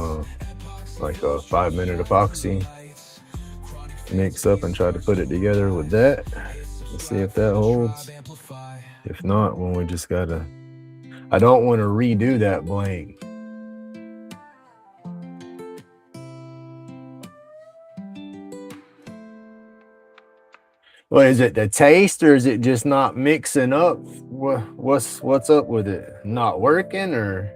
like a 5-minute epoxy, mix up and try to put it together with that. Let's see if that holds. If not, well, we just gotta. I don't want to redo that blank. Well, is it the taste, or is it just not mixing up? What's up with it? Not working, or?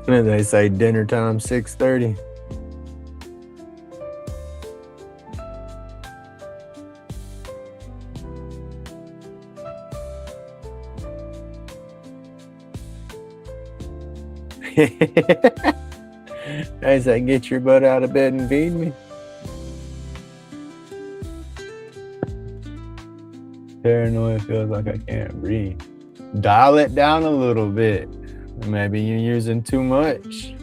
And they say dinner time 6:30. I say, get your butt out of bed and feed me. Paranoia feels like I can't breathe. Dial it down a little bit. Maybe you're using too much.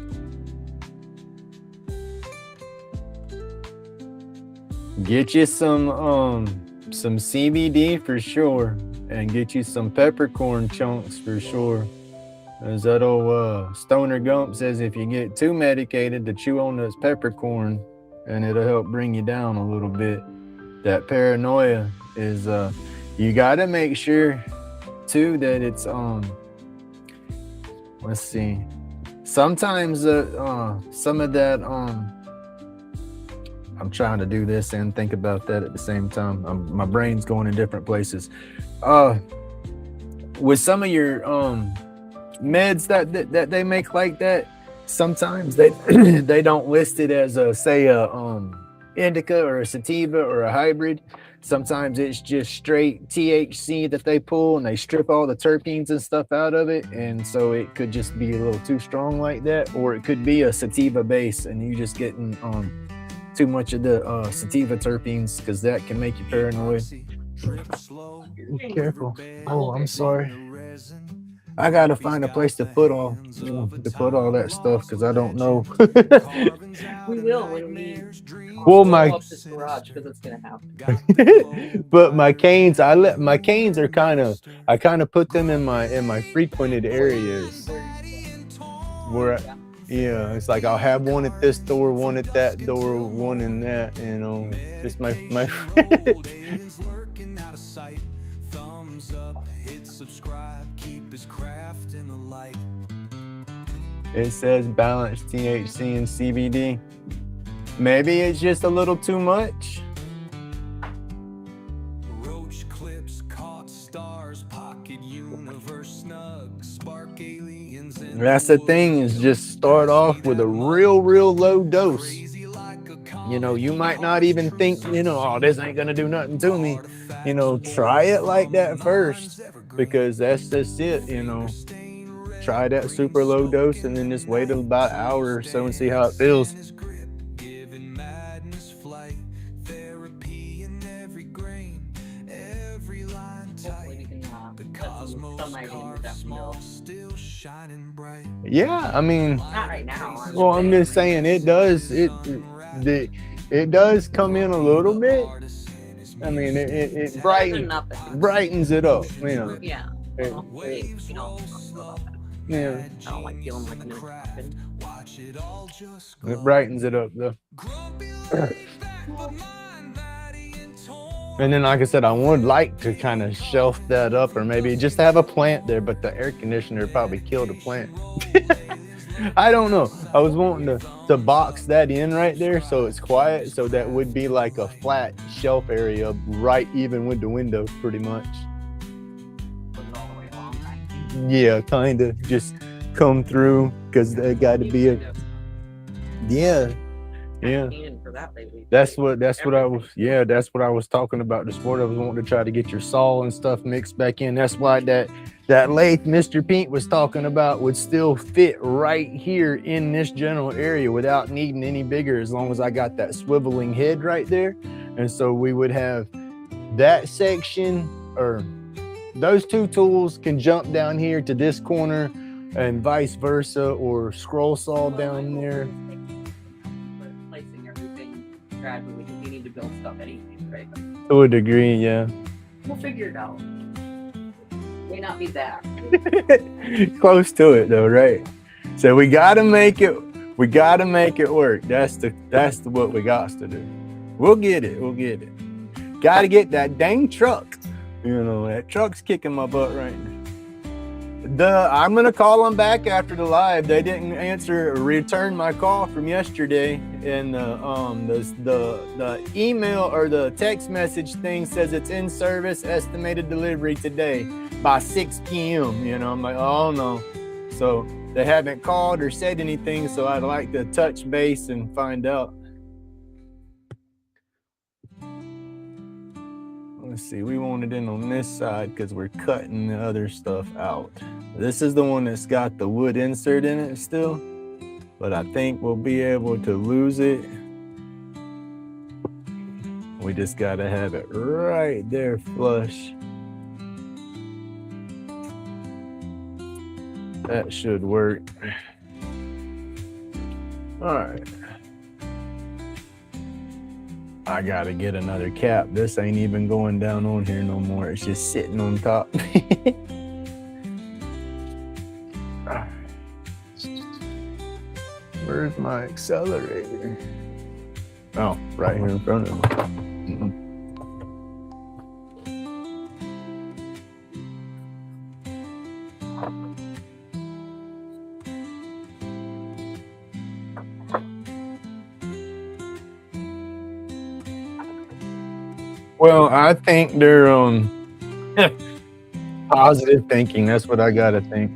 Get you some CBD for sure, and get you some peppercorn chunks for sure. As that old Stoner Gump says, if you get too medicated, to chew on those peppercorn, and it'll help bring you down a little bit. That paranoia is you gotta make sure too that it's let's see. Sometimes some of that I'm trying to do this and think about that at the same time. My brain's going in different places. With some of your meds that they make like that, sometimes they they don't list it as a indica or a sativa or a hybrid. Sometimes it's just straight THC that they pull, and they strip all the terpenes and stuff out of it, and so it could just be a little too strong like that, or it could be a sativa base and you just getting too much of the sativa terpenes, because that can make you paranoid. Be careful. Oh, I'm sorry. I gotta find a place to put all that stuff because I don't know. We will when we Well, blow my up this garage because it's gonna happen. but my canes, my canes are I kind of put them in my frequented areas where yeah, it's like I'll have one at this door, one at that door, one in that, you know. It's my Lurking out of sight. Thumbs up, hit subscribe, keep his craft in the light. It says balanced THC and CBD. Maybe it's just a little too much. Roach clips, caught stars, pocket universe snug, spark aliens. That's the thing, is just start off with a real low dose. You know, you might not even think, you know, oh, this ain't gonna do nothing to me. You know, try it like that first, because that's just it, you know. Try that super low dose and then just wait about an hour or so and see how it feels. Giving madness flight, therapy in every grain, every line Hopefully we tight. can The get some cosmos sunlight in carved that small, window. still shining bright. Yeah, I mean, Not right now. well, I'm just saying it does come in a little bit. I mean, it brightens it up, you know. Yeah. It- Hopefully, you know, Yeah, I don't like feeling like I'm happen. Watch it all just it brightens it up though. grumpy laid back, but mind mighty and torn. And then, like I said, I would like to kind of shelf that up, or maybe just have a plant there, but the air conditioner probably killed the plant. I don't know. I was wanting to box that in right there so it's quiet, so that would be like a flat shelf area right even with the window pretty much. Put it all the way along. Yeah, kind of just come through, because there got to be a yeah. For that lately. That's what I was talking about. The sport I was wanting to try to get your saw and stuff mixed back in. That's why that lathe Mr. Pink was talking about would still fit right here in this general area without needing any bigger, as long as I got that swiveling head right there. And so we would have that section, or those two tools can jump down here to this corner and vice versa, or scroll saw down there. Placing everything gradually because you need to build stuff anyways, right? To a degree, yeah. We'll figure it out. May not be that. Close to it though, right? So we gotta make it work. That's what we got to do. We'll get it. Gotta get that dang truck. You know, that truck's kicking my butt right now. I'm gonna call them back after the live. They didn't return my call from yesterday, and the email or the text message thing says it's in service, estimated delivery today by 6 p.m. You know, I'm like, oh no. So they haven't called or said anything, so I'd like to touch base and find out. Let's see, we want it in on this side because we're cutting the other stuff out. This is the one that's got the wood insert in it still, but I think we'll be able to lose it. We just gotta have it right there flush. That should work. All right. I gotta get another cap. This ain't even going down on here no more. It's just sitting on top. Where's my accelerator? Oh, right here in front of me. Well, I think they're positive thinking. That's what I gotta think.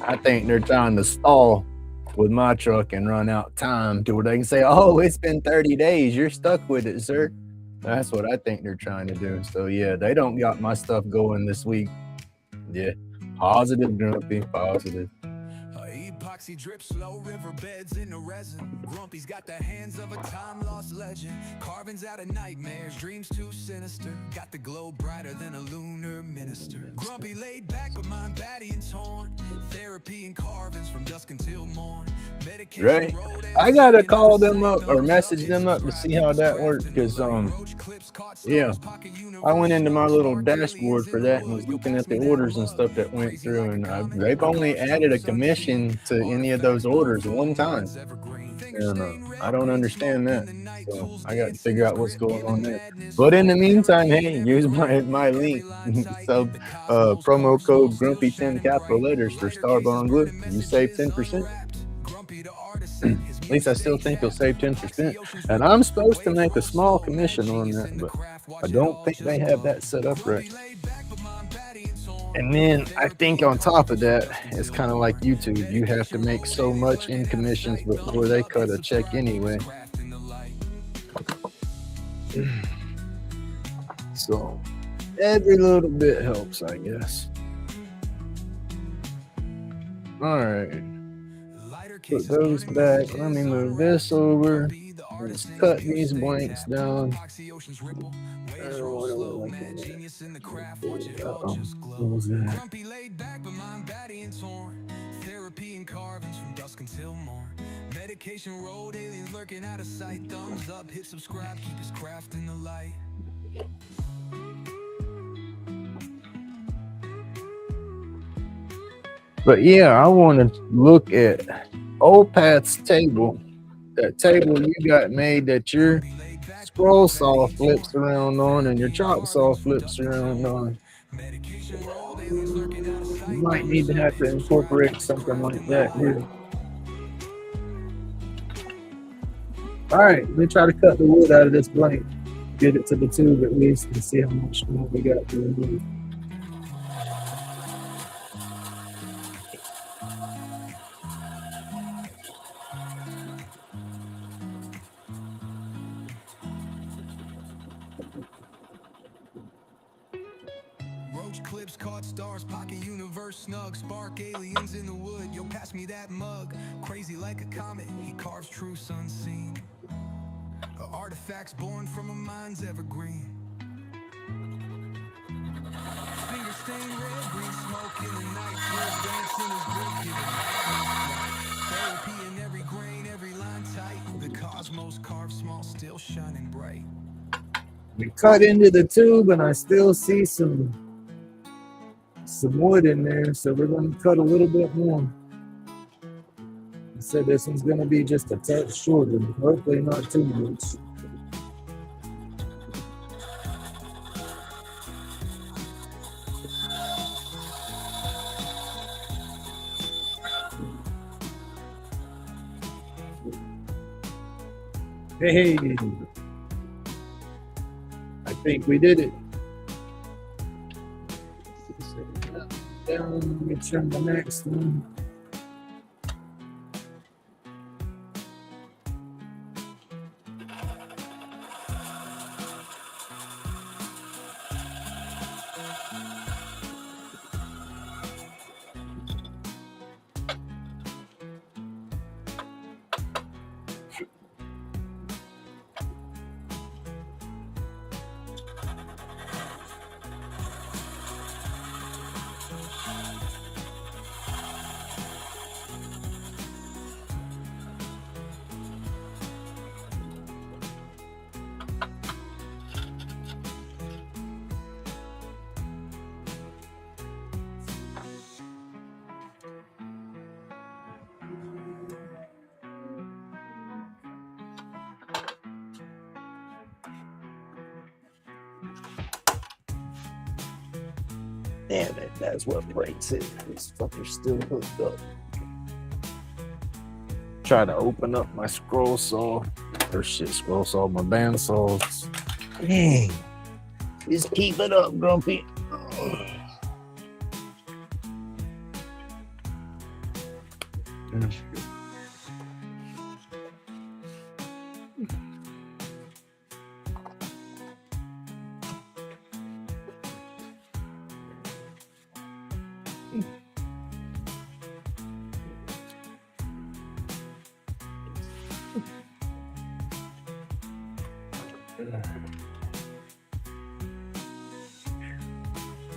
I think they're trying to stall with my truck and run out time to where they can say, "Oh, it's been 30 days. You're stuck with it, sir." That's what I think they're trying to do. So yeah, they don't got my stuff going this week. Yeah, positive, Grumpy, positive. epoxy drip slow, riverbeds in the resin. Grumpy's got the hands of a time-lost legend. Carvings out of nightmares, dreams too sinister. Got the glow brighter than a lunar minister. Grumpy laid back, but mind batty and torn. Therapy and carvings from dusk until morn. Medication Right. road I gotta call them up or message them up to see how that works. Because yeah, I went into my little dashboard for that and was looking at the orders and stuff that went through, and they've only added a commission to any of those orders one time, and I don't understand that. So I got to figure out what's going on there. But in the meantime, hey, use my link, so promo code Grumpy10 capital letters for Starbond Glue. You save 10%. At least I still think you'll save 10%. And I'm supposed to make a small commission on that, but I don't think they have that set up right. And then I think on top of that, it's kind of like YouTube. You have to make so much in commissions before they cut a check anyway. So every little bit helps, I guess. All right. Put those back. Let me move this over. Let's cut these blanks down. What was that? Therapy and carvings from dusk until morn. Medication road, aliens lurking out of sight. Thumbs up, hit subscribe, keep his craft in the light. But yeah, I want to look at Old Pat's table. That table you got made that your scroll saw flips around on and your chop saw flips around on. You might need to have to incorporate something like that here. All right, let me try to cut the wood out of this blank. Get it to the tube at least and see how much more we got to remove. Clips caught stars, pocket universe snug, spark aliens in the wood. Yo, pass me that mug. Crazy like a comet, he carves truths unseen. Artifacts born from a mind's evergreen. Finger stained red, green smoke in the night. Tears dance in his grip, giving therapy in every grain, every line tight. The cosmos carved small, still shining bright. We cut into the tube and I still see some wood in there, so we're going to cut a little bit more. I said this one's going to be just a touch shorter, hopefully not too much. Hey, I think we did it. Down, let me trim the next one. Damn it, that's what breaks it. This fucker's still hooked up. Try to open up my scroll saw. Or shit, scroll saw, my bandsaws. Dang. Just keep it up, Grumpy.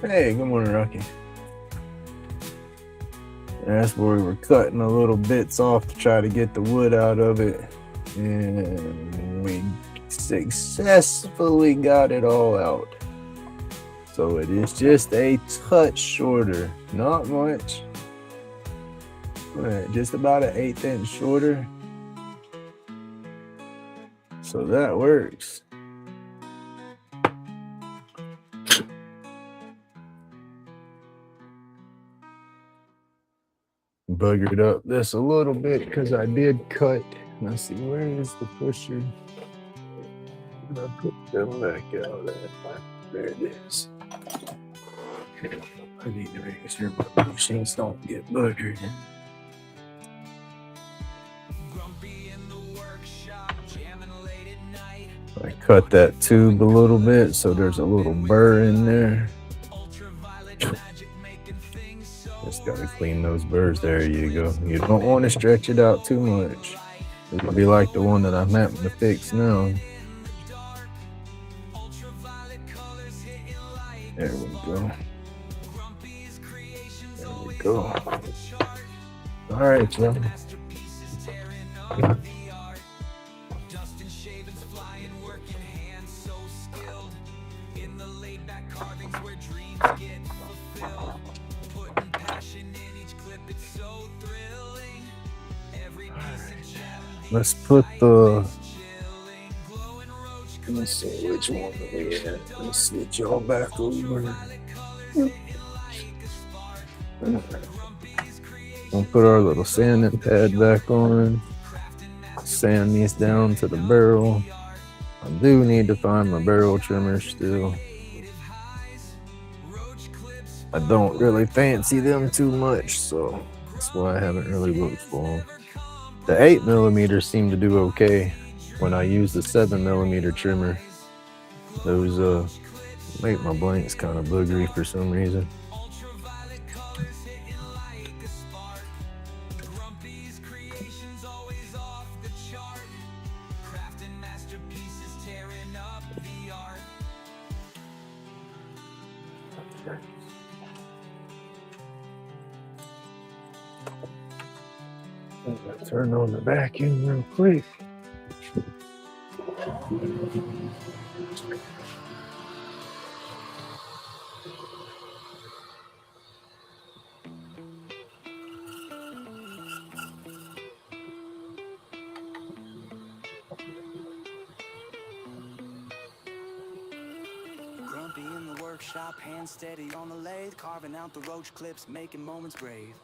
Hey, good morning, Rocky. That's where we were cutting the little bits off to try to get the wood out of it. And we successfully got it all out. So it is just a touch shorter, not much. Just about an 1/8 inch shorter. So that works. Buggered up this a little bit because I did cut. Let's see, where is the pusher? I put them back out there. There it is. I need to make sure my machines don't get buggered. I cut that tube a little bit so there's a little burr in there. Just gotta clean those burrs. There you go. You don't want to stretch it out too much. It'll be like the one that I'm having to fix now. There we go. There we go. All right, y'all. Let's put the. Let's see which one we had. Let's switch y'all back over. We'll put our little sanding pad back on. Sand these down to the barrel. I do need to find my barrel trimmer still. I don't really fancy them too much, so that's why I haven't really looked for them. The 8mm seem to do okay when I use the 7mm trimmer. Those make my blanks kind of boogery for some reason. Turn on the vacuum real quick. Grumpy in the workshop, hands steady on the lathe, carving out the roach clips, making moments brave.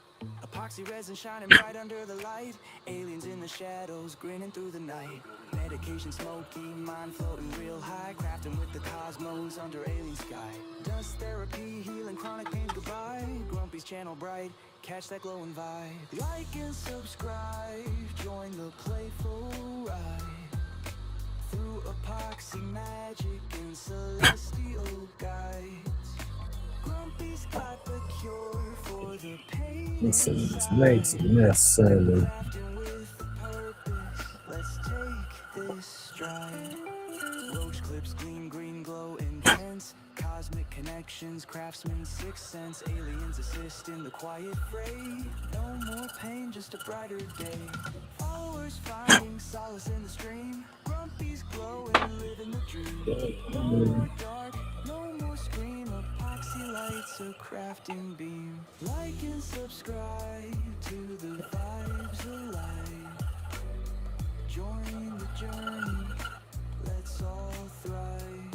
Epoxy resin shining bright under the light, aliens in the shadows grinning through the night. Medication smoking, mind floating real high, crafting with the cosmos under alien sky. Dust therapy, healing chronic pains goodbye. Grumpy's channel bright, catch that glowing vibe. Like and subscribe, join the playful ride. Through epoxy magic and celestial guides. Grumpy's got the cure for the pain. Listen, this makes a mess sounding. Let's take this stride. Roach clips gleam, green glow intense. Cosmic connections, craftsman, sixth sense. Aliens assist in the quiet fray. No more pain, just a brighter day. Followers finding solace in the stream. Grumpy's glowing, living the dream. No more dark, no more scream. Epoxy lights a crafting beam. Like and subscribe to the vibes alive. Join the journey, let's all thrive.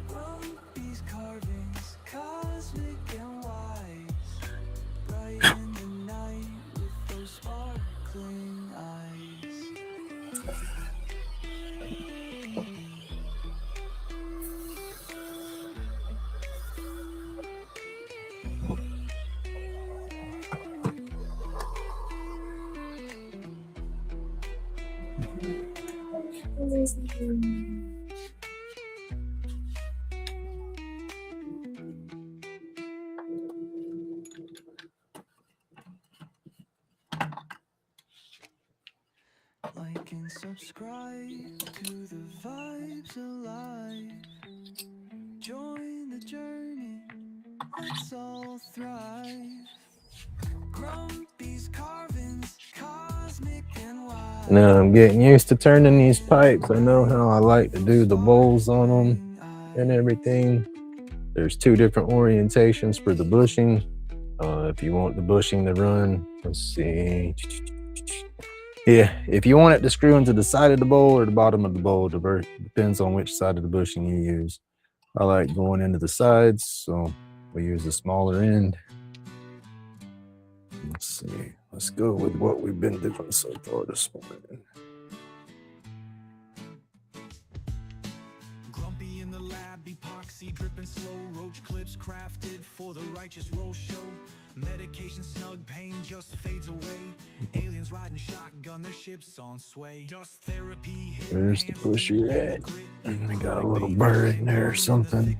Grumpy's carvings, cosmic and wise. Bright in the night with those sparkling eyes. Like like and subscribe to the vibes alive. Join the journey, let's all thrive. Grumpy's carvings, cosmic and wild. Now I'm getting used to turning these pipes. I know how I like to do the bowls on them and everything. There's two different orientations for the bushing. If you want the bushing to run, let's see. Yeah, if you want it to screw into the side of the bowl or the bottom of the bowl, depends on which side of the bushing you use. I like going into the sides, so we use the smaller end. Let's see. Let's go with what we've been doing so far this morning. Grumpy in the lab, epoxy dripping slow, roach clips crafted for the righteous roll show. Medication snug, pain just fades away. Aliens riding shotgun, their ships on sway. Dust therapy. There's the pusher at. And we got a little burr in there or something.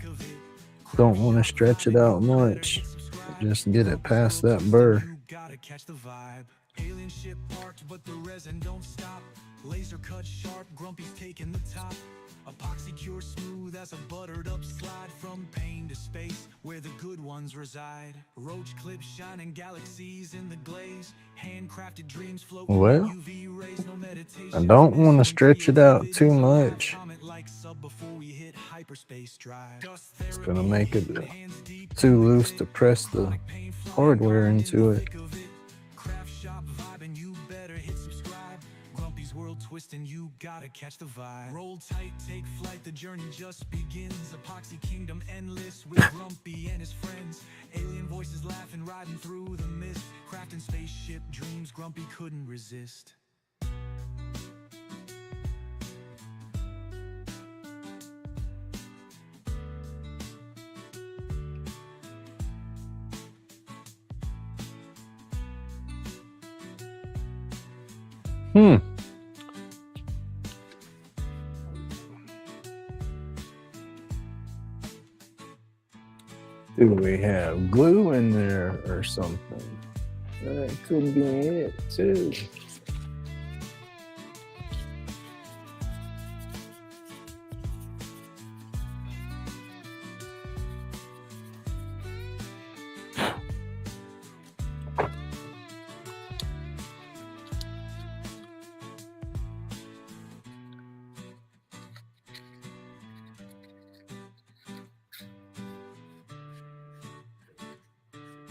Don't want to stretch it out much. Just get it past that burr. Gotta catch the vibe. Alien ship parked, but the resin don't stop. Laser cut sharp, Grumpy's taking the top. Epoxy cure smooth as a buttered up slide. From pain to space, where the good ones reside. Roach clips shining galaxies in the glaze. Handcrafted dreams float. Well, UV rays, no meditation. I don't want to stretch it out too much. It's gonna make it too loose to press the hardware into it. Craft shop vibing, you better hit subscribe. Grumpy's world twisting, you gotta catch the vibe. Roll tight, take flight, the journey just begins. Epoxy kingdom endless with Grumpy and his friends. Alien voices laughing, riding through the mist. Crafting spaceship dreams, Grumpy couldn't resist. Do we have glue in there or something? That could be it too.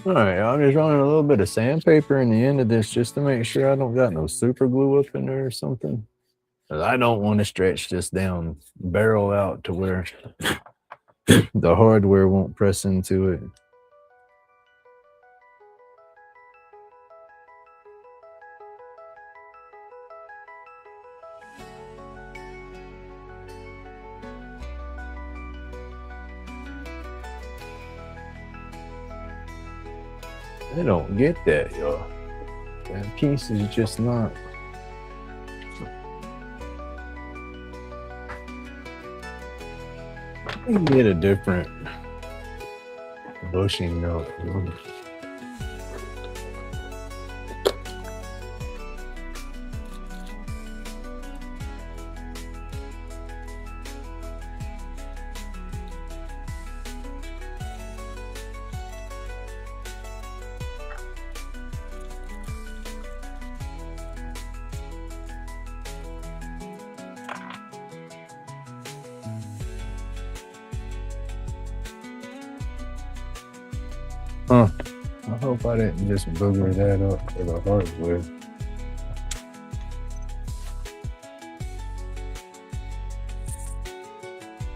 All right, I'm just running a little bit of sandpaper in the end of this just to make sure I don't got no super glue up in there or something. 'Cause I don't want to stretch this down barrel out to where the hardware won't press into it. I don't get that, y'all. That piece is just not. You can get a different bushing note. Huh. I hope I didn't just booger that up for the hardware.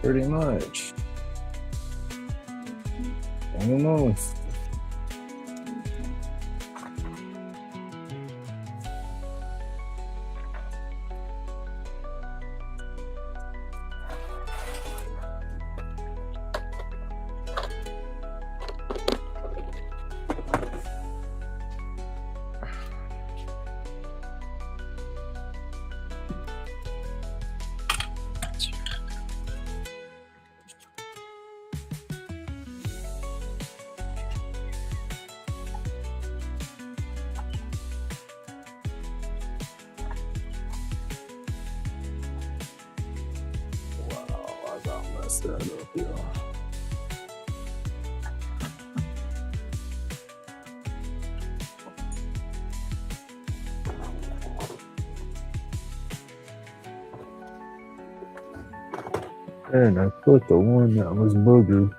Pretty much. I don't know. Set up, y'all. And I put the one that was boogered.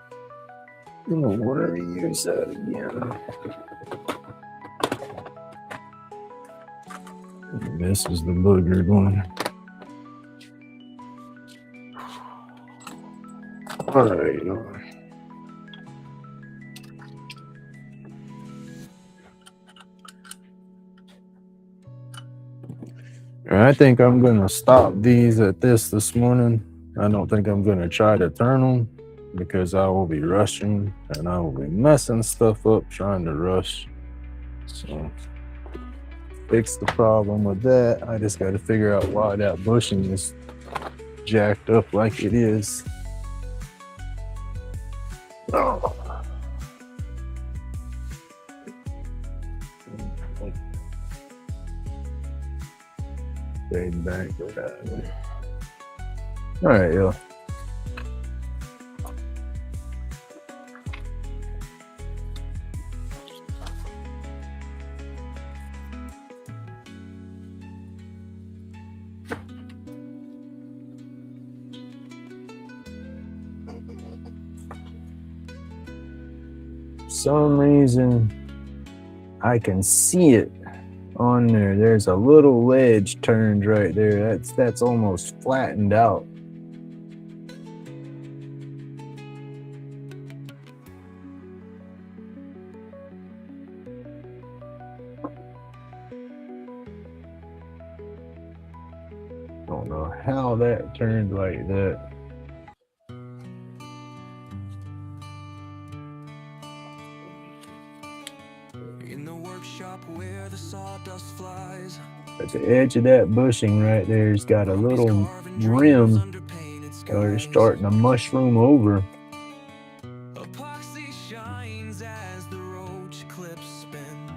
You know, where to use that again? This is the boogered one. All right, I think I'm gonna stop these at this morning. I don't think I'm gonna try to turn them because I will be rushing and I will be messing stuff up trying to rush. So fix the problem with that. I just got to figure out why that bushing is jacked up like it is. Oh. Stay back to that. All right, yo. For some reason I can see it on there. There's a little ledge turned right there. That's almost flattened out. Don't know how that turned like that. In the workshop where the sawdust flies. At the edge of that bushing right there's got a little rim or it's starting to mushroom over. Epoxy shines as the roach clips spin.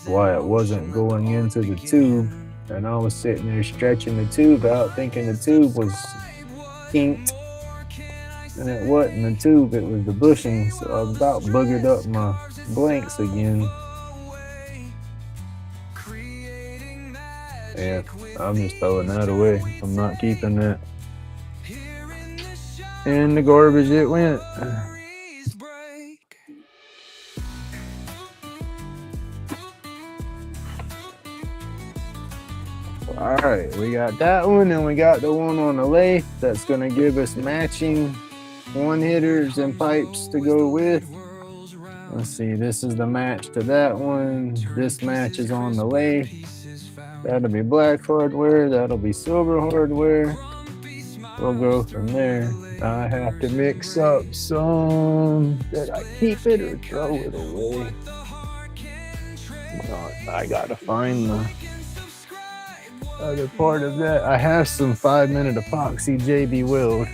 Why it wasn't going into the tube, and I was sitting there stretching the tube out thinking the tube was kinked, and it wasn't the tube, it was the bushing. So I about boogered up my blanks again. Yeah, I'm just throwing that away. I'm not keeping that. In the garbage it went. All right, we got that one, and we got the one on the lathe that's gonna give us matching one hitters and pipes to go with. Let's see, this is the match to that one. This match is on the lathe. That'll be black hardware, that'll be silver hardware. We'll go from there. I have to mix up some. Did I keep it or throw it away? I gotta find the other part of that. I have some 5-minute epoxy JB Weld.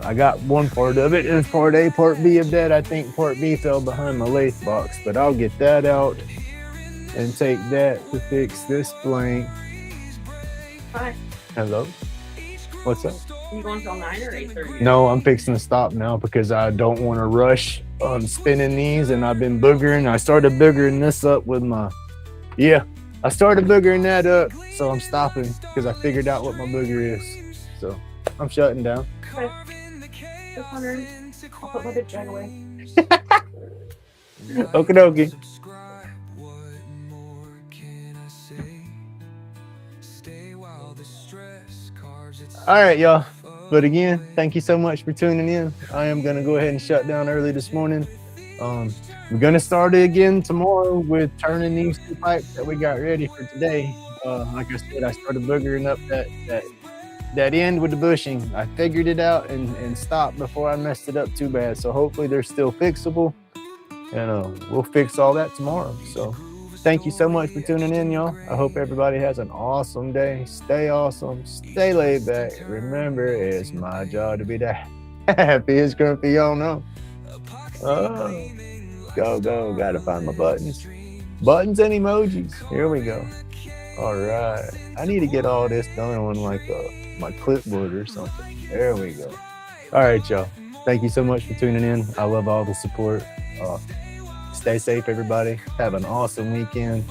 I got one part of it. It's part A, part B of that. I think part B fell behind my lathe box, but I'll get that out and take that to fix this blank. Hi. Hello? What's up? Are you going till 9 or 8:30? No, I'm fixing to stop now because I don't want to rush on spinning these, and I've been boogering. I started boogering this up with my, I started boogering that up, so I'm stopping because I figured out what my booger is. So I'm shutting down. Okay. Just wondering. I'll put my big bag away. Okie dokie. All right, y'all. But again, thank you so much for tuning in. I am going to go ahead and shut down early this morning. We're going to start it again tomorrow with turning these two pipes that we got ready for today. Like I said, I started boogering up that end with the bushing. I figured it out and stopped before I messed it up too bad. So hopefully they're still fixable, and we'll fix all that tomorrow. So thank you so much for tuning in, y'all. I hope everybody has an awesome day. Stay awesome. Stay laid back. Remember, it's my job to be the happiest grumpy y'all know. Go. Gotta find my buttons. Buttons and emojis. Here we go. All right. I need to get all this done on like my clipboard or something. There we go. All right, y'all. Thank you so much for tuning in. I love all the support. Stay safe, everybody. Have an awesome weekend.